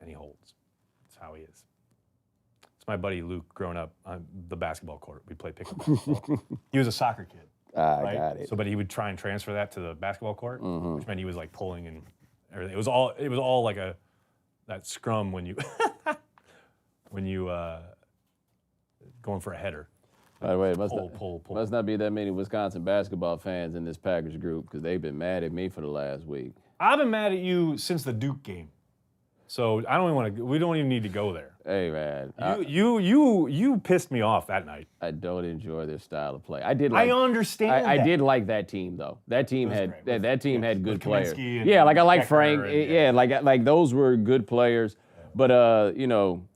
and he holds. That's how he is. It's my buddy Luke growing up on the basketball court. We played pickleball. He was a soccer kid. I got it. So, but he would try and transfer that to the basketball court, which meant he was, like, pulling and everything. It was all like that scrum when you going for a header. By the way, it pull. Must not be that many Wisconsin basketball fans in this Packers group because they've been mad at me for the last week. I've been mad at you since the Duke game, so I don't even want to. We don't even need to go there. Hey man, you pissed me off that night. I don't enjoy their style of play. I understand. I did like that team though. That team had had good players. Yeah, like I like Frank. Like those were good players. But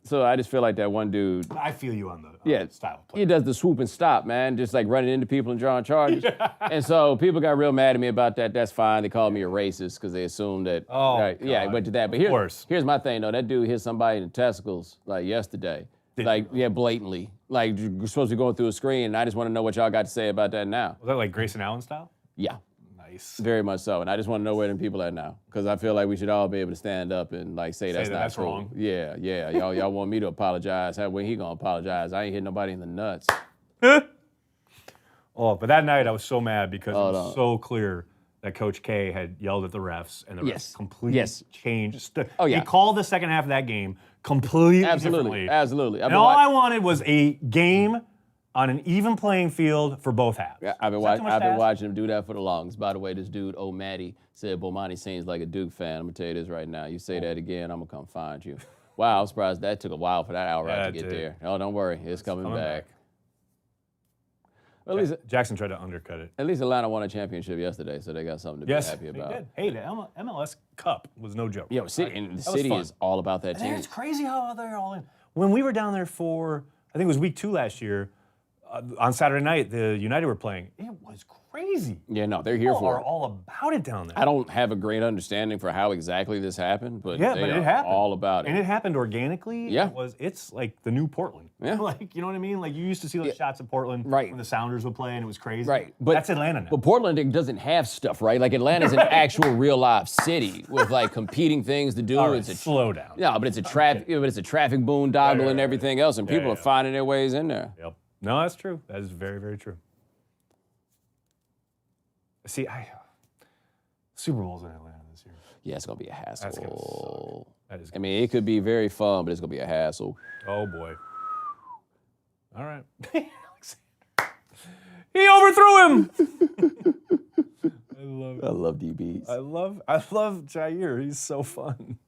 so I just feel like that one dude. I feel you on the style of play. He does the swoop and stop, man, just like running into people and drawing charges. And so people got real mad at me about that. That's fine. They called me a racist because they assumed that. Oh, God. Yeah, I went to that. But here's my thing though. That dude hit somebody in the testicles like yesterday. Blatantly. Like you're supposed to be going through a screen, and I just want to know what y'all got to say about that now. Was that like Grayson Allen style? Yeah. Nice. Very much so, and I just want to know where them people are now, because I feel like we should all be able to stand up and like say that's not cool. Wrong. Yeah. Y'all want me to apologize? When he gonna apologize? I ain't hitting nobody in the nuts. Oh, but that night I was so mad because it was so clear that Coach K had yelled at the refs and the refs completely changed. He called the second half of that game completely differently. Absolutely. And all I wanted was a game on an even playing field for both halves. Yeah, I've been watching him do that for the longest. By the way, this dude, Matty, said Bomani seems like a Duke fan. I'm going to tell you this right now. You say that again, I'm going to come find you. Wow, I'm surprised that took a while for that outright to get there. Oh, don't worry. It's coming back. Well, at least Jackson tried to undercut it. At least Atlanta won a championship yesterday, so they got something to be happy about. They did. Hey, the MLS Cup was no joke. Yo, the city is all about that team. It's crazy how they're all in. When we were down there for, I think it was week 2 last year, on Saturday night, the United were playing. It was crazy. Yeah, no, they're here for it. People are all about it down there. I don't have a great understanding for how exactly this happened, but but they it are happened. all about it. And it happened organically. Yeah. It's like the new Portland. Yeah. Like, you know what I mean? Like, you used to see those shots of Portland when the Sounders would play, and it was crazy. Right. But that's Atlanta now. But Portland doesn't have stuff, right? Like, Atlanta's an actual real life city with like competing things to do. All right, slow down. Yeah, but it's a traffic boondoggle and everything else, and people are finding their ways in there. Yep. No, that's true. That is very, very true. See, Super Bowl's in Atlanta this year. Yeah, it's gonna be a hassle. That's gonna suck. That is. I mean, it could be very fun, but it's gonna be a hassle. Oh boy. All right. He overthrew him. I love DBs. I love Jair. He's so fun.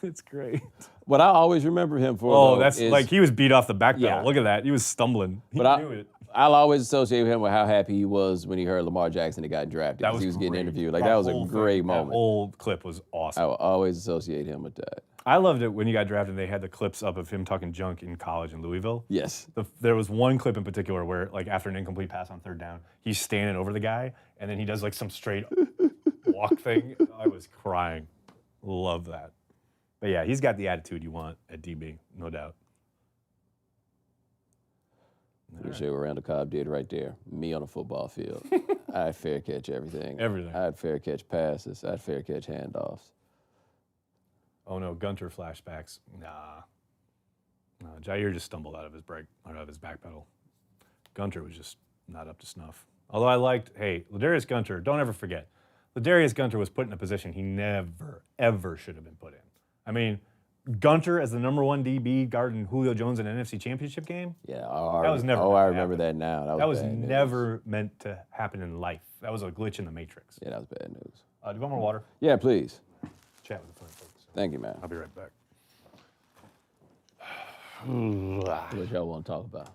It's great. What I always remember him for, that's like he was beat off the back pedal. Yeah. Look at that. He was stumbling. He knew it. I'll always associate him with how happy he was when he heard Lamar Jackson had gotten drafted because he was getting interviewed. Like, that was a great moment. That whole clip was awesome. I will always associate him with that. I loved it when he got drafted. They had the clips up of him talking junk in college in Louisville. Yes. There was one clip in particular where, like, after an incomplete pass on 3rd down, he's standing over the guy, and then he does, like, some straight walk thing. I was crying. Love that. But, yeah, he's got the attitude you want at DB, no doubt. We'll show you what Randall Cobb did right there. Me on a football field. I'd fair catch everything. Everything. I'd fair catch passes. I'd fair catch handoffs. Oh, no, Gunter flashbacks. Nah. No, Jair just stumbled out of his back pedal. Gunter was just not up to snuff. Although I liked, Ladarius Gunter, don't ever forget, Ladarius Gunter was put in a position he never, ever should have been put in. I mean, Gunter as the #1 DB guarding Julio Jones in an NFC Championship game? Yeah, that was never I remember that now. That was never meant to happen in life. That was a glitch in the Matrix. Yeah, that was bad news. Do you want more water? Yeah, please. Chat with the phone folks. Thank you, man. I'll be right back. What y'all want to talk about?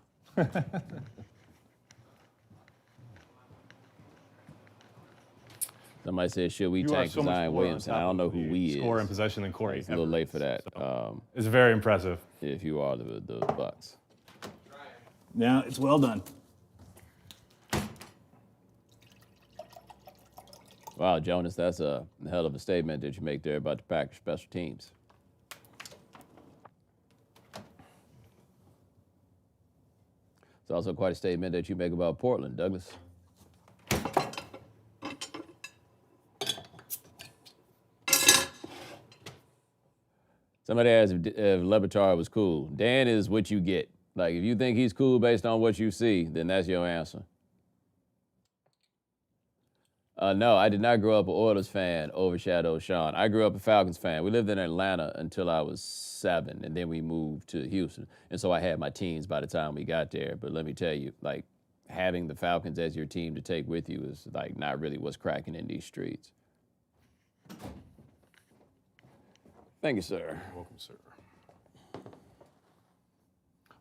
Somebody said, should we tank Zion Williamson? I don't know who we is. Score in possession than Corey. It's a little late for that. It's very impressive. If you are the Bucks. Yeah, it's well done. Wow, Jonas, that's a hell of a statement that you make there about the Packers special teams. It's also quite a statement that you make about Portland, Douglas. Somebody asked if Lebatard was cool. Dan is what you get. Like, if you think he's cool based on what you see, then that's your answer. No, I did not grow up an Oilers fan, overshadow Sean. I grew up a Falcons fan. We lived in Atlanta until I was 7, and then we moved to Houston. And so I had my teens by the time we got there. But let me tell you, like, having the Falcons as your team to take with you is, like, not really what's cracking in these streets. Thank you, sir. You're welcome, sir.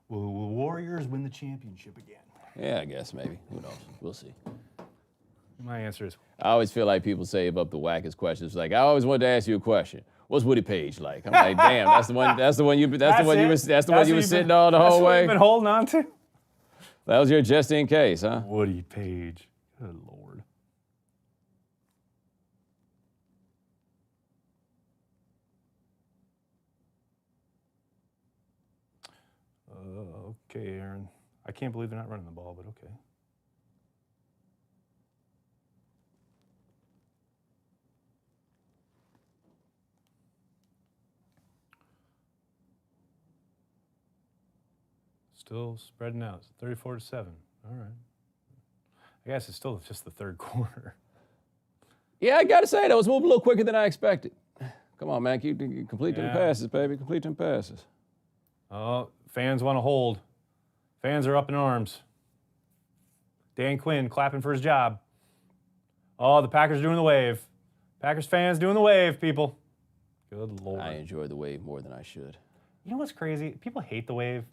Will Warriors win the championship again? Yeah, I guess maybe. Who knows? We'll see. My answer is, I always feel like people save up the wackest questions. Like, I always wanted to ask you a question. What's Woody Page like? I'm like, damn, that's the one you were sitting on the whole way. You've been holding on to. That was your just in case, huh? Woody Page. Good Lord. Okay, Aaron. I can't believe they're not running the ball, but okay. Still spreading out. It's 34-7. All right. I guess it's still just the third quarter. Yeah, I got to say, that was moving a little quicker than I expected. Come on, man. Complete them passes, baby. Complete them passes. Oh, fans want to hold. Fans are up in arms. Dan Quinn clapping for his job. Oh, the Packers doing the wave. Packers fans doing the wave, people. Good Lord. I enjoy the wave more than I should. You know what's crazy? People hate the wave.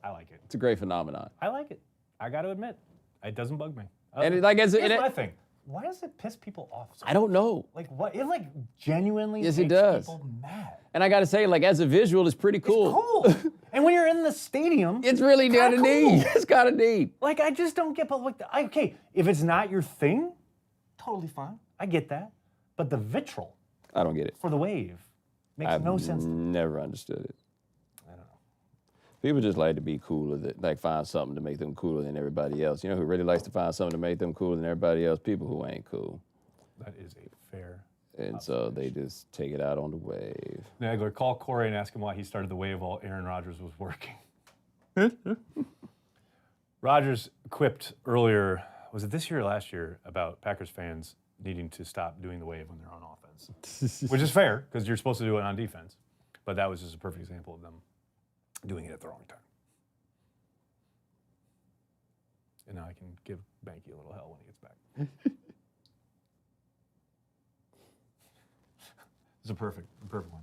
I like it. It's a great phenomenon. I like it. I got to admit, it doesn't bug me. And Here's my thing. Why does it piss people off? I don't know. Like what? It like genuinely Yes, makes it does. people mad. And I got to say, like, as a visual, it's pretty cool. It's cool. And when you're in the stadium, It's really kind of neat. It's kind of neat. like I just don't get. But like, okay, if it's not your thing, totally fine. I get that. But the vitriol I don't get it. for the wave makes no sense to me. Never understood it. I don't know. People just like to be cooler, like find something to make them cooler than everybody else. You know who really likes to find something to make them cooler than everybody else? People who ain't cool. That is a fair. And so they just take it out on the wave. Nagler, call Corey and ask him why he started the wave while Aaron Rodgers was working. Rodgers quipped earlier, was it this year or last year, about Packers fans needing to stop doing the wave when they're on offense. Which is fair, because you're supposed to do it on defense. But that was just a perfect example of them doing it at the wrong time. And now I can give Banky a little hell when he gets back. It's a perfect one.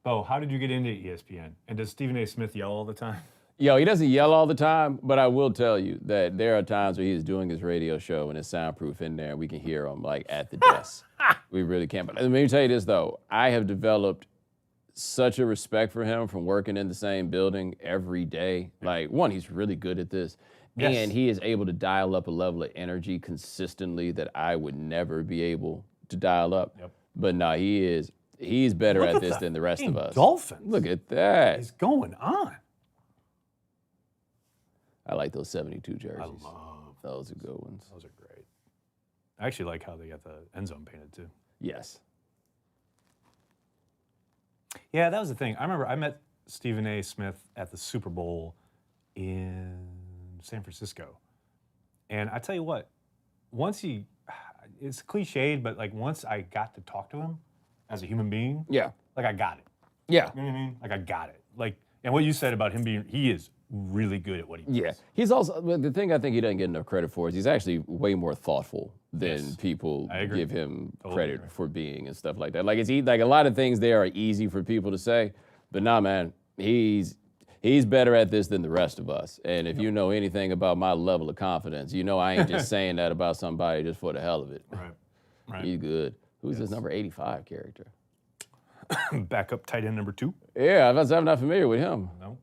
Bo, how did you get into ESPN? And does Stephen A. Smith yell all the time? Yo, he doesn't yell all the time, but I will tell you that there are times where he's doing his radio show and it's soundproof in there and we can hear him like at the desk. We really can't. But let me tell you this though, I have developed such a respect for him from working in the same building every day. Like, one, he's really good at this. Yes. And he is able to dial up a level of energy consistently that I would never be able to dial up. Yep. But no, he's better Look at at this the than the rest of fucking us. Dolphins. Look at that. What is going on? I like those 72 jerseys. I love those are good ones. Those are great. I actually like how they got the end zone painted too. Yes. Yeah, that was the thing. I remember I met Stephen A. Smith at the Super Bowl in San Francisco. And I tell you what, it's cliched, but like once I got to talk to him as a human being, Yeah. like I got it. Yeah. You know what I mean? Like I got it. Like, and what you said about him he is really good at what he does. Yeah. He's also, the thing I think he doesn't get enough credit for is he's actually way more thoughtful than Yes. people I agree. give him Totally credit agree. for being and stuff like that. Like, like a lot of things there are easy for people to say, but nah, man, he's better at this than the rest of us. And if you know anything about my level of confidence, you know I ain't just saying that about somebody just for the hell of it. Right. He's good. Who's this number 85 character? Backup tight end number 2. Yeah, I'm not familiar with him. No.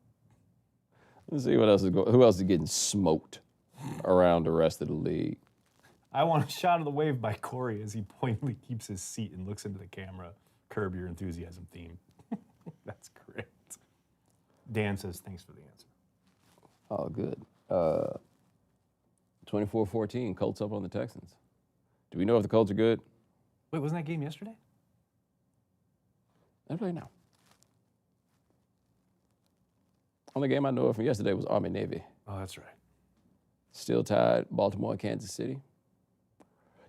Let's see what else is going. Who else is getting smoked around the rest of the league? I want a shot of the wave by Corey as he pointedly keeps his seat and looks into the camera. Curb Your Enthusiasm theme. That's great. Dan says, thanks for the answer. Oh, good. 24-14, Colts up on the Texans. Do we know if the Colts are good? Wait, wasn't that game yesterday? I play now. Only game I know of from yesterday was Army-Navy. Oh, that's right. Still tied, Baltimore and Kansas City.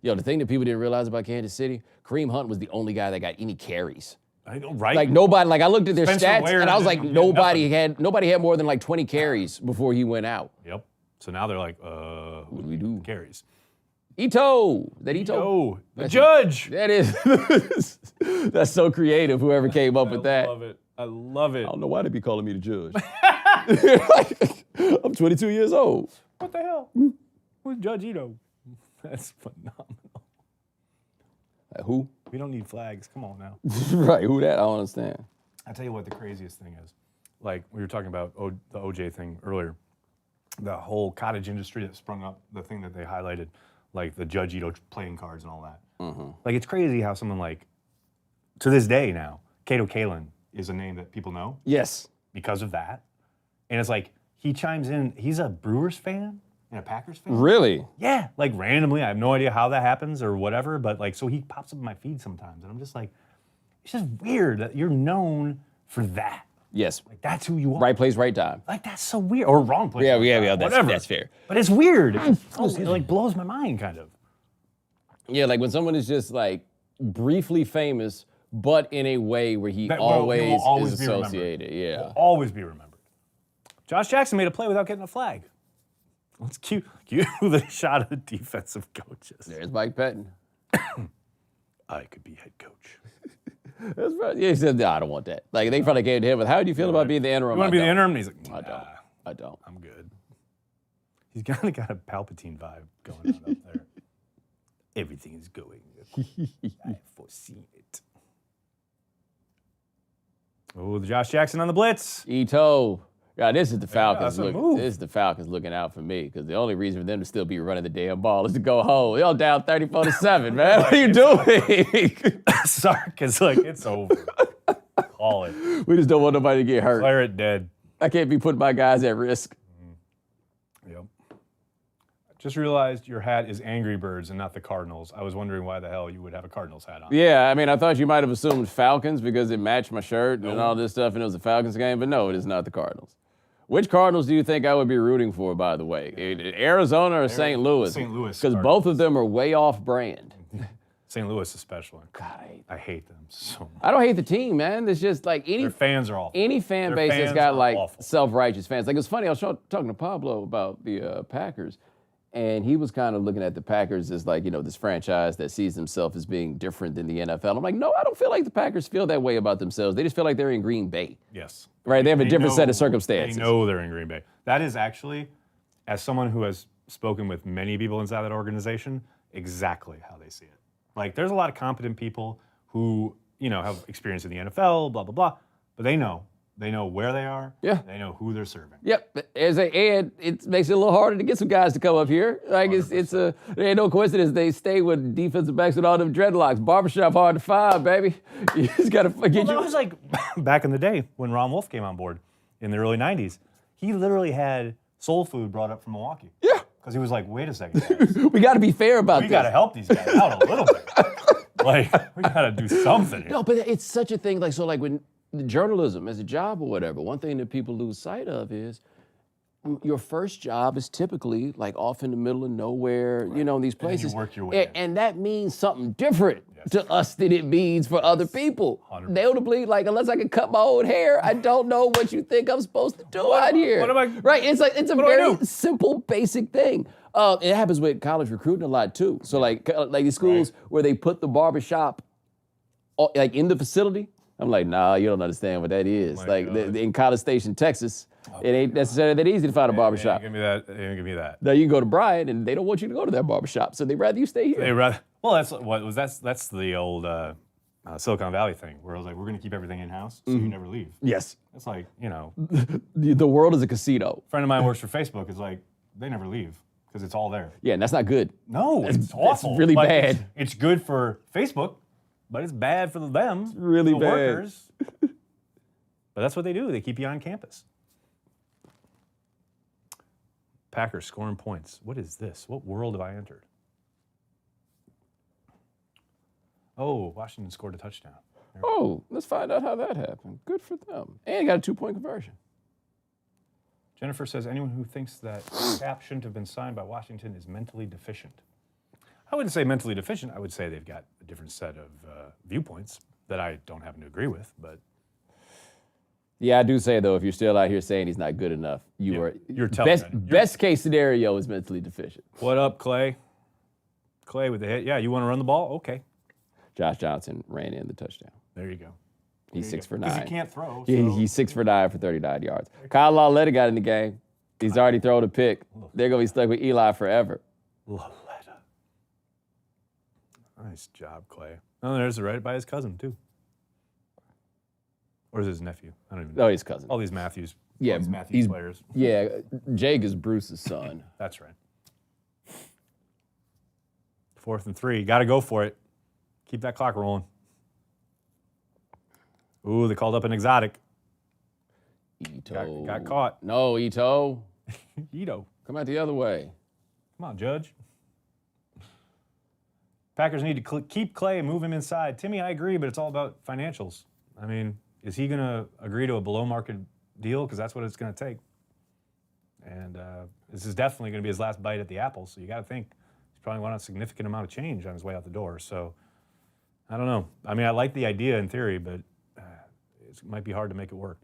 Yo, the thing that people didn't realize about Kansas City, Kareem Hunt was the only guy that got any carries. I know, right? Like nobody, like I looked at their Spencer stats Ware and I was like, didn't- nobody had more than like 20 carries before he went out. Yep. So now they're like, What do we do? carries. Ito, that Ito. Oh, the judge. That is, that's so creative, whoever came up with that. I love it. I love it. I don't know why they be calling me the judge. I'm 22 years old. What the hell? Who's Judge Ito? That's phenomenal. Who? We don't need flags. Come on now. Right, who that? I don't understand. I'll tell you what the craziest thing is. Like, we were talking about the OJ thing earlier. The whole cottage industry that sprung up, the thing that they highlighted, like the Judge Ito playing cards and all that. Mm-hmm. Like, it's crazy how someone like, to this day now, Kato Kalin is a name that people know Yes. because of that. And it's like, he chimes in, he's a Brewers fan and a Packers fan? Really? Yeah, like randomly. I have no idea how that happens or whatever, but like, so he pops up in my feed sometimes, and I'm just like, it's just weird that you're known for that. Yes. Like, that's who you are. Right place, right time. Like, that's so weird. Or wrong place. Yeah, whatever. that's fair. But it's weird. It like blows my mind, kind of. Yeah, like when someone is just like briefly famous, but in a way where he That always will always is be remembered. associated. Yeah. Will always be remembered. Josh Jackson made a play without getting a flag. Let's cue the shot of the defensive coaches. There's Mike Pettin. I could be head coach. That's right. Yeah, he said, no, I don't want that. Like, they probably came to him with, how do you feel about being the interim? You want to be the interim? And he's like, I don't. I'm good. He's kind of got a Palpatine vibe going on up there. Everything is going. I have foreseen it. Oh, the Josh Jackson on the blitz. Ito. God, this is the Falcons. that's a move. This is the Falcons looking out for me because the only reason for them to still be running the damn ball is to go home. They're all down 34-7, man. What are you doing? Sorry, because it's over. Call it. We just don't want nobody to get hurt. Declare it dead. I can't be putting my guys at risk. Yep. Just realized your hat is Angry Birds and not the Cardinals. I was wondering why the hell you would have a Cardinals hat on. Yeah, I mean, I thought you might have assumed Falcons because it matched my shirt and all this stuff, and it was a Falcons game, but no, it is not the Cardinals. Which Cardinals do you think I would be rooting for, by the way? Arizona or St. Louis? St. Louis Because both of them are way off brand. St. Louis especially. God, I hate them so much. I don't hate the team, man. It's just like Their fans are awful. any fan Their base that's fans got are like awful. self-righteous fans. Like, it's funny, I was talking to Pablo about the Packers, and he was kind of looking at the Packers as like, this franchise that sees themselves as being different than the NFL. I'm like, no, I don't feel like the Packers feel that way about themselves. They just feel like they're in Green Bay. Yes. Right? They have a different set of They circumstances. know they're in Green Bay. That is actually, as someone who has spoken with many people inside that organization, exactly how they see it. Like, there's a lot of competent people who, have experience in the NFL, blah, blah, blah, but they know. They know where they are. Yeah. They know who they're serving. Yep, and it makes it a little harder to get some guys to come up here. Like there ain't no coincidence they stay with defensive backs with all them dreadlocks. Barbershop hard to find, baby. You just gotta get That was like back in the day when Ron Wolf came on board in the early '90s. He literally had soul food brought up from Milwaukee. Yeah. Because he was like, wait a second, guys. We got to be fair about We this. got to help these guys out a little bit. Like, we got to do something here. No, but it's such a thing. Like, so like when journalism as a job or whatever, one thing that people lose sight of is your first job is typically like off in the middle of nowhere, in these places. you work your way in. And that means something different to us than it means for other people. 100%. Notably, like, unless I can cut my own hair, I don't know what you think I'm supposed to do out here. what am I- Right? It's like, it's a what do I very do? simple, basic thing. It happens with college recruiting a lot too. So like these schools where they put the barbershop like in the facility, I'm like, nah, you don't understand what that is. Like in College Station, Texas, it ain't necessarily that easy to find a barbershop. Give me that. Give me that. Now you can go to Bryan, and they don't want you to go to that barbershop, so they'd rather you stay here. Well, that's the old Silicon Valley thing where I was like, we're going to keep everything in house so you never leave. Yes. It's like, The world is a casino. a friend of mine works for Facebook. It's like they never leave because it's all there. Yeah, and that's not good. No, it's awful. That's really Like, bad. It's good for Facebook, but it's bad for them. It's really the bad. workers. But that's what they do. They keep you on campus. Packers scoring points. What is this? What world have I entered? Oh, Washington scored a touchdown. Oh, let's find out how that happened. Good for them. And got a 2-point conversion. Jennifer says anyone who thinks that Cap shouldn't have been signed by Washington is mentally deficient. I wouldn't say mentally deficient. I would say they've got a different set of viewpoints that I don't happen to agree with. But Yeah, I do say, though, if you're still out here saying he's not good enough, you're telling me. best case scenario is mentally deficient. what up, Clay? Clay with the hit. Yeah, you want to run the ball? Okay. Josh Johnson ran in the touchdown. There you go. He's 6 for 9. Because he can't throw. Yeah, so- he's 6 for 9 for 39 yards. Kyle Lauletta got in the game. He's already thrown a pick. They're going to be stuck with Eli forever. Lauletta. Nice job, Clay. Oh, there's the right by his cousin, too. Or is it his nephew? I don't even know. Oh, his cousin. All these Matthews. Yeah, all these Matthews he's- players. Yeah, Jake is Bruce's son. That's right. 4th and 3. Got to go for it. Keep that clock rolling. Ooh, they called up an exotic. Ito. Got caught. No, Ito. Ito. Come out the other way. Come on, Judge. Packers need to keep Clay and move him inside. Timmy, I agree, but it's all about financials. I mean, is he going to agree to a below-market deal? Because that's what it's going to take. And this is definitely going to be his last bite at the apple, so you got to think he's probably want a significant amount of change on his way out the door. So, I don't know. I mean, I like the idea in theory, but it might be hard to make it work.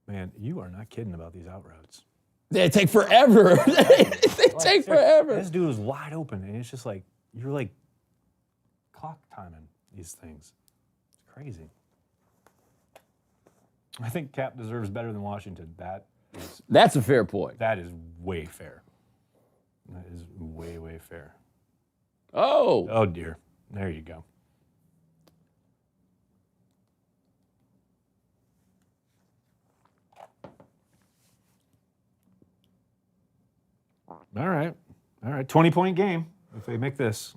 Man, you are not kidding about these out routes. They take forever. they take forever. This dude was wide open, and it's just like, you're like clock timing these things. It's crazy. I think Cap deserves better than Washington. That's a fair point. That is way fair. That is way, way fair. Oh. Oh, dear. There you go. All right. 20-point game if they make this.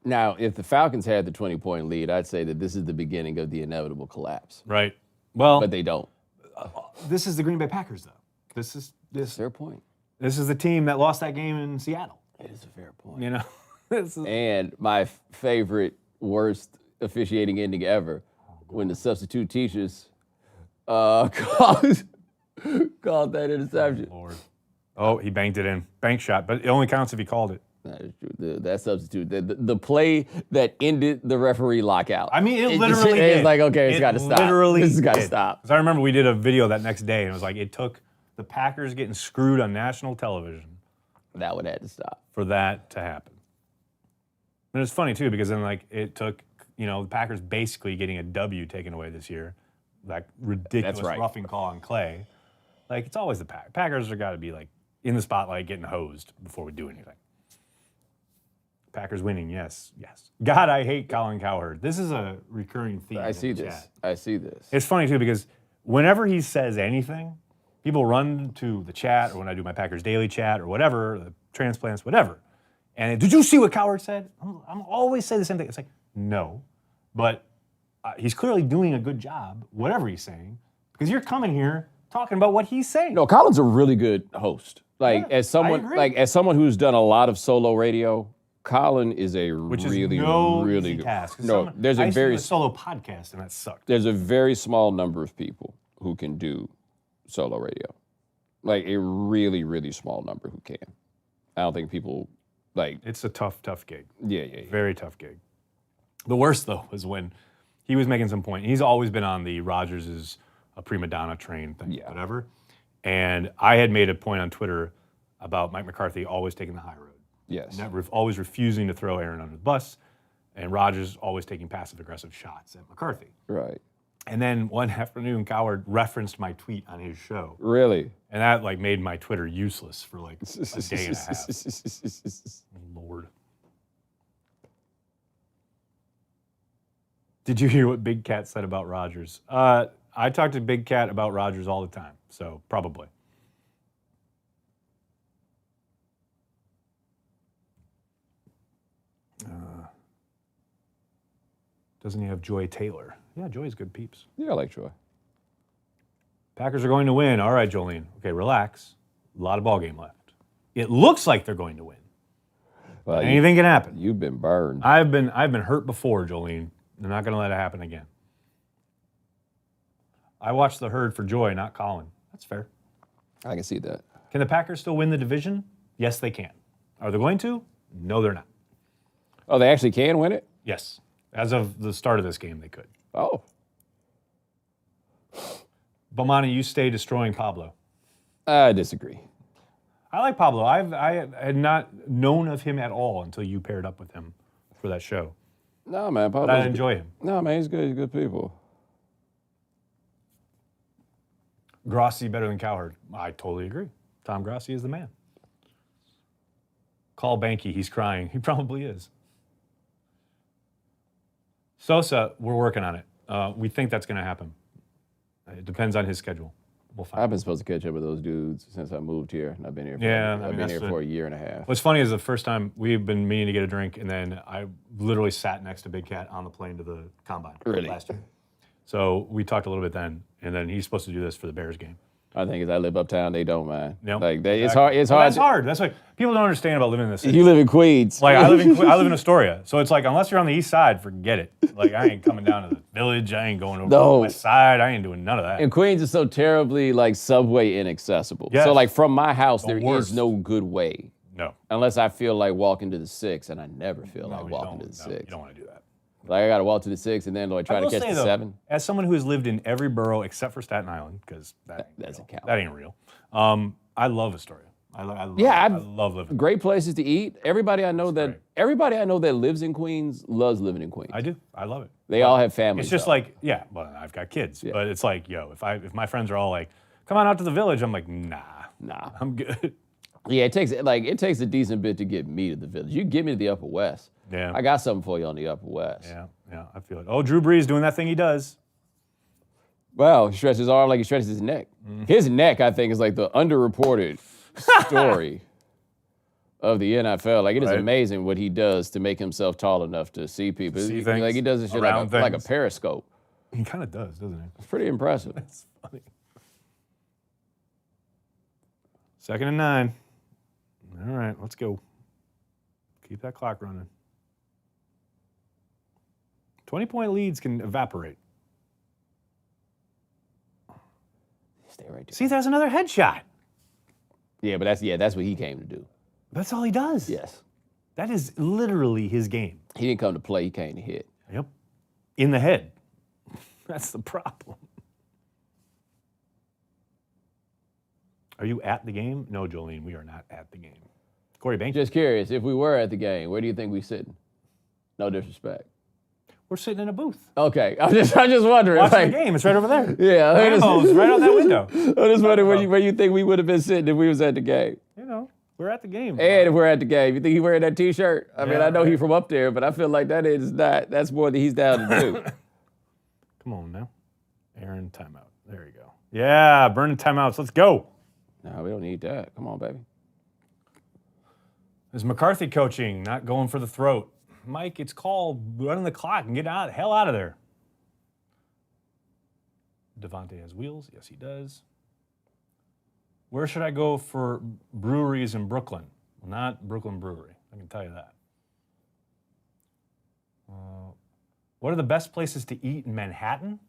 Now, if the Falcons had the 20-point lead, I'd say that this is the beginning of the inevitable collapse. Right. Well, But they don't. this is the Green Bay Packers, though. This Fair point. This is the team that lost that game in Seattle. It is a fair point. You know, this is, And my favorite, worst officiating ending ever, when the substitute teachers called that interception. Lord. Oh, he banked it in. Bank shot, but it only counts if he called it. That is true. That substitute, the play that ended the referee lockout. I mean, it literally did. It's like, okay, it's got to stop. Literally This has got to did. stop. 'Cause I remember we did a video that next day, and it was like, it took the Packers getting screwed on national television That one had to stop. for that to happen. And it's funny, too, because then, like, it took, the Packers basically getting a W taken away this year. That ridiculous That's right. roughing call on Clay. Like, it's always the Packers. Packers are got to be, like, in the spotlight getting hosed before we do anything. Packers winning, yes. God, I hate Colin Cowherd. This is a recurring theme. I see in the this. chat. I see this. It's funny, too, because whenever he says anything, people run to the chat, or when I do my Packers Daily chat, or whatever, the transplants, whatever. And did you see what Cowherd said? I'm always say the same thing. It's like, no. But he's clearly doing a good job, whatever he's saying, because you're coming here talking about what he's saying. No, Colin's a really good host. Like Yeah, as I agree. as someone who's done a lot of solo radio, Colin is a Which is really, no really easy good. task. 'Cause No, there's I a used to do very a solo podcast, and that sucked. there's a very small number of people who can do solo radio. Like a really, really small number who can. I don't think people like It's a tough gig. yeah. Very tough gig. The worst, though, was when he was making some point. He's always been on the Rodgers is a prima donna train thing, Yeah. whatever. And I had made a point on Twitter about Mike McCarthy always taking the high road. Yes. Always refusing to throw Aaron under the bus, and Rodgers always taking passive-aggressive shots at McCarthy. Right. And then one afternoon, Cowherd referenced my tweet on his show, Really? and that like made my Twitter useless for like a day and a half. Lord. Did you hear what Big Cat said about Rodgers? I talk to Big Cat about Rodgers all the time, so probably. Doesn't he have Joy Taylor? Yeah, Joy's good peeps. Yeah, I like Troy. Packers are going to win. All right, Jolene. Okay, relax. A lot of ball game left. It looks like they're going to win. Well, Anything can happen. you've been burned. I've been hurt before, Jolene. They're not going to let it happen again. I watched the herd for Joy, not Colin. That's fair. I can see that. Can the Packers still win the division? Yes, they can. Are they going to? No, they're not. Oh, they actually can win it? Yes. As of the start of this game, they could. Oh. Bomani, you stay destroying Pablo. I disagree. I like Pablo. I had not known of him at all until you paired up with him for that show. No, man. But I enjoy him. No, man, he's good. He's good people. Grossi better than Cowherd. I totally agree. Tom Grossi is the man. Call Banky. He's crying. He probably is. Sosa, we're working on it. We think that's going to happen. It depends on his schedule. We'll find I've been supposed to catch up with those dudes since I moved here, and I've been here. I've been here for a year and a half. What's funny is the first time we've been meaning to get a drink, and then I literally sat next to Big Cat on the plane to the combine last year. So we talked a little bit then, and then he's supposed to do this for the Bears game. I think as I live uptown, they don't, man. Yep. Like Exactly. it's hard. It's Well, hard. that's hard. That's like people don't understand about living in this city. You live in Queens. Like I live in Astoria, so it's like unless you're on the east side, forget it. Like I ain't coming down to the village. I ain't going over to the west side. I ain't doing none of that. And Queens is so terribly like subway inaccessible. Yes. So like from my house, there worst. is no good way No, unless I feel like walking to the 6, and I never feel like you walking to don't. the No, 6. you don't want to do that. Like I got to walk to the 6 and then try to catch the 7. As someone who has lived in every borough except for Staten Island, because that doesn't count. That ain't real. I love Astoria. I love living. Great places to eat. Everybody I know that lives in Queens loves living in Queens. I do. I love it. They all have families. It's just like, well, I've got kids, but it's like, if my friends are all like, come on out to the village, I'm like, nah, I'm good. Yeah, it takes a decent bit to get me to the village. You get me to the Upper West. Yeah. I got something for you on the Upper West. Yeah, I feel it. Oh, Drew Brees doing that thing he does. Well, he stretches his arm like he stretches his neck. His neck, I think, is like the underreported story of the NFL. Like, it is amazing what he does to make himself tall enough to see people. See things, like, he does this shit like a periscope. He kind of does, doesn't he? It's pretty impressive. That's funny. 2nd and 9. All right, let's go. Keep that clock running. 20-point leads can evaporate. Stay right there. See, that's another headshot. Yeah, but that's what he came to do. That's all he does. Yes. That is literally his game. He didn't come to play, he came to hit. Yep. In the head. That's the problem. Are you at the game? No, Jolene, we are not at the game. Corey Banks. Just curious, if we were at the game, where do you think we sitting? No disrespect. We're sitting in a booth. Okay, I'm just wondering. Watching the game. It's right over there. Yeah. Rambo's right out that window. I'm just wondering where you think we would have been sitting if we was at the game. We're at the game. And if we're at the game, you think he wearing that T-shirt? I mean, I know he's from up there, but I feel like that's more than he's down to do. Come on now. Aaron, timeout. There you go. Yeah, burning timeouts. Let's go. No, we don't need that. Come on, baby. Is McCarthy coaching, not going for the throat? Mike, it's called running the clock and getting the hell out of there. Devontae has wheels. Yes, he does. Where should I go for breweries in Brooklyn? Well, not Brooklyn Brewery. I can tell you that. What are the best places to eat in Manhattan?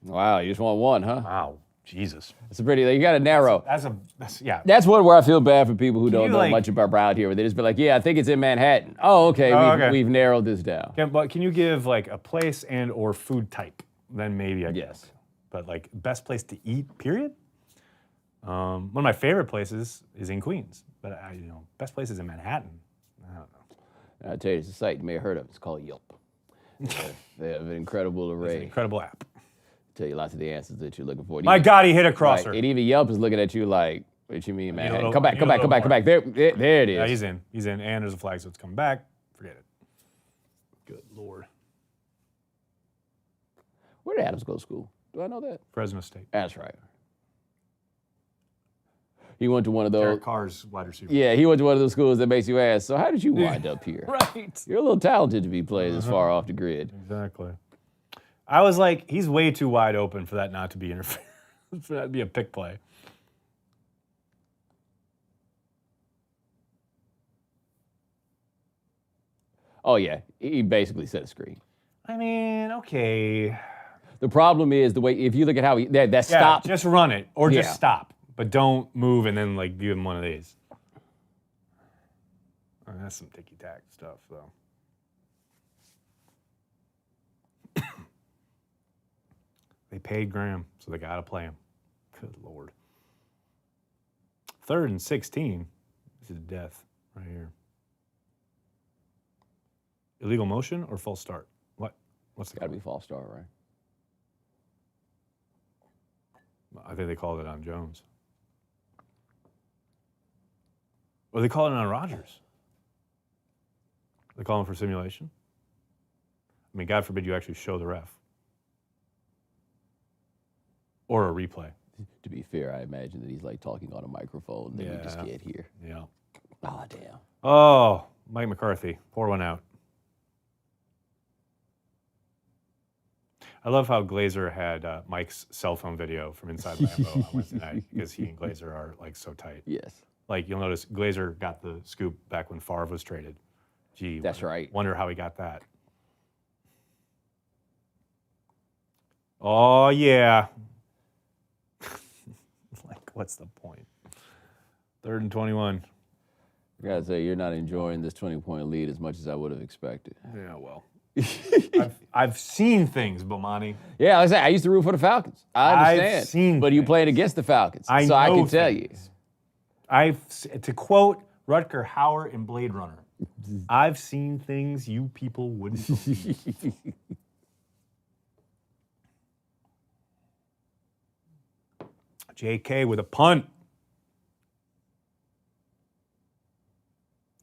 Wow, you just want one, huh? Wow, Jesus. It's a pretty, you got to narrow. That's one where I feel bad for people who don't know much about here. Where they just be like, yeah, I think it's in Manhattan. Oh, okay, we've narrowed this down. Can you give like a place and or food type? Then maybe I guess. But like best place to eat, period? One of my favorite places is in Queens, but best places in Manhattan. I don't know. I'll tell you, it's a site you may have heard of. It's called Yelp. They have an incredible array. It's an incredible app. Tell you lots of the answers that you're looking for. My God, he hit a crosser. Right, and even Yelp is looking at you like, what you mean, Manhattan? Come back. There it is. Yeah, he's in, and there's a flag, so it's coming back. Forget it. Good Lord. Where did Adams go to school? Do I know that? Fresno State. That's right. He went to one of those. Derek Carr's wide receiver. Yeah, he went to one of those schools that makes you ask, so how did you wind up here? Right. You're a little talented to be playing this far off the grid. Exactly. I was like, he's way too wide open for that not to be interference, for that to be a pick play. Oh, yeah, he basically set a screen. I mean, okay. The problem is the way, if you look at how that stop. Just run it, or just stop. But don't move and then like give him one of these. Oh, that's some ticky-tack stuff, though. They paid Graham, so they got to play him. Good Lord. 3rd and 16. This is death right here. Illegal motion or false start? What's the Got to be false start, right? I think they called it on Jones. Or they called it on Rodgers. They call him for simulation. I mean, God forbid you actually show the ref. Or a replay. To be fair, I imagine that he's like talking on a microphone that we just can't hear. Yeah. Oh, damn. Oh, Mike McCarthy. Pour one out. I love how Glazer had Mike's cell phone video from inside Lambeau on Wednesday night because he and Glazer are like so tight. Yes. Like you'll notice Glazer got the scoop back when Favre was traded. Gee, that's right. Wonder how he got that. Oh yeah. Like what's the point? 3rd and 21. I gotta say, you're not enjoying this 20-point lead as much as I would have expected. Yeah, well. I've seen things, Bomani. Yeah, like I said, I used to root for the Falcons. I understand. I've seen but you things. played against the Falcons, I so I know can tell you. things. To quote Rutger Hauer in Blade Runner, I've seen things you people wouldn't believe. JK with a punt.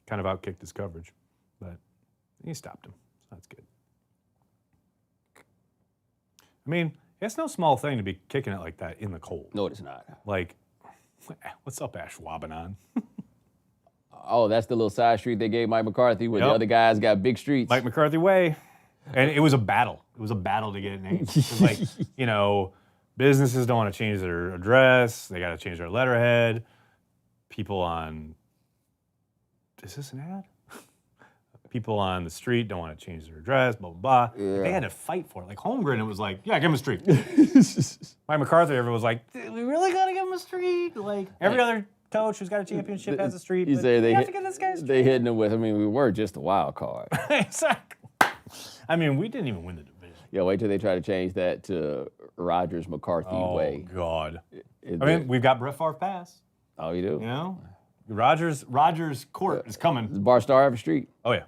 Kind of outkicked his coverage, but he stopped him. So that's good. I mean, it's no small thing to be kicking it like that in the cold. No, it's not. Like, what's up, Ashwaubenon? Oh, that's the little side street they gave Mike McCarthy where the other guys got big streets. Mike McCarthy Way. And it was a battle. It was a battle to get it named. 'Cause, like, you know, businesses don't want to change their address. They got to change their letterhead. People on, is this an ad? People on the street don't want to change their address, blah, blah, blah. Yeah. They had to fight for it. Like Holmgren, it was like, yeah, give him a street. Mike McCarthy, everyone was like, we really got to give him a street? Like, every other coach who's got a championship has a street. You But say you have to give this guy a street. they hitting him with, I mean, we were just a wild card. Exactly. I mean, we didn't even win the division. Yeah, wait till they try to change that to Rodgers McCarthy way. Oh, God. Is I mean, it- we've got Brett Favre pass. Oh, you do? You know? Rodgers court is coming. Bar Star every street. Oh, yeah.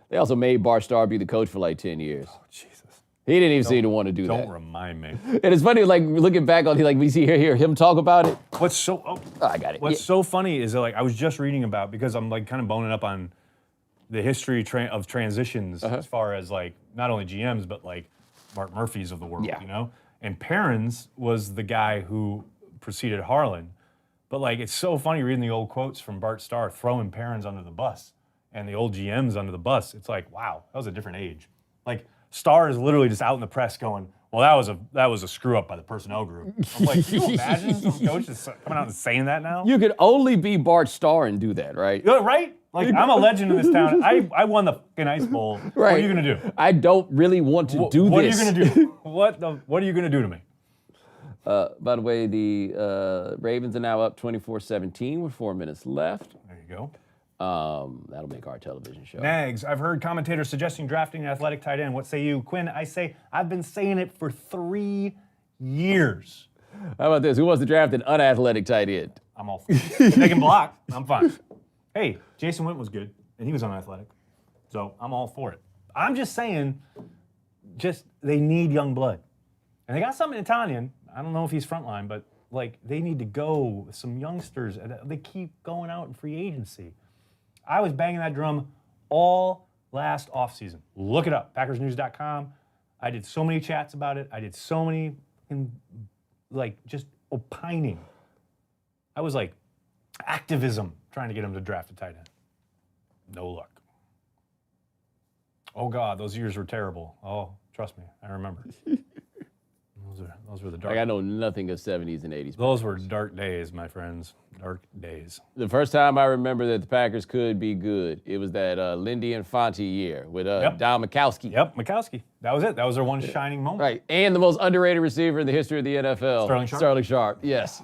They also made Bart Starr be the coach for like 10 years. Oh, Jesus. He didn't even seem to want to do Don't that. remind me. And it's funny, like looking back on, like we hear him talk about it. What's so Oh, I got it. What's Yeah. so funny is that, like, I was just reading about, because I'm like kind of boning up on the history of transitions as far as like not only GMs but like Mark Murphys of the world, Yeah. you know. And Perrins was the guy who preceded Harlan, but like it's so funny reading the old quotes from Bart Starr throwing Perrins under the bus and the old GMs under the bus. It's like, wow, that was a different age. Like Starr is literally just out in the press going, well, that was a screw up by the personnel group. I'm like, can you imagine some coach just coming out and saying that now? You could only be Bart Starr and do that, right? Yeah, right? Like, I'm a legend in this town. I won the fucking Ice Bowl. Right. What are you going to do? I don't really want to do What this. are you going to do? What are you going to do to me? By the way, the Ravens are now up 24-17 with 4 minutes left. There you go. That'll make our television show. Nags, I've heard commentators suggesting drafting an athletic tight end. What say you? Quinn, I say I've been saying it for 3 years. How about this? Who wants to draft an unathletic tight end? I'm all for it. If they can block, I'm fine. Hey, Jason Witten was good, and he was unathletic. So I'm all for it. I'm just saying, they need young blood. And they got something in Italian. I don't know if he's frontline, but like they need to go with some youngsters. They keep going out in free agency. I was banging that drum all last offseason. Look it up, PackersNews.com. I did so many chats about it. I did so many, just opining. I was like, activism, trying to get him to draft a tight end. No luck. Oh, God, those years were terrible. Oh, trust me, I remember. Those were the dark. Like I know nothing of 70s and 80s. Those were dark days, my friends. Dark days. The first time I remember that the Packers could be good, it was that Lindy and Fonte year with Don Mikowski. Yep, Mikowski. That was it. That was their one shining moment. Right, and the most underrated receiver in the history of the NFL. Sterling Sharp? Sterling Sharp, yes.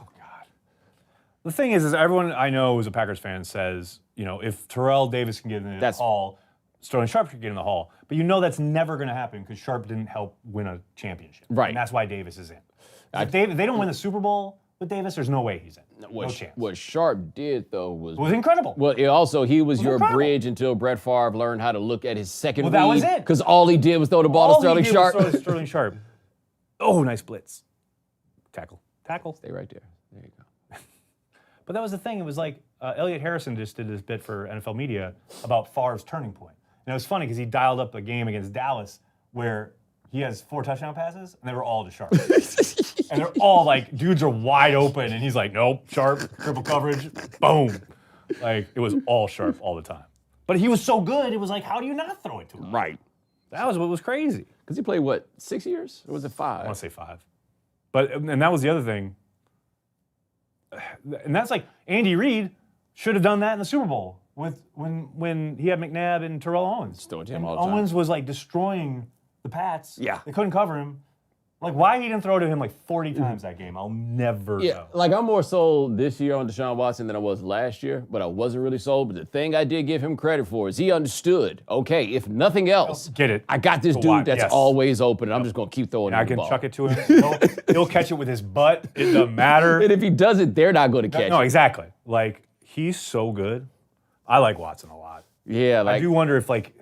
The thing is everyone I know who's a Packers fan says, if Terrell Davis can get in the Hall, Sterling Sharp should get in the Hall. But that's never going to happen because Sharp didn't help win a championship. Right. And that's why Davis is in. If they don't win the Super Bowl with Davis, there's no way he's in. No chance. What Sharp did, though, was incredible. Well, he was your incredible. bridge until Brett Favre learned how to look at his second read. That was it. Because all he did was throw the ball to Sterling Sharp. All he did was throw to Sterling Sharp. Oh, nice blitz. Tackle. Stay right there. There you go. But that was the thing. It was like Elliot Harrison just did this bit for NFL Media about Favre's turning point. And it was funny because he dialed up a game against Dallas where he has 4 touchdown passes, and they were all to Sharp. And they're all like, dudes are wide open, and he's like, nope, Sharp, triple coverage, boom. Like, it was all Sharp all the time. But he was so good, it was like, how do you not throw it to him? Right. That was what was crazy. Because he played, 6 years? Or was it 5? I want to say 5. And that was the other thing. And that's like, Andy Reid should have done that in the Super Bowl when he had McNabb and Terrell Owens. Still with him and all the time. Owens was like destroying the Pats. Yeah. They couldn't cover him. Like, why he didn't throw to him like 40 times that game, I'll never Yeah, know. like I'm more sold this year on Deshaun Watson than I was last year, but I wasn't really sold. But the thing I did give him credit for is he understood, okay, if nothing else, Get it. I got this Go dude wide, that's yes. always open, and I'm just going to keep throwing I him the can ball. chuck it to him. He'll catch it with his butt. It doesn't matter. And if he does it, they're not going to catch No, it. exactly. Like, he's so good. I like Watson a lot. Yeah, I like do wonder if, like,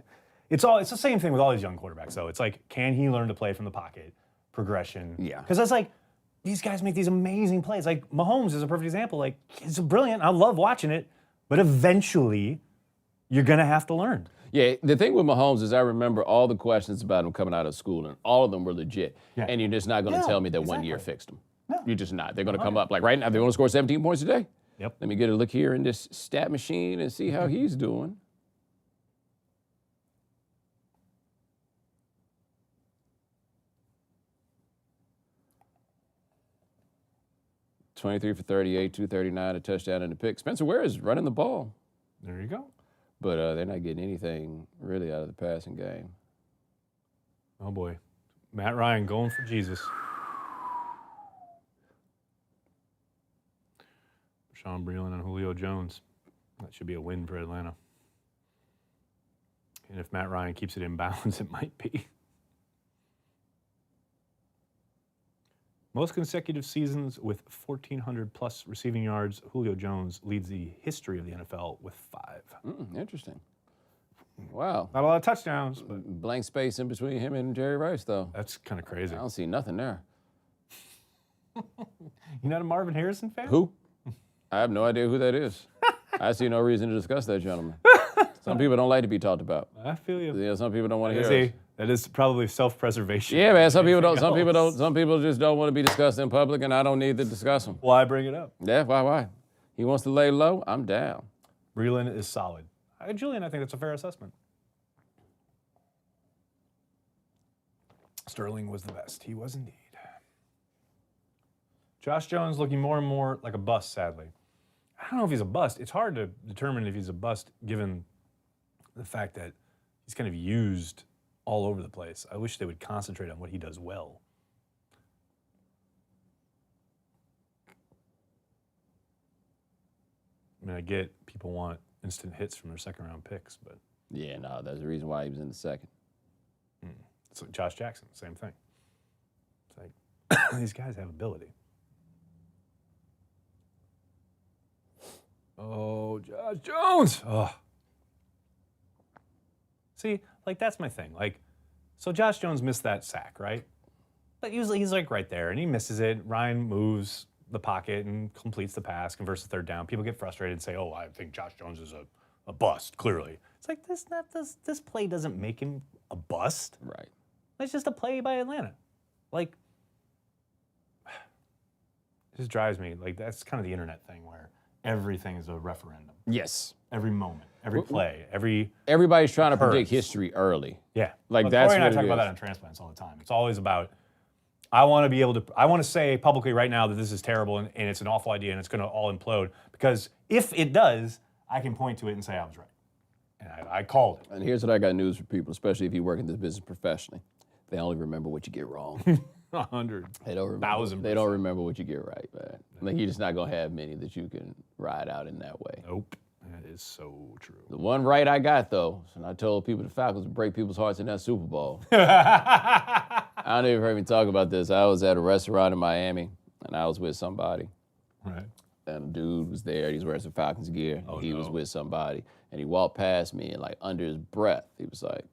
it's the same thing with all these young quarterbacks, though. It's like, can he learn to play from the pocket? Progression. Yeah. Because that's like, these guys make these amazing plays. Like, Mahomes is a perfect example. Like, it's brilliant. I love watching it. But eventually, you're going to have to learn. Yeah, the thing with Mahomes is I remember all the questions about him coming out of school, and all of them were legit. Yeah. And you're just not going to Yeah, tell me that 1 year exactly. fixed them. No. You're just not. They're going to come up, like right now, they're going to score 17 points today. Yep. Let me get a look here in this stat machine and see how he's doing. $23 for 38, 239, a touchdown and a pick. Spencer Ware is running the ball, There you go. but they're not getting anything really out of the passing game. Oh, boy. Matt Ryan going for Jesus. Sean Breland and Julio Jones. That should be a win for Atlanta. And if Matt Ryan keeps it in balance, it might be. Most consecutive seasons with 1,400 plus receiving yards, Julio Jones leads the history of the NFL with 5. Interesting. Wow. Not a lot of touchdowns, but Blank space in between him and Jerry Rice, though. that's kind of crazy. I don't see nothing there. You not a Marvin Harrison fan? Who? I have no idea who that is. I see no reason to discuss that gentleman. Some people don't like to be talked about. I feel you. Yeah, some people don't want to hear us. That is probably self-preservation. Yeah, man. Some people don't. Some people just don't want to be discussed in public, and I don't need to discuss them. Why bring it up? Yeah, why? He wants to lay low. I'm down. Breland is solid. Julian, I think that's a fair assessment. Sterling was the best. He was indeed. Josh Jones looking more and more like a bust, sadly. I don't know if he's a bust. It's hard to determine if he's a bust given the fact that he's kind of used all over the place. I wish they would concentrate on what he does well. I mean, I get people want instant hits from their second-round picks, but Yeah, no, there's a reason why he was in the second. it's like Josh Jackson, same thing. It's like, these guys have ability. Oh, Josh Jones! Oh. See, like, that's my thing. Like, so Josh Jones missed that sack, right? But usually he's like right there, and he misses it. Ryan moves the pocket and completes the pass, converts the third down. People get frustrated and say, oh, I think Josh Jones is a bust, clearly. It's like, this play doesn't make him a bust. Right. It's just a play by Atlanta. Like, it just drives me. Like, that's kind of the internet thing where everything is a referendum. Yes. Every moment, every play, every... Everybody's trying to predict Occurs. history early. Yeah. Like, Well, that's Corey and I what talk it about is. that on transplants all the time. It's always about, I want to be able to, I want to say publicly right now that this is terrible and it's an awful idea and it's going to all implode. Because if it does, I can point to it and say I was right. And I called it. And here's what I got news for people, especially if you work in this business professionally. They only remember what you get wrong. 100. They don't remember. 1,000%. They don't remember what you get right, man. Like, you're just not gonna have many that you can ride out in that way. Nope. That is so true. The one right I got though, and I told people the Falcons would break people's hearts in that Super Bowl. I don't even heard me talk about this. I was at a restaurant in Miami, and I was with somebody. Right. And a dude was there. He was wearing some Falcons gear. Oh, he was no. with somebody, and he walked past me, and like under his breath, he was like,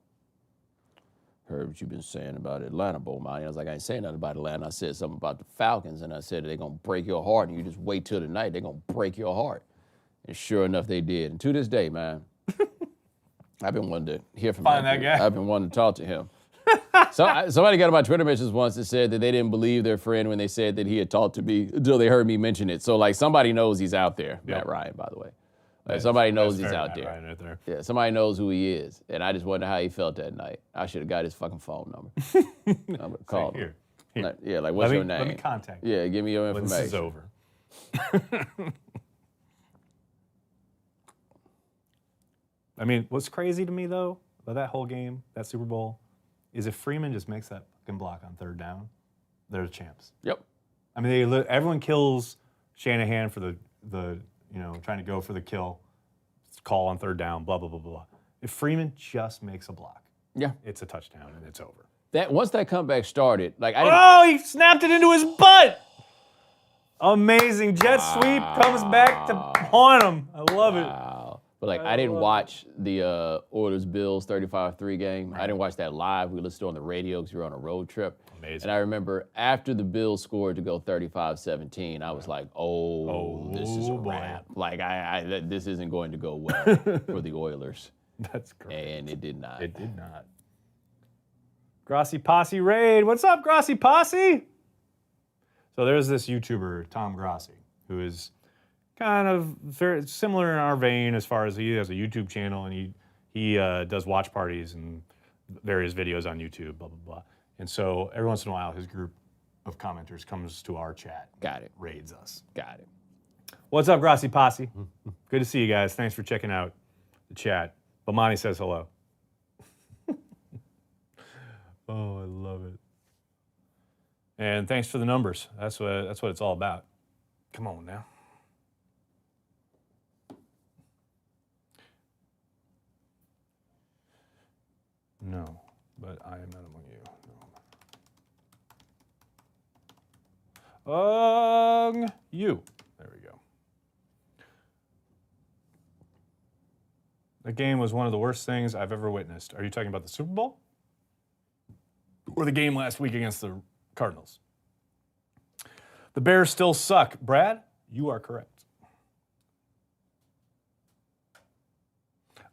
"Heard what you've been saying about Atlanta, Bomani." I was like, "I ain't saying nothing about Atlanta. I said something about the Falcons, and I said they're gonna break your heart, and you just wait till tonight. They're gonna break your heart." And sure enough, they did. And to this day, man, I've been wanting to hear from Find that dude. guy. I've been wanting to talk to him. Somebody got on my Twitter mentions once that said that they didn't believe their friend when they said that he had talked to me until they heard me mention it. So, like, somebody knows he's out there. Yep. Matt Ryan, by the way. Like, somebody knows he's That's fair, out Matt there. Ryan right there. Yeah, somebody knows who he is. And I just wonder how he felt that night. I should have got his fucking phone number. I'm going to call him. Here. Like, yeah, like, what's your name? Let me contact you Yeah, give me your when information. this is over. I mean, what's crazy to me, though, about that whole game, that Super Bowl, is if Freeman just makes that fucking block on third down, they're the champs. Yep. I mean, everyone kills Shanahan for the trying to go for the kill, call on third down, blah blah blah blah. If Freeman just makes a block, it's a touchdown and it's over. Once that comeback started, he snapped it into his butt. Amazing jet sweep comes back to haunt him. I love it. Wow. But I didn't watch the Oilers-Bills 35-3 game. Right. I didn't watch that live. We listened to it on the radio because we were on a road trip. Amazing. And I remember after the Bills scored to go 35-17, I was like, this is a wrap. This isn't going to go well for the Oilers. That's great. And it did not. It did not. Grossi Posse Raid. What's up, Grossi Posse? So there's this YouTuber, Tom Grossi, who is kind of very similar in our vein as far as he has a YouTube channel and he does watch parties and various videos on YouTube, blah, blah, blah. And so every once in a while, his group of commenters comes to our chat. Got it. Raids us. Got it. What's up, Grossi Posse? Good to see you guys. Thanks for checking out the chat. Bomani says hello. Oh, I love it. And thanks for the numbers. That's what it's all about. Come on now. No, but I am not among you. No. You. There we go. That game was one of the worst things I've ever witnessed. Are you talking about the Super Bowl? Or the game last week against the Cardinals? The Bears still suck. Brad, you are correct.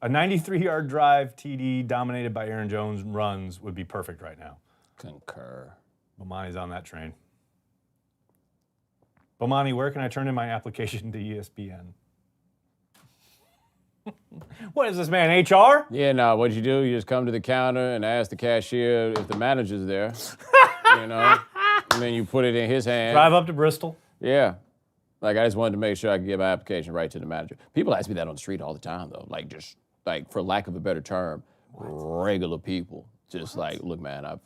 A 93-yard drive TD dominated by Aaron Jones runs would be perfect right now. Concur. Bomani's on that train. Bomani, where can I turn in my application to ESPN? What is this, man, HR? Yeah, no, what you do, you just come to the counter and ask the cashier if the manager's there, and then you put it in his hand. Drive up to Bristol. Yeah. I just wanted to make sure I could get my application right to the manager. People ask me that on the street all the time, though. For lack of a better term, regular people. Just look, man, I've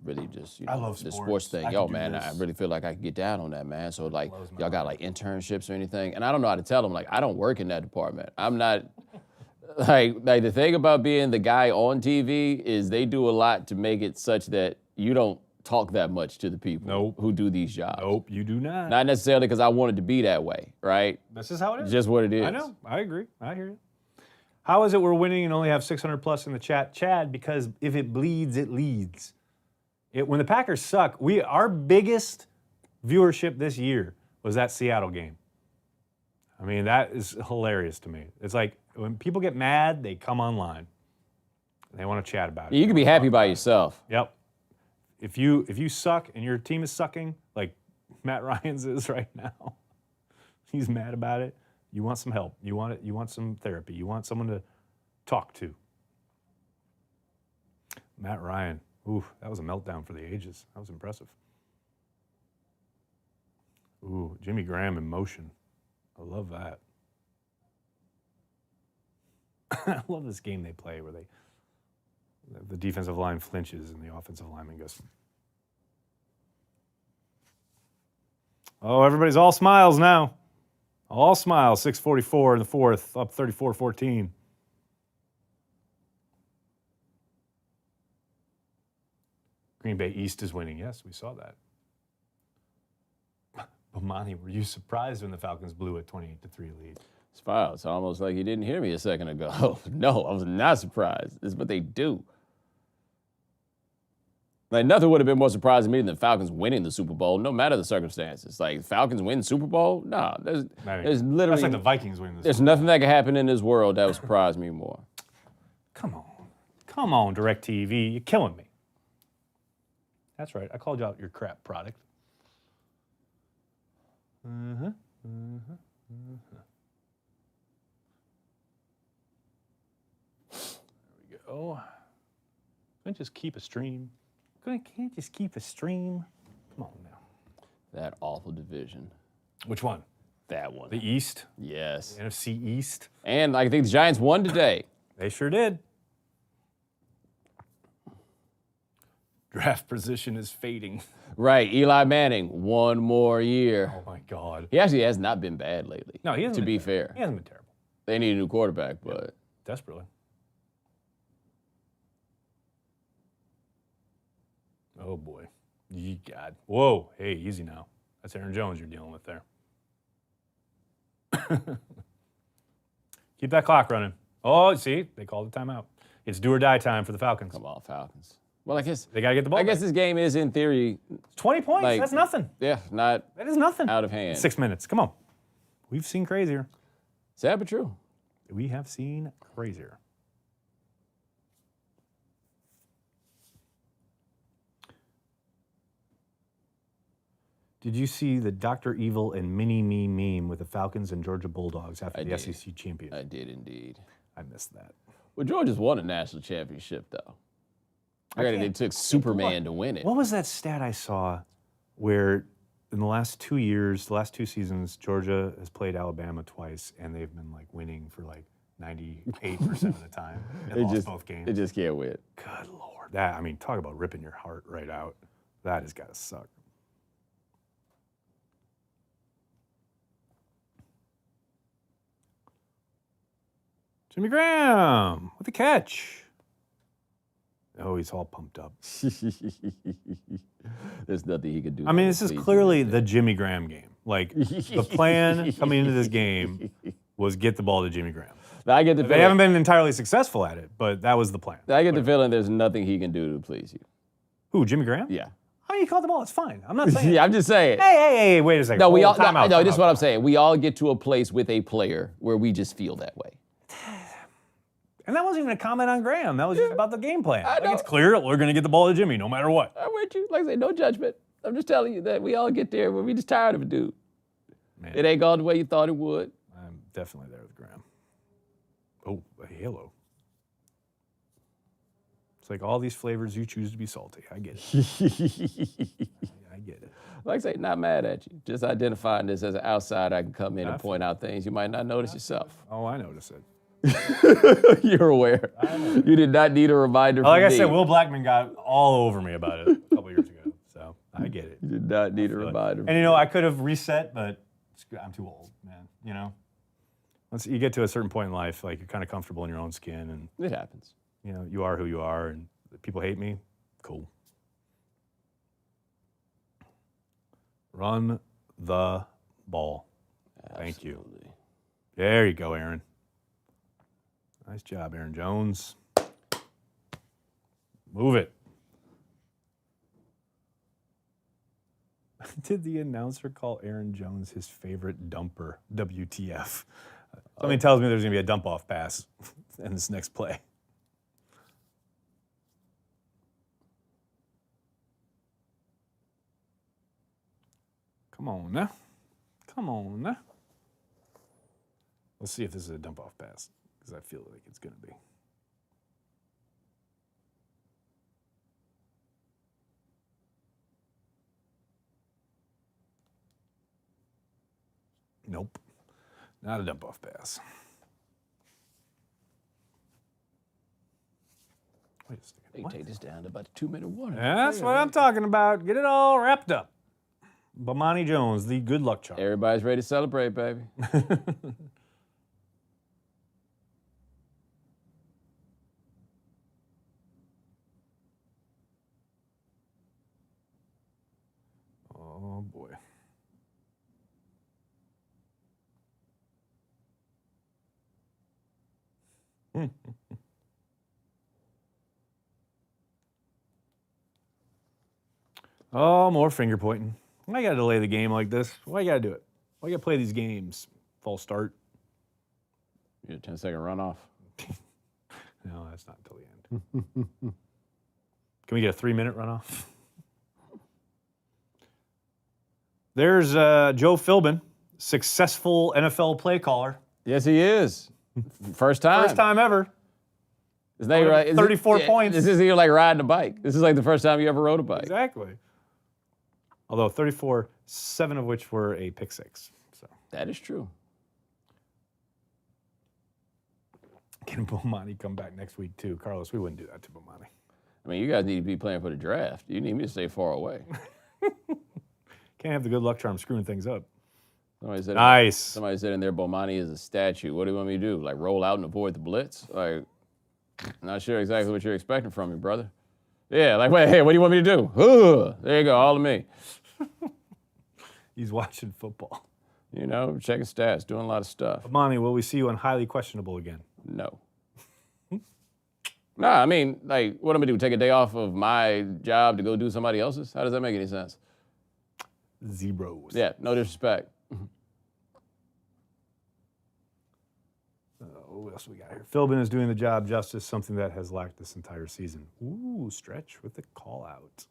really just, I love the sports thing. Yo, man, I really feel like I could get down on that, man. So, y'all got, internships or anything? And I don't know how to tell them, I don't work in that department. I'm not, the thing about being the guy on TV is they do a lot to make it such that you don't talk that much to the people who do these jobs. Nope, you do not. Not necessarily because I wanted to be that way, right? This is how it is. Just what it is. I know. I agree. I hear you. How is it we're winning and only have 600 plus in the chat? Chad, because if it bleeds, it leads. When the Packers suck, our biggest viewership this year was that Seattle game. I mean, that is hilarious to me. It's like when people get mad, they come online. They want to chat about it. You can be happy by yourself. Yep. If you suck and your team is sucking, like Matt Ryan's is right now, he's mad about it. You want some help. You want some therapy. You want someone to talk to. Matt Ryan. Ooh, that was a meltdown for the ages. That was impressive. Ooh, Jimmy Graham in motion. I love that. I love this game they play where the defensive line flinches and the offensive lineman goes. Oh, everybody's all smiles now. All smiles. 6:44 in the fourth, up 34-14. Green Bay East is winning. Yes, we saw that. Bomani, were you surprised when the Falcons blew a 28-3 lead? It's almost like you didn't hear me a second ago. No, I was not surprised. It's what they do. Nothing would have been more surprising to me than the Falcons winning the Super Bowl, no matter the circumstances. Falcons win Super Bowl? No, there's literally... That's like the Vikings winning the Super Bowl. There's nothing that could happen in this world that would surprise me more. Come on, DirecTV. You're killing me. That's right. I called you out your crap product. There we go. Couldn't just keep a stream. Can't just keep a stream. Come on now. That awful division. Which one? That one. The East? Yes. The NFC East? And I think the Giants won today. They sure did. Draft position is fading. Right, Eli Manning, 1 more year. Oh, my God. He actually has not been bad lately. No, he hasn't To been be terrible. fair, He hasn't been terrible. they need a new quarterback, but Desperately. Oh, boy. Ye God. Whoa. Hey, easy now. That's Aaron Jones you're dealing with there. Keep that clock running. Oh, see, they called the timeout. It's do or die time for the Falcons. come on, Falcons. Well, I guess They got to get the ball. I guess back. this game is in theory, 20 points. like- That's nothing. yeah, not That is nothing. out of hand. 6 minutes. Come on. We've seen crazier. Sad but true. We have seen crazier. Did you see the Dr. Evil and Mini Me meme with the Falcons and Georgia Bulldogs after I the did. SEC champion? I did indeed. I missed that. Well, Georgia's won a national championship, though. Granted, it took Superman to win it. What was that stat I saw where in the last 2 years, the last 2 seasons, Georgia has played Alabama twice and they've been like winning for like 98% of the time and lost both games. They just can't win. Good Lord. That, I mean, talk about ripping your heart right out. That has got to suck. Jimmy Graham with the catch. Oh, he's all pumped up. There's nothing he could do. I mean, this is clearly the Jimmy Graham game. Like, the plan coming into this game was get the ball to Jimmy Graham. I get the They feeling, haven't been entirely successful at it, but that was the plan. I get the feeling there's nothing he can do to please you. Who, Jimmy Graham? Yeah. I mean, you caught the ball. It's fine. I'm not saying. Yeah, I'm just saying. Hey, wait a second. No, we all. Hold, time out, No, time this is out, what I'm time saying. We all get to a place with a player where we just feel that way. out. And that wasn't even a comment on Graham. That was just about the game plan. I Like, know. it's clear we're going to get the ball to Jimmy no matter what. I'm with you. Like I say, no judgment. I'm just telling you that we all get there where we just tired of a dude. Man, It ain't gone the way you thought it would. I'm definitely there with Graham. Oh, a halo. It's like all these flavors you choose to be salty. I get it. I get it. Like I say, not mad at you. Just identifying this as an outsider, I can come in and Definitely. point out things you might not notice yourself. Oh, I notice it. You're aware. You did not need a reminder from Like I me. said, Will Blackman got all over me about it a couple years ago. So I get it. You did not need a reminder. And you know, I could have reset, but I'm too old, man. You know, once you get to a certain point in life, like you're kind of comfortable in your own skin, and It happens. you know, you are who you are, and if people hate me, cool. Run the ball. Thank you. Absolutely. There you go, Aaron. Nice job, Aaron Jones. Move it. Did the announcer call Aaron Jones his favorite dumper? WTF. Something tells me there's going to be a dump-off pass in this next play. Come on now. Come on now. Let's see if this is a dump-off pass, because I feel like it's going to be. Nope. Not a dump-off pass. Wait a second. They What? take this down to about a 2-minute warning. That's what I'm talking about. Get it all wrapped up. Bomani Jones, the good luck charm. Everybody's ready to celebrate, baby. Oh, boy. Oh, more finger pointing. Why you gotta delay the game like this? Why you gotta do it? Why you gotta play these games? False start. You get a 10-second runoff. No, that's not until the end. Can we get a 3-minute runoff? There's Joe Philbin, successful NFL play caller. Yes, he is. First time. First time ever. Isn't that right? 34 points. This isn't even like riding a bike. This is like the first time you ever rode a bike. Exactly. Although 34, 7 of which were a pick six. So That is true. can Bomani come back next week too? Carlos, we wouldn't do that to Bomani. I mean, you guys need to be playing for the draft. You need me to stay far away. Can't have the good luck charm screwing things up. Somebody said in there, Bomani is a statue. What do you want me to do? Like roll out and avoid the blitz? Like, not sure exactly what you're expecting from me, brother. Yeah, like, wait, hey, what do you want me to do? There you go, all of me. He's watching football. You know, checking stats, doing a lot of stuff. Bomani, will we see you on highly questionable again? No. Nah, I mean, like, what am I gonna do? Take a day off of my job to go do somebody else's? How does that make any sense? Zeros. Yeah, no disrespect. What else we got here? Philbin is doing the job justice, something that has lacked this entire season. Ooh, Stretch with the call out.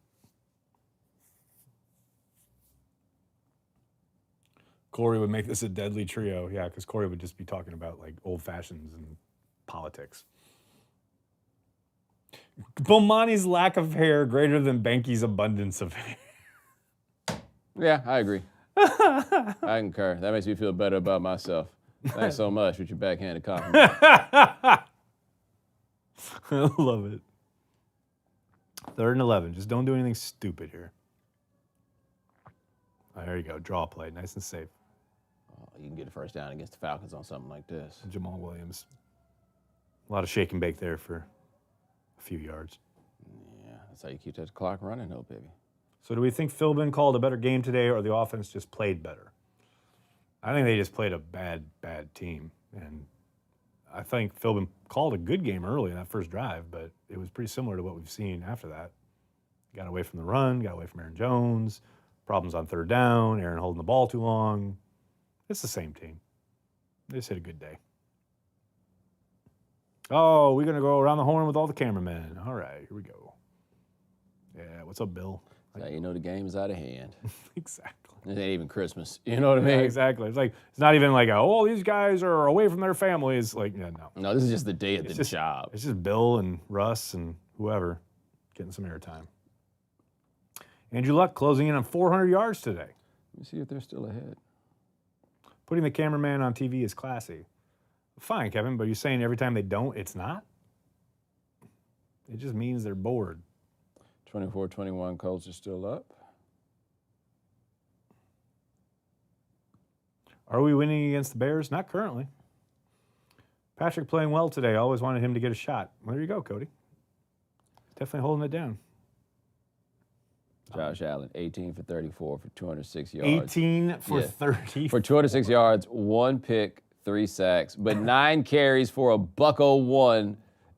Corey would make this a deadly trio. Yeah, because Corey would just be talking about like old fashions and politics. Bomani's lack of hair greater than Banky's abundance of hair. Yeah, I agree. I concur. That makes me feel better about myself. Thanks so much with your backhanded compliment. I love it. 3rd and 11. Just don't do anything stupid here. Oh, there you go. Draw play. Nice and safe. Oh, you can get a first down against the Falcons on something like this. Jamal Williams. A lot of shake and bake there for a few yards. Yeah, that's how you keep that clock running, though, baby. So do we think Philbin called a better game today or the offense just played better? I think they just played a bad team. And I think Philbin called a good game early in that first drive, but it was pretty similar to what we've seen after that. Got away from the run, got away from Aaron Jones, problems on 3rd down, Aaron holding the ball too long. It's the same team. They just had a good day. Oh, we're going to go around the horn with all the cameramen. All right, here we go. Yeah, what's up, Bill? Now you know the game is out of hand. Exactly. It ain't even Christmas. You know what I mean? Yeah, exactly. It's like it's not even like, oh, these guys are away from their families. Like, yeah, no. No, this is just the day at the job. It's just Bill and Russ and whoever getting some airtime. Andrew Luck closing in on 400 yards today. Let me see if they're still ahead. Putting the cameraman on TV is classy. Fine, Kevin, but you're saying every time they don't, it's not? It just means they're bored. 24-21, Colts are still up. Are we winning against the Bears? Not currently. Patrick playing well today. Always wanted him to get a shot. Well, there you go, Cody. Definitely holding it down. Josh Allen, 18 for 34 for 206 yards. 18 for 30. For 206 yards, 1 pick, 3 sacks, but 9 carries for a $101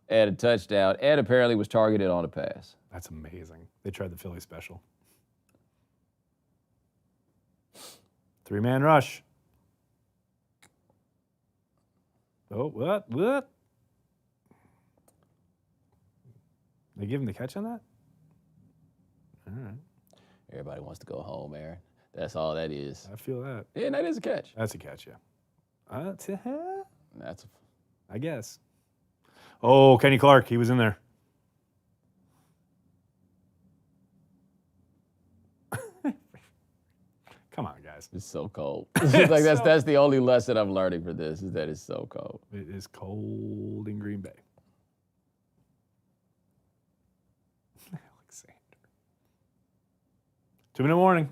and a touchdown, and apparently was targeted on a pass. That's amazing. They tried the Philly special. 3-man rush. Oh, what? They give him the catch on that? All right. Everybody wants to go home, Aaron. That's all that is. I feel that. Yeah, that is a catch. That's a catch, yeah. That's I guess. Oh, Kenny Clark, he was in there. Come on, guys. It's so cold. It's like that's the only lesson I'm learning for this is that it's so cold. It is cold in Green Bay. Alexander. 2 in the morning.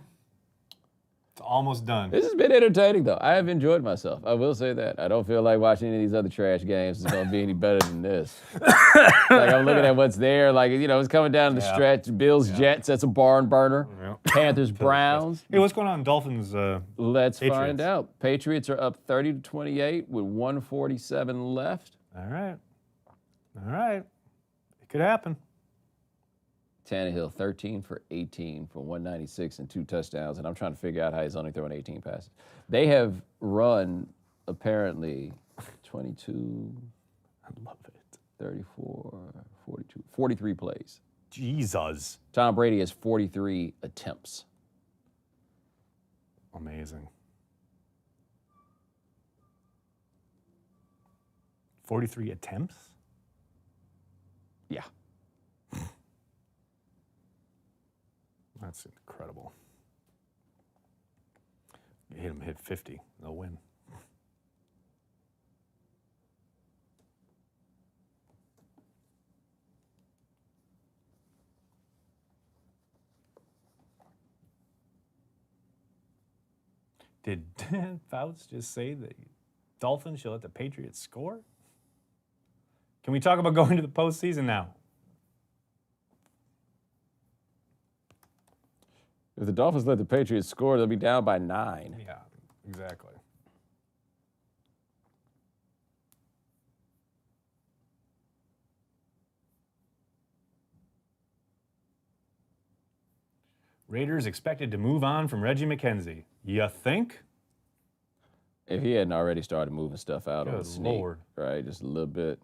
It's almost done. This has been entertaining, though. I have enjoyed myself. I will say that. I don't feel like watching any of these other trash games is going to be any better than this. Like, I'm looking at what's there. Like, you know, it's coming down the stretch. Bills, Jets, that's a barn burner. Yeah. Panthers, Browns. Hey, what's going on? Dolphins, Let's Patriots. find out. Patriots are up 30-28 with 147 left. All right. It could happen. Tannehill, 13 for 18 for 196 and 2 touchdowns. And I'm trying to figure out how he's only throwing 18 passes. They have run, apparently, 22, I love it. 34, 42, 43 plays. Jesus. Tom Brady has 43 attempts. Amazing. 43 attempts? Yeah. That's incredible. Hit 50, they'll win. Did Fouts just say the Dolphins should let the Patriots score? Can we talk about going to the postseason now? If the Dolphins let the Patriots score, they'll be down by 9. Yeah, exactly. Raiders expected to move on from Reggie McKenzie. You think? If he hadn't already started moving stuff out on Good the sneak, Lord. right? Just a little bit.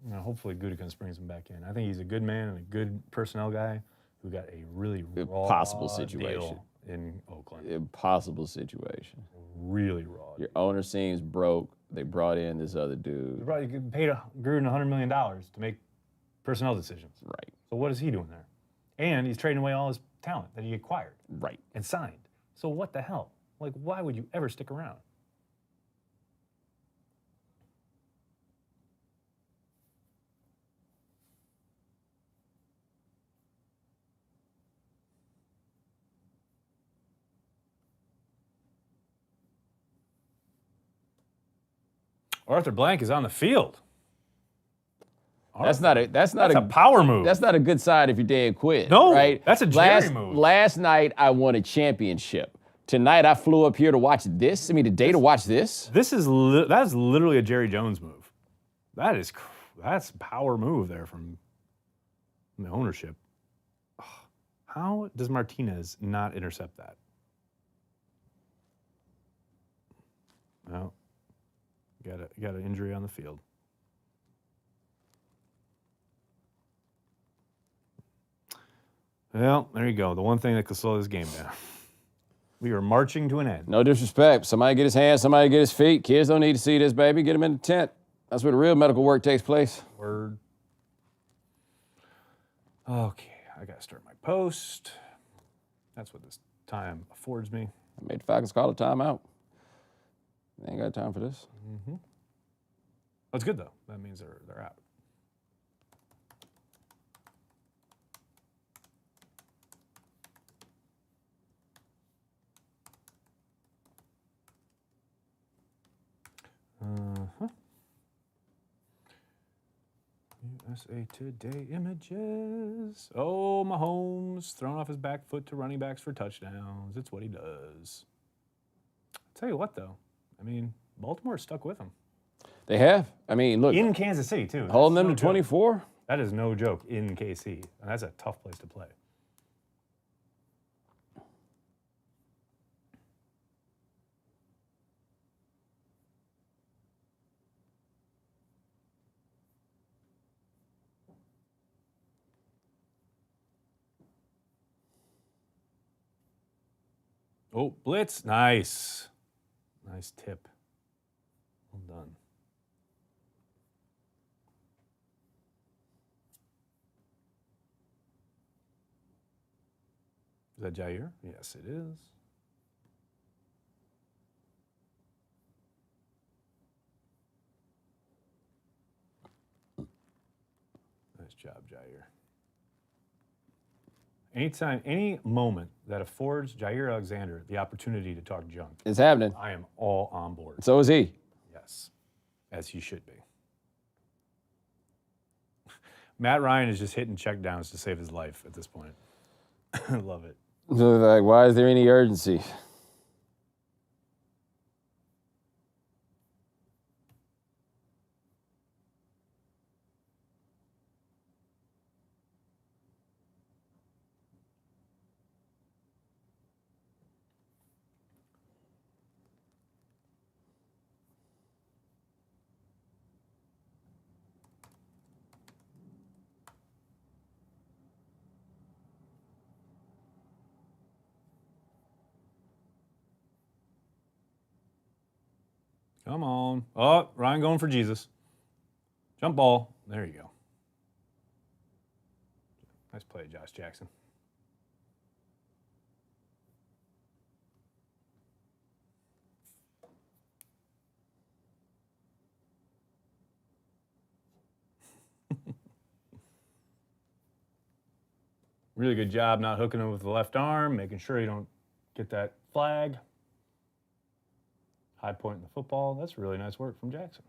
You know, hopefully Gutekunst brings him back in. I think he's a good man and a good personnel guy who got a really raw Impossible deal situation. in Oakland. Impossible situation. Really raw. Your owner seems broke. They brought in this other They dude. probably paid Gruden $100 million to make personnel decisions. Right. So what is he doing there? And he's trading away all his talent that he acquired Right. and signed. So what the hell? Like, why would you ever stick around? Arthur Blank is on the field. That's not a power move. That's not a good sign if your dad quit. No, right? that's a Jerry move. Last night I won a championship. Tonight I flew up here to watch this. I mean, today to watch this. That is literally a Jerry Jones move. That's a power move there from the ownership. How does Martinez not intercept that? No, got an injury on the field. Well, there you go. The one thing that could slow this game down. We are marching to an end. No disrespect. Somebody get his hands, somebody get his feet. Kids don't need to see this, baby. Get them in the tent. That's where the real medical work takes place. Word. Okay, I got to start my post. That's what this time affords me. I made the Falcons call a timeout. They ain't got time for this. That's good, though. That means they're out. USA Today images. Oh, Mahomes throwing off his back foot to running backs for touchdowns. It's what he does. I'll tell you what, though. I mean, Baltimore stuck with him. They have. I mean, look. In Kansas City, too. Holding That's them no to joke. 24. That is no joke in KC. And that's a tough place to play. Oh, blitz. Nice. Nice tip. Well done. Is that Jair? Yes, it is. Nice job, Jair. Anytime, any moment that affords Jair Alexander the opportunity to talk junk, It's happening. I am all on board. So is he. Yes, as he should be. Matt Ryan is just hitting checkdowns to save his life at this point. I love it. So like, why is there any urgency? Come on. Oh, Ryan going for Jesus. Jump ball. There you go. Nice play, Josh Jackson. Really good job not hooking him with the left arm, making sure you don't get that flag. High point in the football. That's really nice work from Jackson.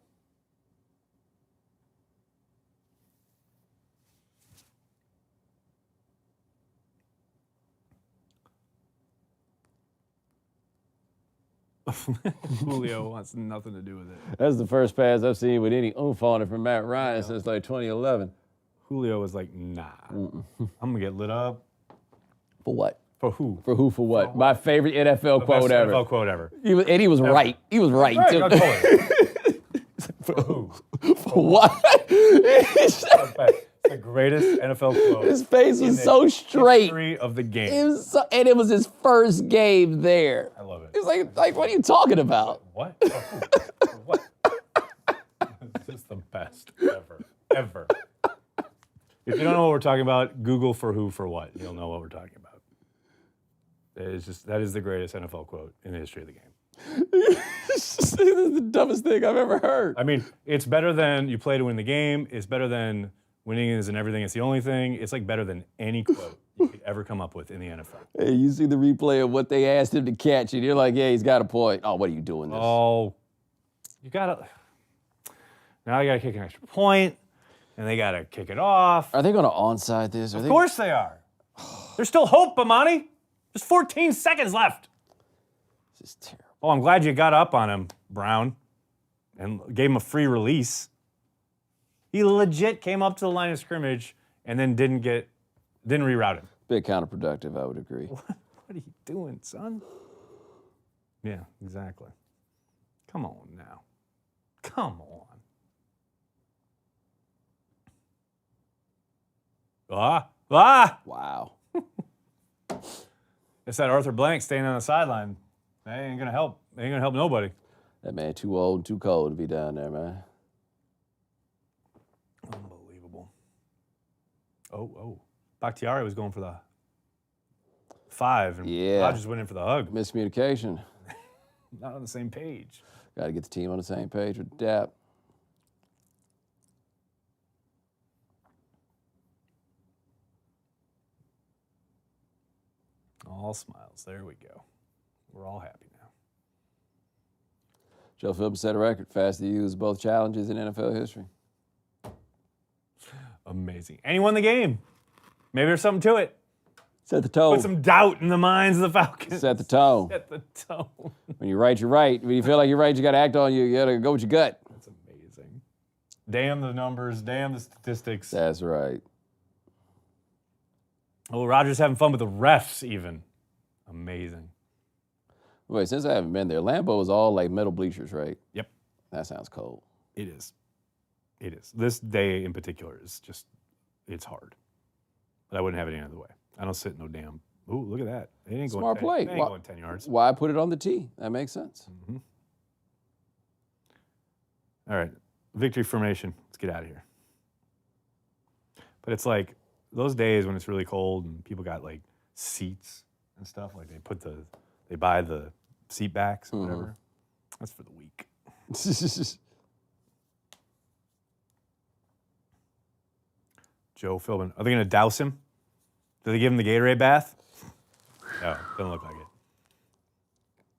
Julio wants nothing to do with it. That's the first pass I've seen with any oomph on it from Matt Ryan since like 2011. Julio was like, nah. I'm going to get lit up. For what? For who? For who, for what? My favorite NFL quote Best ever. NFL quote ever. And he was right. He was right, too. For who? For what? It's the greatest NFL quote. His face was so straight. History of the game. And it was his first game there. I love it. He was like, what are you talking about? What? For who? For what? This is the best ever. If you don't know what we're talking about, Google for who, for what. You'll know what we're talking about. That is the greatest NFL quote in the history of the game. This is the dumbest thing I've ever heard. I mean, it's better than you play to win the game. It's better than winning isn't everything. It's the only thing. It's like better than any quote you could ever come up with in the NFL. Hey, you see the replay of what they asked him to catch, and you're like, yeah, he's got a point. Oh, what are you doing this? Oh, now you gotta kick an extra point, and they gotta kick it off. Are they going to onside this? Of course they are. There's still hope, Bomani. There's 14 seconds left. This is terrible. Oh, I'm glad you got up on him, Brown, and gave him a free release. He legit came up to the line of scrimmage and then didn't reroute him. Bit counterproductive, I would agree. What are you doing, son? Yeah, exactly. Come on now. Come on. Wow. It's that Arthur Blank staying on the sideline. That ain't gonna help. Ain't gonna help nobody. That man too old and too cold to be down there, man. Unbelievable. Oh. Bakhtiari was going for the 5, and Yeah. Rodgers went in for the hug. Miscommunication. Not on the same page. Got to get the team on the same page with DAP. All smiles. There we go. We're all happy now. Joe Phillips set a record, fast to use both challenges in NFL history. Amazing. And he won the game. Maybe there's something to it. Set the tone. Put some doubt in the minds of the Falcons. Set the tone. Set the tone. When you're right, you're right. When you feel like you're right, you got to act on you. You got to go with your gut. That's amazing. Damn the numbers. Damn the statistics. That's right. Oh, Rodgers having fun with the refs even. Amazing. Wait, since I haven't been there, Lambeau was all like metal bleachers, right? Yep. That sounds cold. It is. It is. This day in particular is just, it's hard. But I wouldn't have it any other way. I don't sit in no damn, ooh, look at that. It ain't going Smart 10, play. It ain't going 10 yards. Why put it on the tee? That makes sense. Mm-hmm. All right. Victory formation. Let's get out of here. But it's like those days when it's really cold and people got like seats and stuff, like they buy the seat backs or whatever. That's for the weak. Joe Philbin. Are they going to douse him? Do they give him the Gatorade bath? No, doesn't look like it.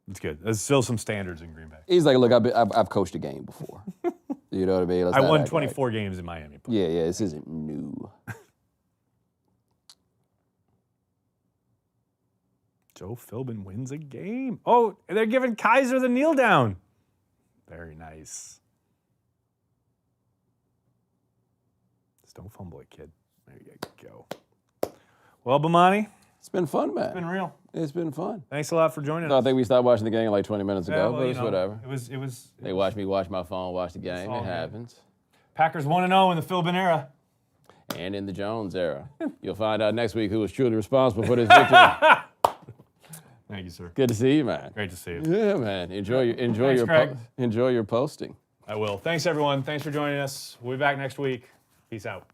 It's good. There's still some standards in Green Bay. He's like, look, I've coached a game before. You know what I mean? Let's I not won act 24 games in Miami. Like, yeah, this isn't new. Joe Philbin wins a game. Oh, they're giving Kaiser the kneel down. Very nice. Just don't fumble it, kid. There you go. Well, Bomani, It's been fun, man. it's been real. It's been fun. Thanks a lot for joining No, I us. think we stopped watching the game like 20 minutes ago, well, but it's whatever. It was. They watch me watch my phone, watch the game. all It good. happens. Packers 1-0 in the Philbin era. And in the Jones era. You'll find out next week who was truly responsible for this victory. Thank you, sir. Good to see you, man. Great to see you. Yeah, man. Enjoy Thanks, your Craig. enjoy your posting. I will. Thanks, everyone. Thanks for joining us. We'll be back next week. Peace out.